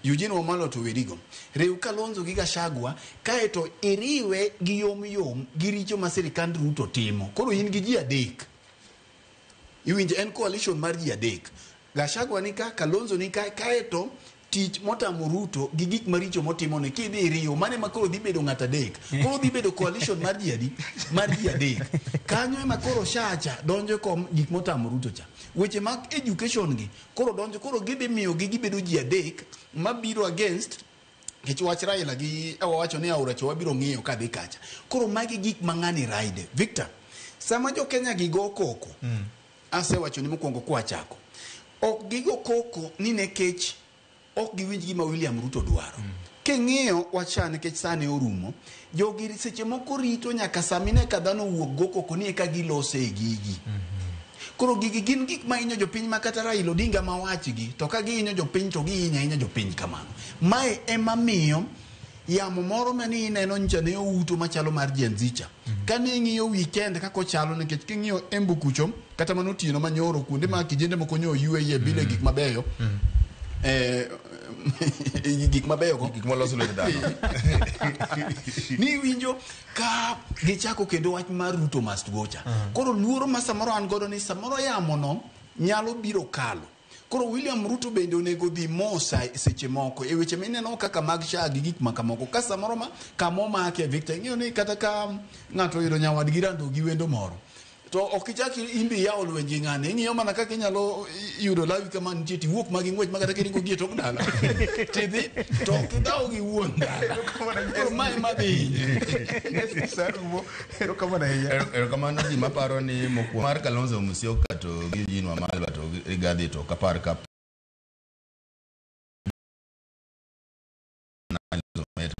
Eugene Wamalwa to wedigo rew Kalonzo gi Gachagua kaeto iriwe gi yom gi richo ma sirikand Ruto timo koro in gi ji adek iwinjo en coalition mar ji adek Gachagua ni ka Kalonzo ni ka kaeto tich motamo Ruto gi gik maricho motimo ne kidhi riyo mane makoro dhi bedo ng'at adek koro dhi bedo coalition mar ji adek kanyo ema koro Chacha donjo kom gik motamo Ruto cha weche mag education gi koro donjo koro gidhi miyo gi gibedo ji adek mabiro against kech wach Raila gi wacho ni aora cho wabiro ng'iyo ka dhi kacha koro magi gik mang'ani ride Victor sama jo Kenya gi go koko ase wacho ni mokwongo kwa chako ok gigo koko ni nekech ok giwinj gima William Ruto dwaro king'iyo wachane kech sane orumo jogi seche moko rito nyaka samine ka dhano wuok go koko ni eka gilose gigi koro gigi gin gik ma inyo jopiny makata Raila Odinga ma wachgi to ka giinyo jopiny to giinyo jopiny kamano mae ema miyo yamo moro mani ineno ncha ne outo machalo mar Gen Z cha kane ing'iyo weekend kako chalo nikech king'iyo Embu kucho kata mano tieno manyoro kuonde ma kijende moko nyo yue bile gik mabeyo gik mabeyo go gik maloso lwedo dhano ni winjo ka gichako kendo wach mar Ruto must go cha koro luoro ma samoro an godo ni samoro yamo no nyalo biro kalo koro William Ruto bende onego dhi mosa seche moko e weche mineno kaka mag sha gi gik makamoko ka samoro ma kamo make Victor ng'iyo ni kata ka ng'ato yudo nyawadgi rando gi wendo moro to okichaki imbi ya olwenje ng'ane ng'iyo mana kaka inyalo yudo lawi kama nitie tiwuok magi ng'wech magata kiringo gie tok dala tidhi to kidawo gi wuon dala koro mae madhi erokamano gima paro ni mokwongo mar Kalonzo Musyoka to gi Eugene Wamalwa to Rigathi to kapar ka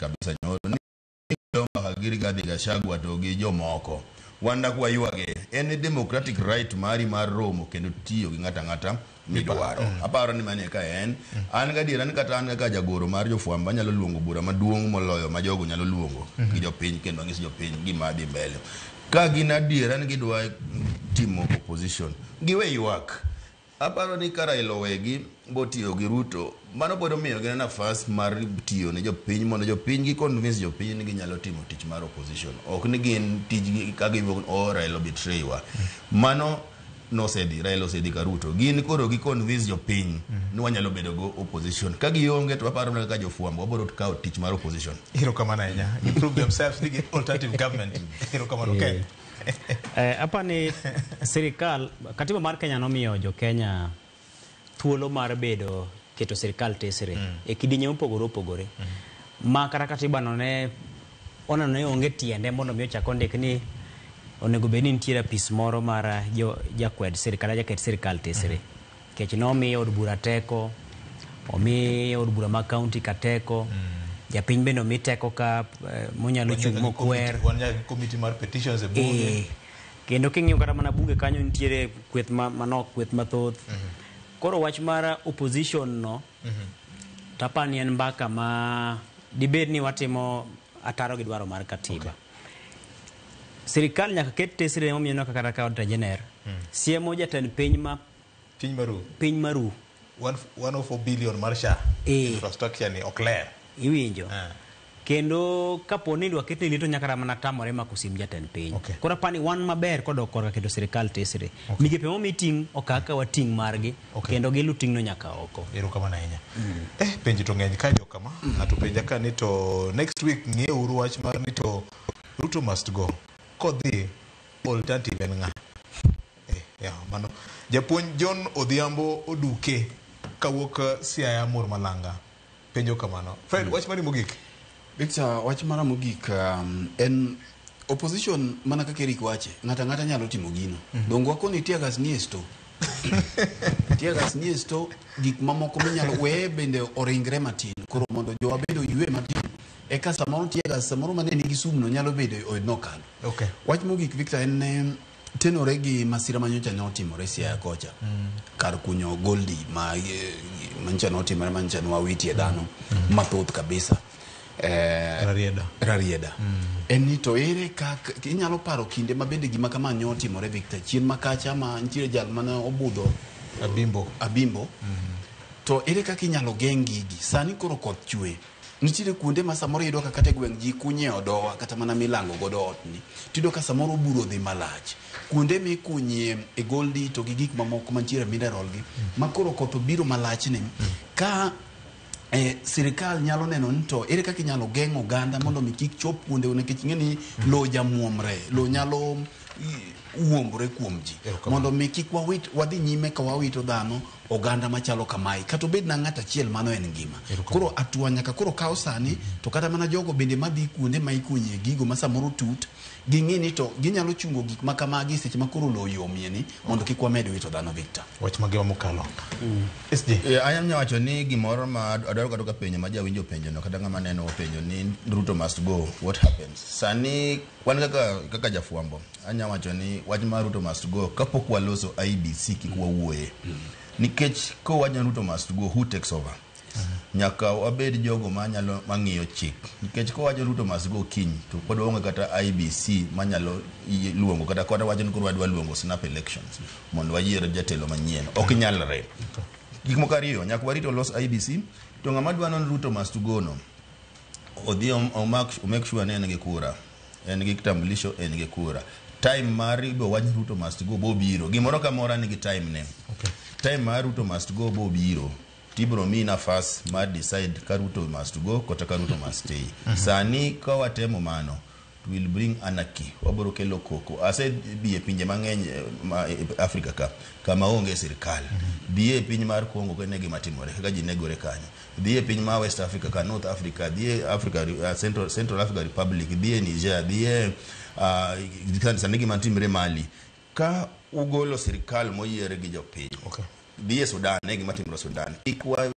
kabisa nyoro ni Rigathi Gachagua to gi jomoko wanda kwa yuage en democratic right mari mar romo kendo tiyo gi ngata midwaro. Aparo ni mane ka en an ga dira ni kata an ga jagoro mar jofwamba nyalo luongo bura maduong' moloyo ma jogo nyalo luongo gi jopiny kendo ng'is jopiny gima dhi mbele. Ka gin adiera ni gidwa timo opposition giwe ywak. Aparo ni kara ilowegi botiyo gi Ruto mano bodo miyo gina nafas mar tiyo ne jopiny mondo jopiny gi convince jopiny ni ginyalo timo tich mar opposition. Ok ni gin tij ka givuon Raila betray wa. Mano no sedi Raila osedi ka Ruto gin koro gi convince jopiny ni wanyalo bedo go opposition. Ka gionge to aparo na ka jofwambo wabiro kawo tich mar opposition. Hiro kamana enya. Improve themselves ni alternative government. Hiro kamano okay. Apa ni serikal katiba mar Kenya nomiyo jo Kenya thuolo mar bedo keto serikal tesere e kidinye opogore ma kata katiba no ne onano ne onge tiende mondo mi ochak ondik ni onego bed ni nitiere pis moro mar jakwed serikal jaket serikal tesere kech nomiyo od bura teko omiyo od bura ma county ka teko japiny bende omi teko ka monyalo chung' mokwer committee mar petitions e bunge kendo king'iyo kata mana bunge kanyo nitiere kweth manok kweth mathoth koro wach mar opposition no tapani en mbaka ma dibed ni watimo ataro gi dwaro mar katiba. Serikal nyaka ket tesre momiyo no kata ka od jener siemo jatend piny maru 104 billion mar sha infrastructure ni okler iwinjo kendo kapo ni dwa ketne lito nyaka mana tamore makosim jatend piny kora pani wan maber kodok korka kendo serikal tesre migepe mo meeting okaka wating margi kendo gilu ting no nyaka oko ero kama na nya penji to ngeny ka jo kama na to penja ka ni to next week ngie uru wach mar ni to Ruto must go kodhi alternative en nga mano japuonj John Odhiambo Oduke kawuok Siaya Mur Malanga penjo kamano. Fred, wach mari mogik? Victor, wach mara mogik en opposition mana kaka Eric wache. Ngata nyalo timo gino. Dongo wako ni tiagas ni esto. Tiagas ni esto gik mamoko minyalo we bende oringre matin. Koro mondo jo abedo yue matin. Eka samoro tiagas samoro mane nigi sumno nyalo bedo odnokalo. Okay. Wach mogik Victor en tenore gi masira manyocha ne otimore Siaya kocha. Kar kunyo goldi mancha notimore mancha nwawiti dhano mathoth kabisa. Rarieda. En to ere kaka inyalo paro kinde mabende gima kama nyotimore Victor chien makacha ma ntiere jal mana obudho Abimbo. To ere kaka inyalo gengi gi sani koro koth chwe. Nitiere kuonde ma samoro yudo ka kata gweng ji kunye odowa kata mana milango godo otni. Tido ka samoro buro dhi malach. Kuonde mi kunye e goldi to gi gik mamoko mantiere mineral gi makoro koth biro malach ni ka sirikal nyalo neno nito ere kaka nyalo gengo ganda mondo mi kik chop kuonde nikech ngeni lo jamuomre lo nyalo uombre kuom ji mondo mi kik wadhi nyime ka wawito dhano oganda machalo kamai kata bed na ngata chiel mano en ngima koro atua nyaka koro kawo sani to kata mana jogo bende madhi kuonde ma ikunye gigo ma samoro tut ging'ini to ginyalo chungo gik ma kamagi seche ma koro lo yomieni mondo kik wamed wito dhano Victor. Wach mage mokalo. Ayam nyawacho ni gimoro ma adwaro kata ka penjo ma jawinjo penjo no kata ng'ama neno penjo ni Ruto must go, what happens? Sani wan kaka jafwambo anyawacho ni wach mar Ruto must go kapok waloso IBC kik wawuoye nikech ko wajan Ruto must go, who takes over? Nyaka wabed jogo manyalo mang'iyo chik nikech ko wajan Ruto must go kiny to pod onge kata IBC manyalo luongo kata wajan koro wadwa luongo snap elections mondo wayier jatelo manyien ok nyalre. Gik moko ariyo nyaka warito los IBC to ng'ama dwa non Ruto must go no odhi make sure ne en gi kura, en gi kitambulisho, en gi kura. Time mari bo wach Ruto must go bo biro gimoro ka mora nigi time ne. Time mar Ruto must go bo biro tibro mi nafas mar decide ka Ruto must go kata ka Ruto must stay. Sani ka watemo mano will bring anarchy, waboro kelo koko. Ase biye pinje mang'eny Afrika ka kama onge sirikal. Biye piny mar Kongo kene gima timore kaka ji negore kanyo. Biye piny mar West Africa ka North Africa, biye Africa Central Africa Republic, biye Niger, biye sani gima timore Mali. Ka ugolo sirikal moyiere gi jopiny. Biye Sudan ne gima timore Sudan. Ikwa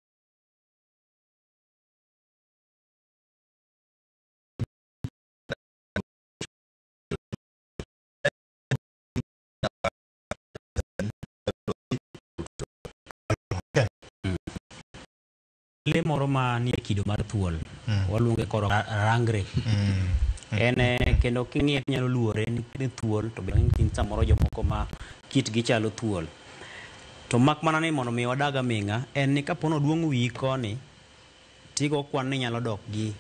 le moro ma ni kido mar thuol waluonge koro rangre ene kendo king'iye nyalo luore ni thuol to bende kin samoro jomoko ma kit gi chalo thuol to mak mana ni mondo mi wadaga minga en ni kapono duong' wi koni tigo kwan ni nyalo dok gi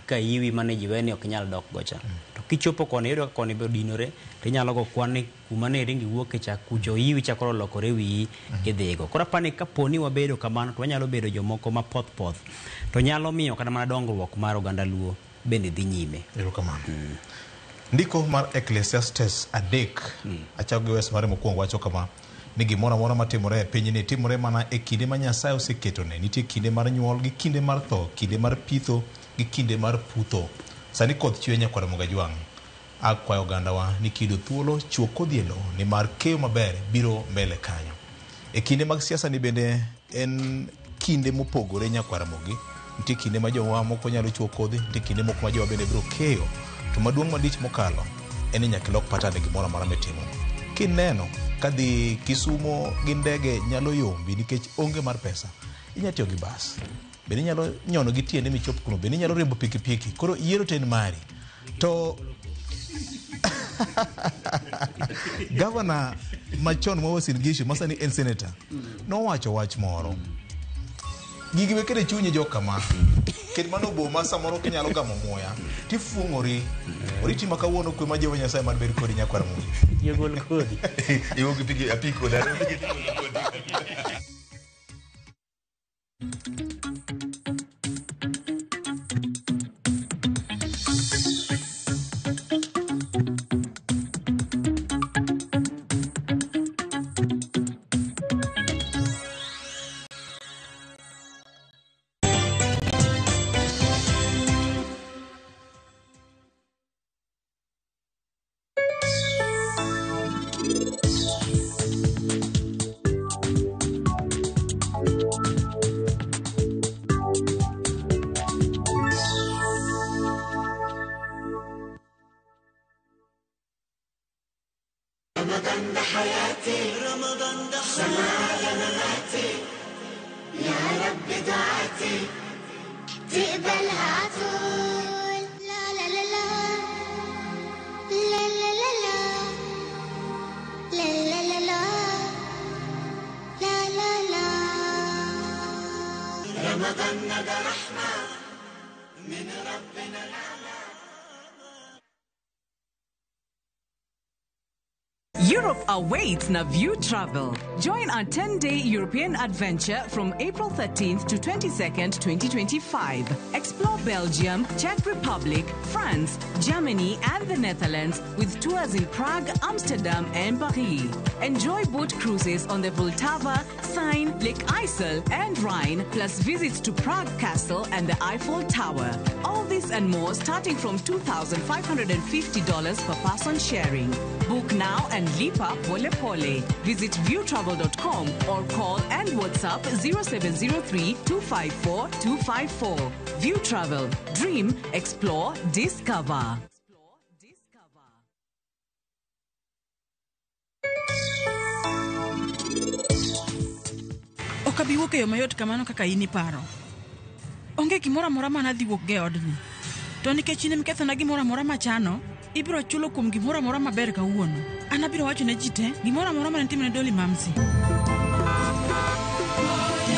ka yiwi mane jiweni ok nyal dok gocha to kichopo koni yudo koni be dinore to nyalo go kwan ni kuma ne ringi wuok e chak kucho yiwi chakoro lokore wi idhigo koro pani kaponi wabedo kamano to wanyalo bedo jomoko ma poth to nyalo miyo kata mana dongruok mar oganda luo bende dhi nyime. Erokamano. Ndiko mar Ecclesiastes 3 achako gi wes mare mokwongo wacho kama ni gimoro amora matimore e piny ni timore mana e kinde ma Nyasaye oseketone. Nitie kinde mar nyuol gi kinde mar tho, kinde mar pitho gi kinde mar putho. Sani koth chwe nyakwar Mugajwang'. Akwayo ogandawa ni kido thuolo chuo kodhi e lowo ni mar keyo maber biro mbele kanyo. E kinde mag siasa ni bende en kinde mopogore nyakwar Mugi. Nitie kinde ma jowa moko nyalo chuo kodhi, nitie kinde moko ma jowa bende biro keyo. To maduong' malich mokalo en ni nyaka lok patane gimoro amora mitimo. Kineno kadhi Kisumo gi ndege nyalo yombi nikech onge mar pesa. Inya tiyo gi bas. Bende nyalo nyono gi tiende michop kuno. Bende nyalo riembo pikipiki. Koro yiero ten mari. To Governor machon ma Uasin Gishu masani en senator nowacho wach moro. Gigi wekere chunye jo kama. Ket mano boma samoro kinyalo gamo muya. Tifungori. Oriti makawuono kwe ma Jehova Nyasaye mar ber kodi nyakwar Mugi. Yogol kodi. Iwogi pigi apiko da. رمضان ده حياتي رمضان ده سماع لمماتي يا رب دعاتي تقبلها عطول لا لا لا لا لا لا لا لا لا لا لا لا لا لا رمضان ده رحمة من ربنا الأعلى. Europe awaits Naview Travel. Join our 10-day European adventure from April 13th to 22nd, 2025. Explore Belgium, Czech Republic, France, Germany, and the Netherlands with tours in Prague, Amsterdam, and Paris. Enjoy boat cruises on the Vltava, Seine, Lake Isle, and Rhine, plus visits to Prague Castle and the Eiffel Tower. All this and more starting from $2,550 per person sharing. Book now and lipa pole pole. Visit viewtravel.com or call and WhatsApp 0703 254 254. View Travel. Dream, explore, discover. Okabiwuok e yo mayot kamano kaka in iparo. Onge gimoro amora manadhi wuok ge odni. To nikech in mikethona gimoro amora machano, ibiro chulo kuom gimoro amora maber kawuono. An abiro wacho ne ji te gimoro amora mane timne Dolly Mamsi.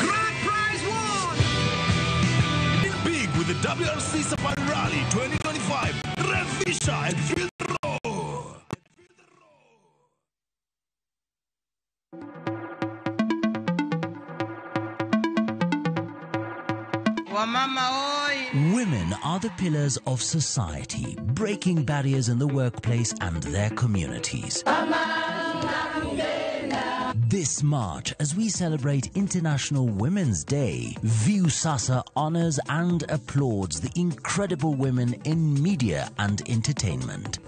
Grand prize won! Big with the WRC Safari Rally 2025. Revisha and feel the road. Women are the pillars of society, breaking barriers in the workplace and their communities. This March, as we celebrate International Women's Day, Viusasa honors and applauds the incredible women in media and entertainment.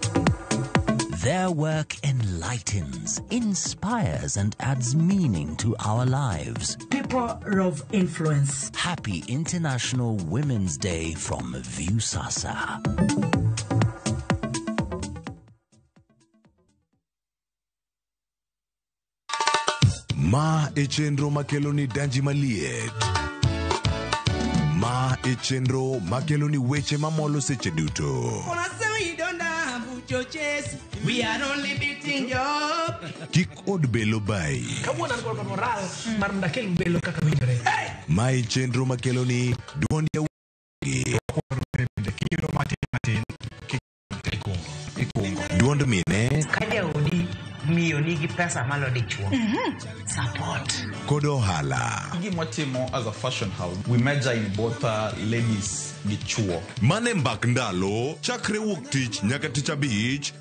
Their work enlightens, inspires, and adds meaning to our lives. People of influence. Happy International Women's Day from Viusasa. Ma e chenro makelo ni danji maliet. Ma e chenro makeloni weche mamolo seche duto. We are only beating job. Kik od belo bai. Kawuono an kod moral mar ndakel belo kaka winjore. Ma e chenro makeloni duond yawuogi. Duond mine. Kaja odi miyo nigi pesa malo dichuo. Support. Kod ohala. Gimotimo as a fashion house, we measure in both ladies gi chuo. Mane mbak ndalo chakre wuok tich nyaka tich abich